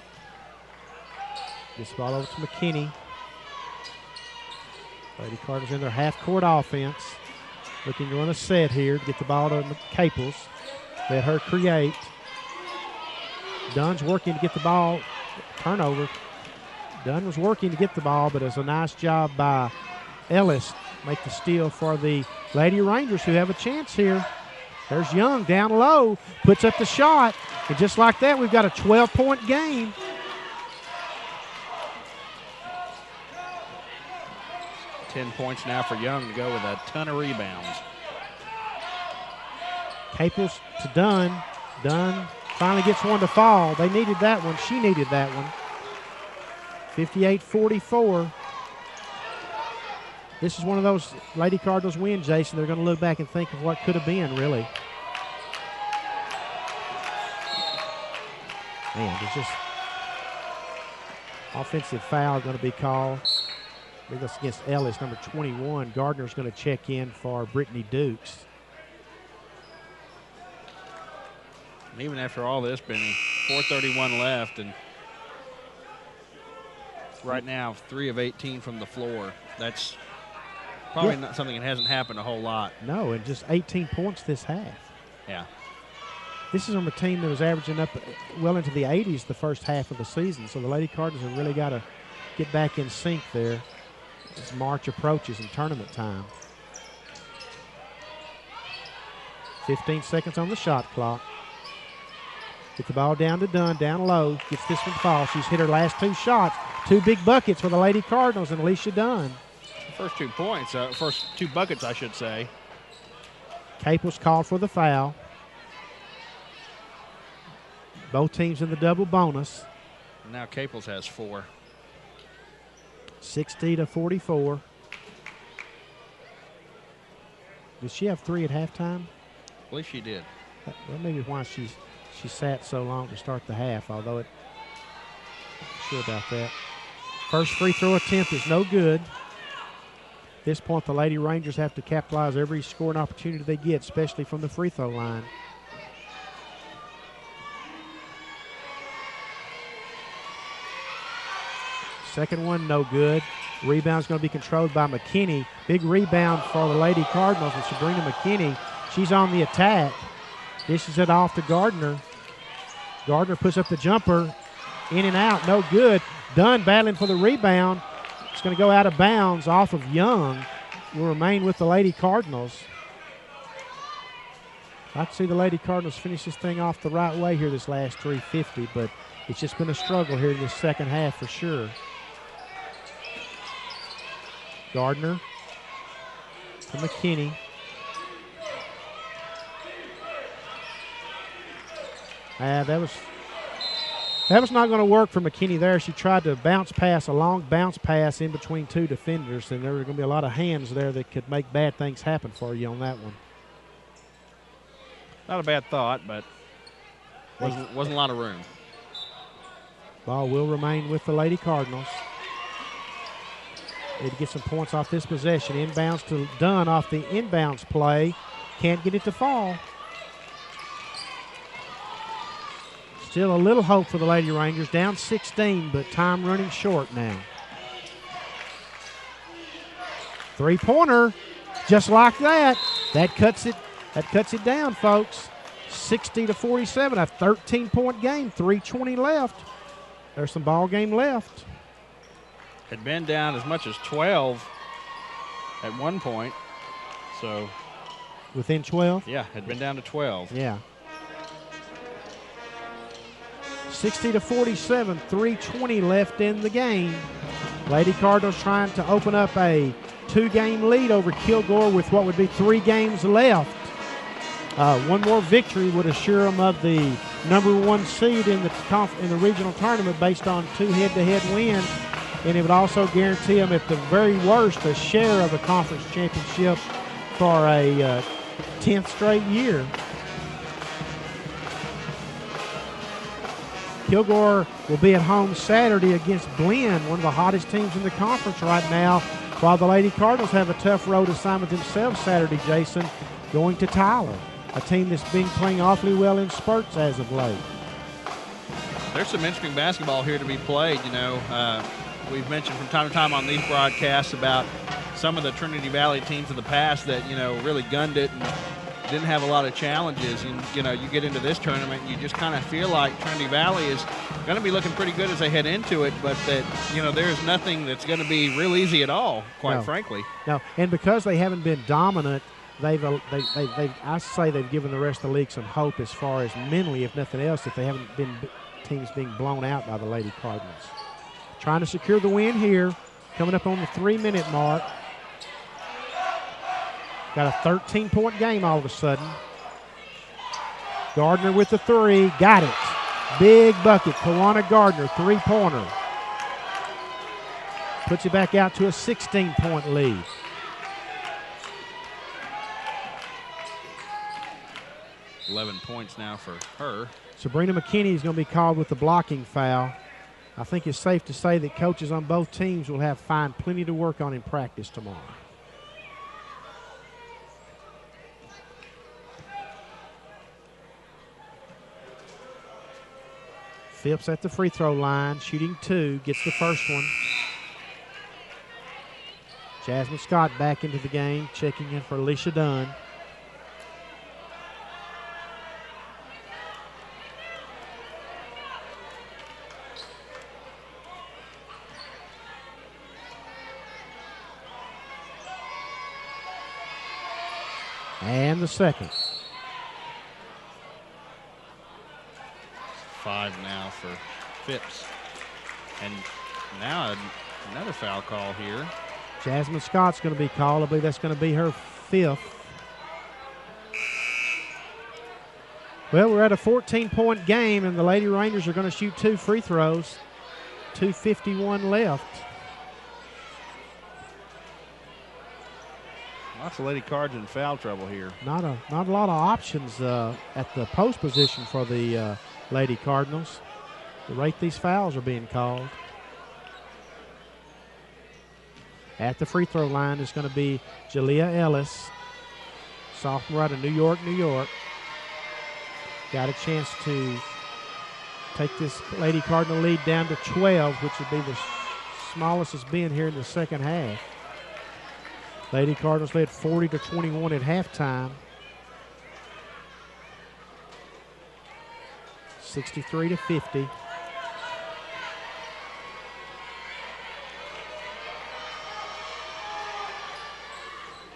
This ball over to McKinney. Lady Cardinals in their half-court offense. Looking to run a set here to get the ball to Caples. Let her create. Dunn's working to get the ball. Turnover. Dunn was working to get the ball, but it's a nice job by Ellis. Make the steal for the Lady Rangers, who have a chance here. There's Young down low, puts up the shot, and just like that, we've got a 12-point game. $10 points now for Young to go with a ton of rebounds. Caples to Dunn. Dunn finally gets one to fall. They needed that one. She needed that one. 58-44. This is one of those Lady Cardinals win, Jason. They're going to look back and think of what could have been, really. Man, there's just offensive foul going to be called. I think that's against Ellis, number 21. Gardner's going to check in for Brittany Dukes. And even after all this, Benny, 4:31 left, and right now 3 of 18 from the floor. That's probably not something that hasn't happened a whole lot. No, and just 18 points this half. Yeah. This is from a team that was averaging up well into the 80s the first half of the season, so the Lady Cardinals have really got to get back in sync there as March approaches and tournament time. 15 seconds on the shot clock. Get the ball down to Dunn, down low, gets this one to fall. She's hit her last 2 shots, 2 big buckets for the Lady Cardinals and Alicia Dunn. First 2 points, first 2 buckets, I should say. Caples called for the foul. Both teams in the double bonus. Now Caples has 4. 60-44. Did she have 3 at halftime? I believe she did. Well, maybe why she sat so long to start the half, although I'm sure about that. First free throw attempt is no good. At this point, the Lady Rangers have to capitalize every scoring opportunity they get, especially from the free throw line. Second one, no good. Rebound's going to be controlled by McKinney. Big rebound for the Lady Cardinals, and Sabrina McKinney. She's on the attack. Dishes it off to Gardner. Gardner puts up the jumper. In and out, no good. Dunn battling for the rebound. It's going to go out of bounds off of Young. Will remain with the Lady Cardinals. I'd like to see the Lady Cardinals finish this thing off the right way here this last 3:50, but it's just been a struggle here in this second half for sure. Gardner to McKinney. That was not going to work for McKinney there. She tried to a long bounce pass in between 2 defenders, and there were going to be a lot of hands there that could make bad things happen for you on that one. Not a bad thought, but wasn't a lot of room. Ball will remain with the Lady Cardinals. Need to get some points off this possession. Inbounds to Dunn off the inbounds play. Can't get it to fall. Still a little hope for the Lady Rangers. Down 16, but time running short now. Three-pointer, just like that. That cuts it down, folks. 60-47, a 13-point game, 3:20 left. There's some ball game left. Had been down as much as 12 at one point. So within 12? Yeah, had been down to 12. Yeah. 60-47, 3:20 left in the game. Lady Cardinals trying to open up a 2-game lead over Kilgore with what would be 3 games left. One more victory would assure them of the number 1 seed in the regional tournament based on 2 head-to-head wins, and it would also guarantee them, at the very worst, a share of a conference championship for a 10th straight year. Kilgore will be at home Saturday against Glenn, one of the hottest teams in the conference right now, while the Lady Cardinals have a tough road assignment themselves Saturday, Jason, going to Tyler, a team that's been playing awfully well in spurts as of late. There's some interesting basketball here to be played. We've mentioned from time to time on these broadcasts about some of the Trinity Valley teams of the past that, really gunned it and didn't have a lot of challenges. And, you get into this tournament and you just kind of feel like Trinity Valley is going to be looking pretty good as they head into it, but that, there's nothing that's going to be real easy at all, quite frankly. No, and because they haven't been dominant, I say they've given the rest of the league some hope as far as mentally, if nothing else, if they haven't been teams being blown out by the Lady Cardinals. Trying to secure the win here, coming up on the 3-minute mark. Got a 13-point game all of a sudden. Gardner with the 3, got it. Big bucket, Kawana Gardner, 3-pointer. Puts it back out to a 16-point lead. $11 points now for her. Sabrina McKinney is going to be called with the blocking foul. I think it's safe to say that coaches on both teams will find plenty to work on in practice tomorrow. Phipps at the free throw line, shooting 2, gets the first one. Jasmine Scott back into the game, checking in for Alicia Dunn. And the second. 5 now for Phipps. And now another foul call here. Jasmine Scott's going to be called. I believe that's going to be her 5th. Well, we're at a 14-point game, and the Lady Rangers are going to shoot 2 free throws. 2:51 left. Lots of Lady Cards in foul trouble here. Not a lot of options at the post position for the Lady Cardinals. The rate these fouls are being called. At the free throw line is going to be Jalea Ellis, sophomore out of New York, New York. Got a chance to take this Lady Cardinal lead down to 12, which would be the smallest it's been here in the second half. Lady Cardinals led 40-21 at halftime. 63-50.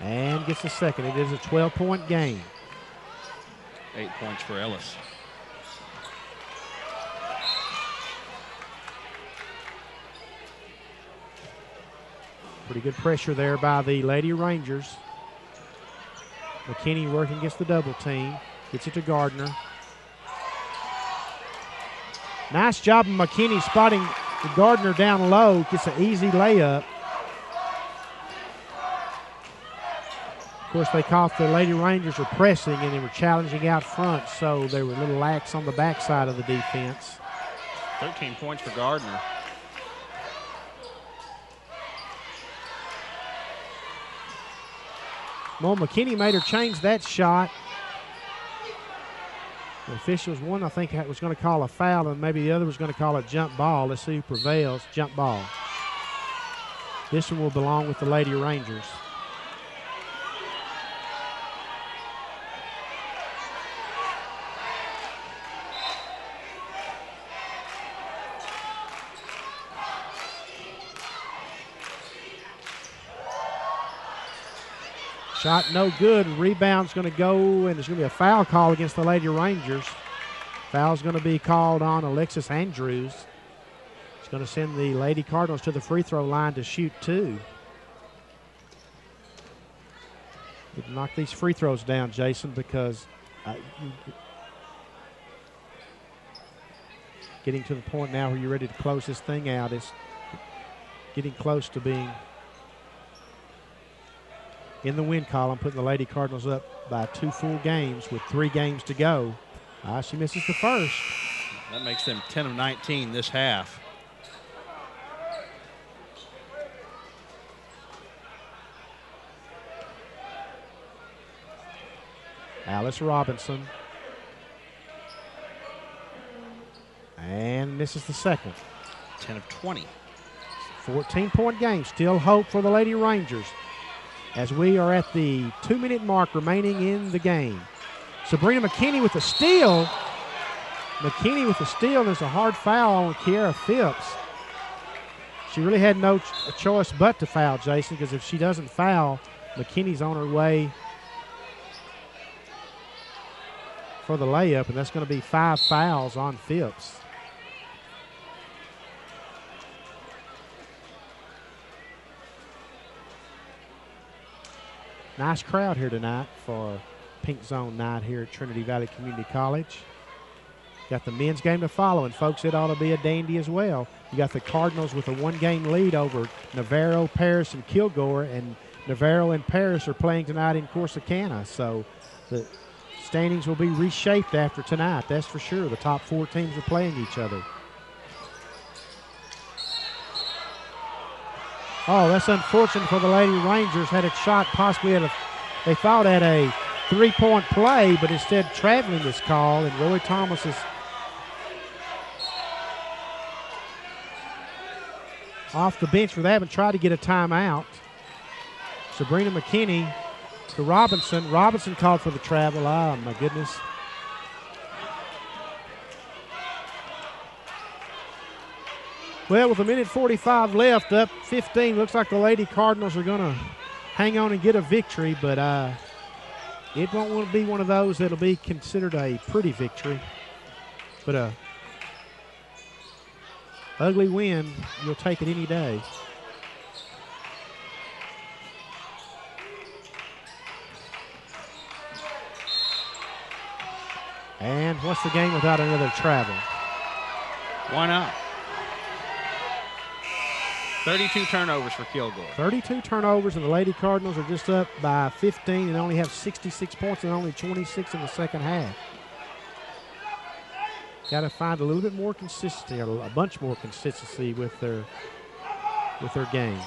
And gets the second. It is a 12-point game. 8 points for Ellis. Pretty good pressure there by the Lady Rangers. McKinney working against the double team. Gets it to Gardner. Nice job of McKinney spotting Gardner down low. Gets an easy layup. Of course, they caught the Lady Rangers were pressing and they were challenging out front, so they were a little lax on the backside of the defense. 13 points for Gardner. Well, McKinney made her change that shot. The officials, one I think was going to call a foul, and maybe the other was going to call a jump ball. Let's see who prevails. Jump ball. This one will belong with the Lady Rangers. Shot no good. Rebound's going to go, and there's going to be a foul call against the Lady Rangers. Foul's going to be called on Alexis Andrews. It's going to send the Lady Cardinals to the free throw line to shoot 2. Knock these free throws down, Jason, because getting to the point now where you're ready to close this thing out is getting close to being in the win column, putting the Lady Cardinals up by 2 full games with 3 games to go. She misses the first. That makes them 10 of 19 this half. Alice Robinson. And misses the second. 10 of 20. 14-point game. Still hope for the Lady Rangers as we are at the 2-minute mark remaining in the game. Sabrina McKinney with the steal. McKinney with the steal. There's a hard foul on Kiara Phipps. She really had no choice but to foul, Jason, because if she doesn't foul, McKinney's on her way for the layup, and that's going to be 5 fouls on Phipps. Nice crowd here tonight for Pink Zone night here at Trinity Valley Community College. Got the men's game to follow, and folks, it ought to be a dandy as well. You got the Cardinals with a 1-game lead over Navarro, Paris, and Kilgore, and Navarro and Paris are playing tonight in Corsicana. So the standings will be reshaped after tonight, that's for sure. The top 4 teams are playing each other. Oh, that's unfortunate for the Lady Rangers. Had a shot possibly they thought at a 3-point play, but instead traveling was called, and Roy Thomas is off the bench for that and tried to get a timeout. Sabrina McKinney to Robinson. Robinson called for the travel. Oh, my goodness. Well, with 1:45 left, up 15, looks like the Lady Cardinals are going to hang on and get a victory, but it won't be one of those that'll be considered a pretty victory. But a ugly win, you'll take it any day. And what's the game without another travel? Why not? 32 turnovers for Kilgore. 32 turnovers, and the Lady Cardinals are just up by 15 and only have 66 points and only 26 in the second half. Got to find a little bit more consistency, or a bunch more consistency with their game.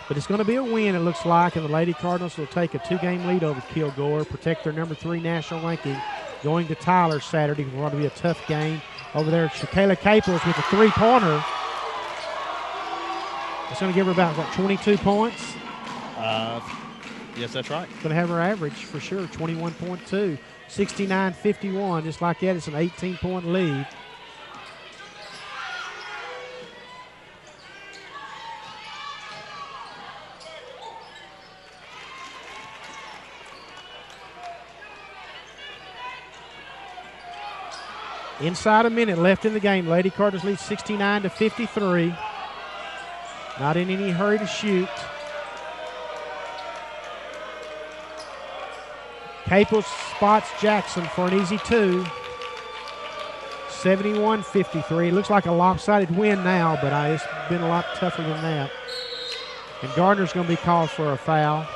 But it's going to be a win, it looks like, and the Lady Cardinals will take a 2-game lead over Kilgore, protect their number 3 national ranking, going to Tyler Saturday. It's going to be a tough game over there. Shakayla Caples with a 3-pointer. It's going to give her about, 22 points? Yes, that's right. Going to have her average for sure, 21.2. 69-51, just like that. It's an 18-point lead. Inside a minute left in the game. Lady Cardinals lead 69-53. Not in any hurry to shoot. Caples spots Jackson for an easy 2. 71-53. It looks like a lopsided win now, but it's been a lot tougher than that. And Gardner's going to be called for a foul.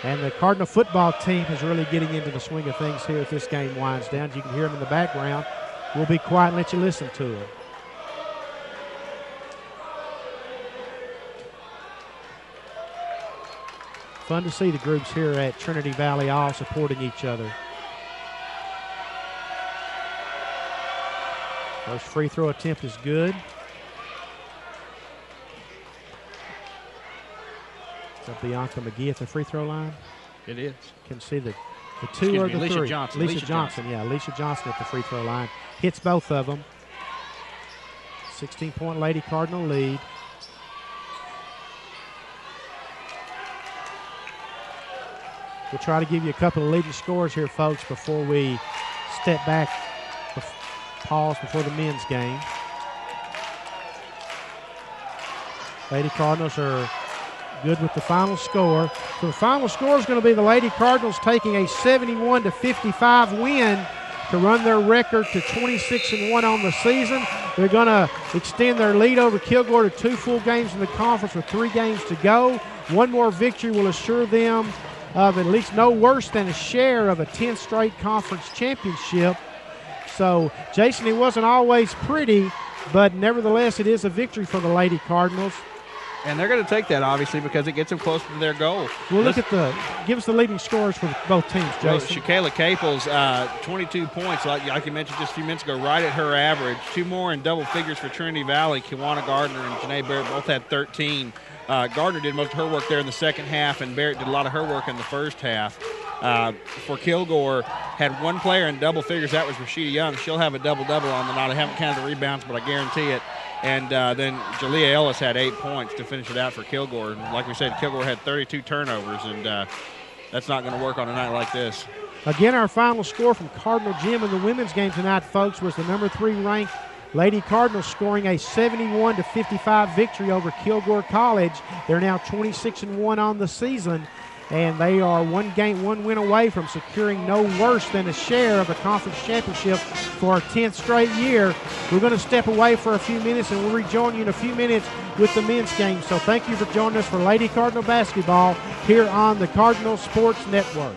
And the Cardinal football team is really getting into the swing of things here as this game winds down. You can hear them in the background. We'll be quiet and let you listen to them. fun to see the groups here at Trinity Valley all supporting each other. First free throw attempt is good. Is that Bianca McGee at the free throw line? It is. Can see the two or the Alicia three. Johnson. Alicia Johnson, yeah. Alicia Johnson at the free throw line. Hits both of them. 16-point Lady Cardinal lead. We'll try to give you a couple of leading scores here, folks, before we step back, pause before the men's game. Lady Cardinals are good with the final score. So the final score is going to be the Lady Cardinals taking a 71-55 win to run their record to 26-1 on the season. They're going to extend their lead over Kilgore to 2 full games in the conference with 3 games to go. One more victory will assure them of at least no worse than a share of a 10th straight conference championship. So, Jason, it wasn't always pretty, but nevertheless, it is a victory for the Lady Cardinals. And they're going to take that, obviously, because it gets them closer to their goal. Well, give us the leading scorers for both teams, Jason. Well, Shakayla Caples, 22 points, like you mentioned just a few minutes ago, right at her average. 2 more in double figures for Trinity Valley. Kiwana Gardner and Janae Barrett both had 13. Gardner did most of her work there in the second half, and Barrett did a lot of her work in the first half. For Kilgore, had 1 player in double figures. That was Rashida Young. She'll have a double-double on the night. I haven't counted the rebounds, but I guarantee it. And then Jalea Ellis had 8 points to finish it out for Kilgore. And like we said, Kilgore had 32 turnovers, and that's not going to work on a night like this. Again, our final score from Cardinal Gym in the women's game tonight, folks, was the number 3 ranked Lady Cardinals scoring a 71-55 victory over Kilgore College. They're now 26-1 on the season, and they are 1 win away from securing no worse than a share of a conference championship for a 10th straight year. We're going to step away for a few minutes, and we'll rejoin you in a few minutes with the men's game. So thank you for joining us for Lady Cardinal basketball here on the Cardinal Sports Network.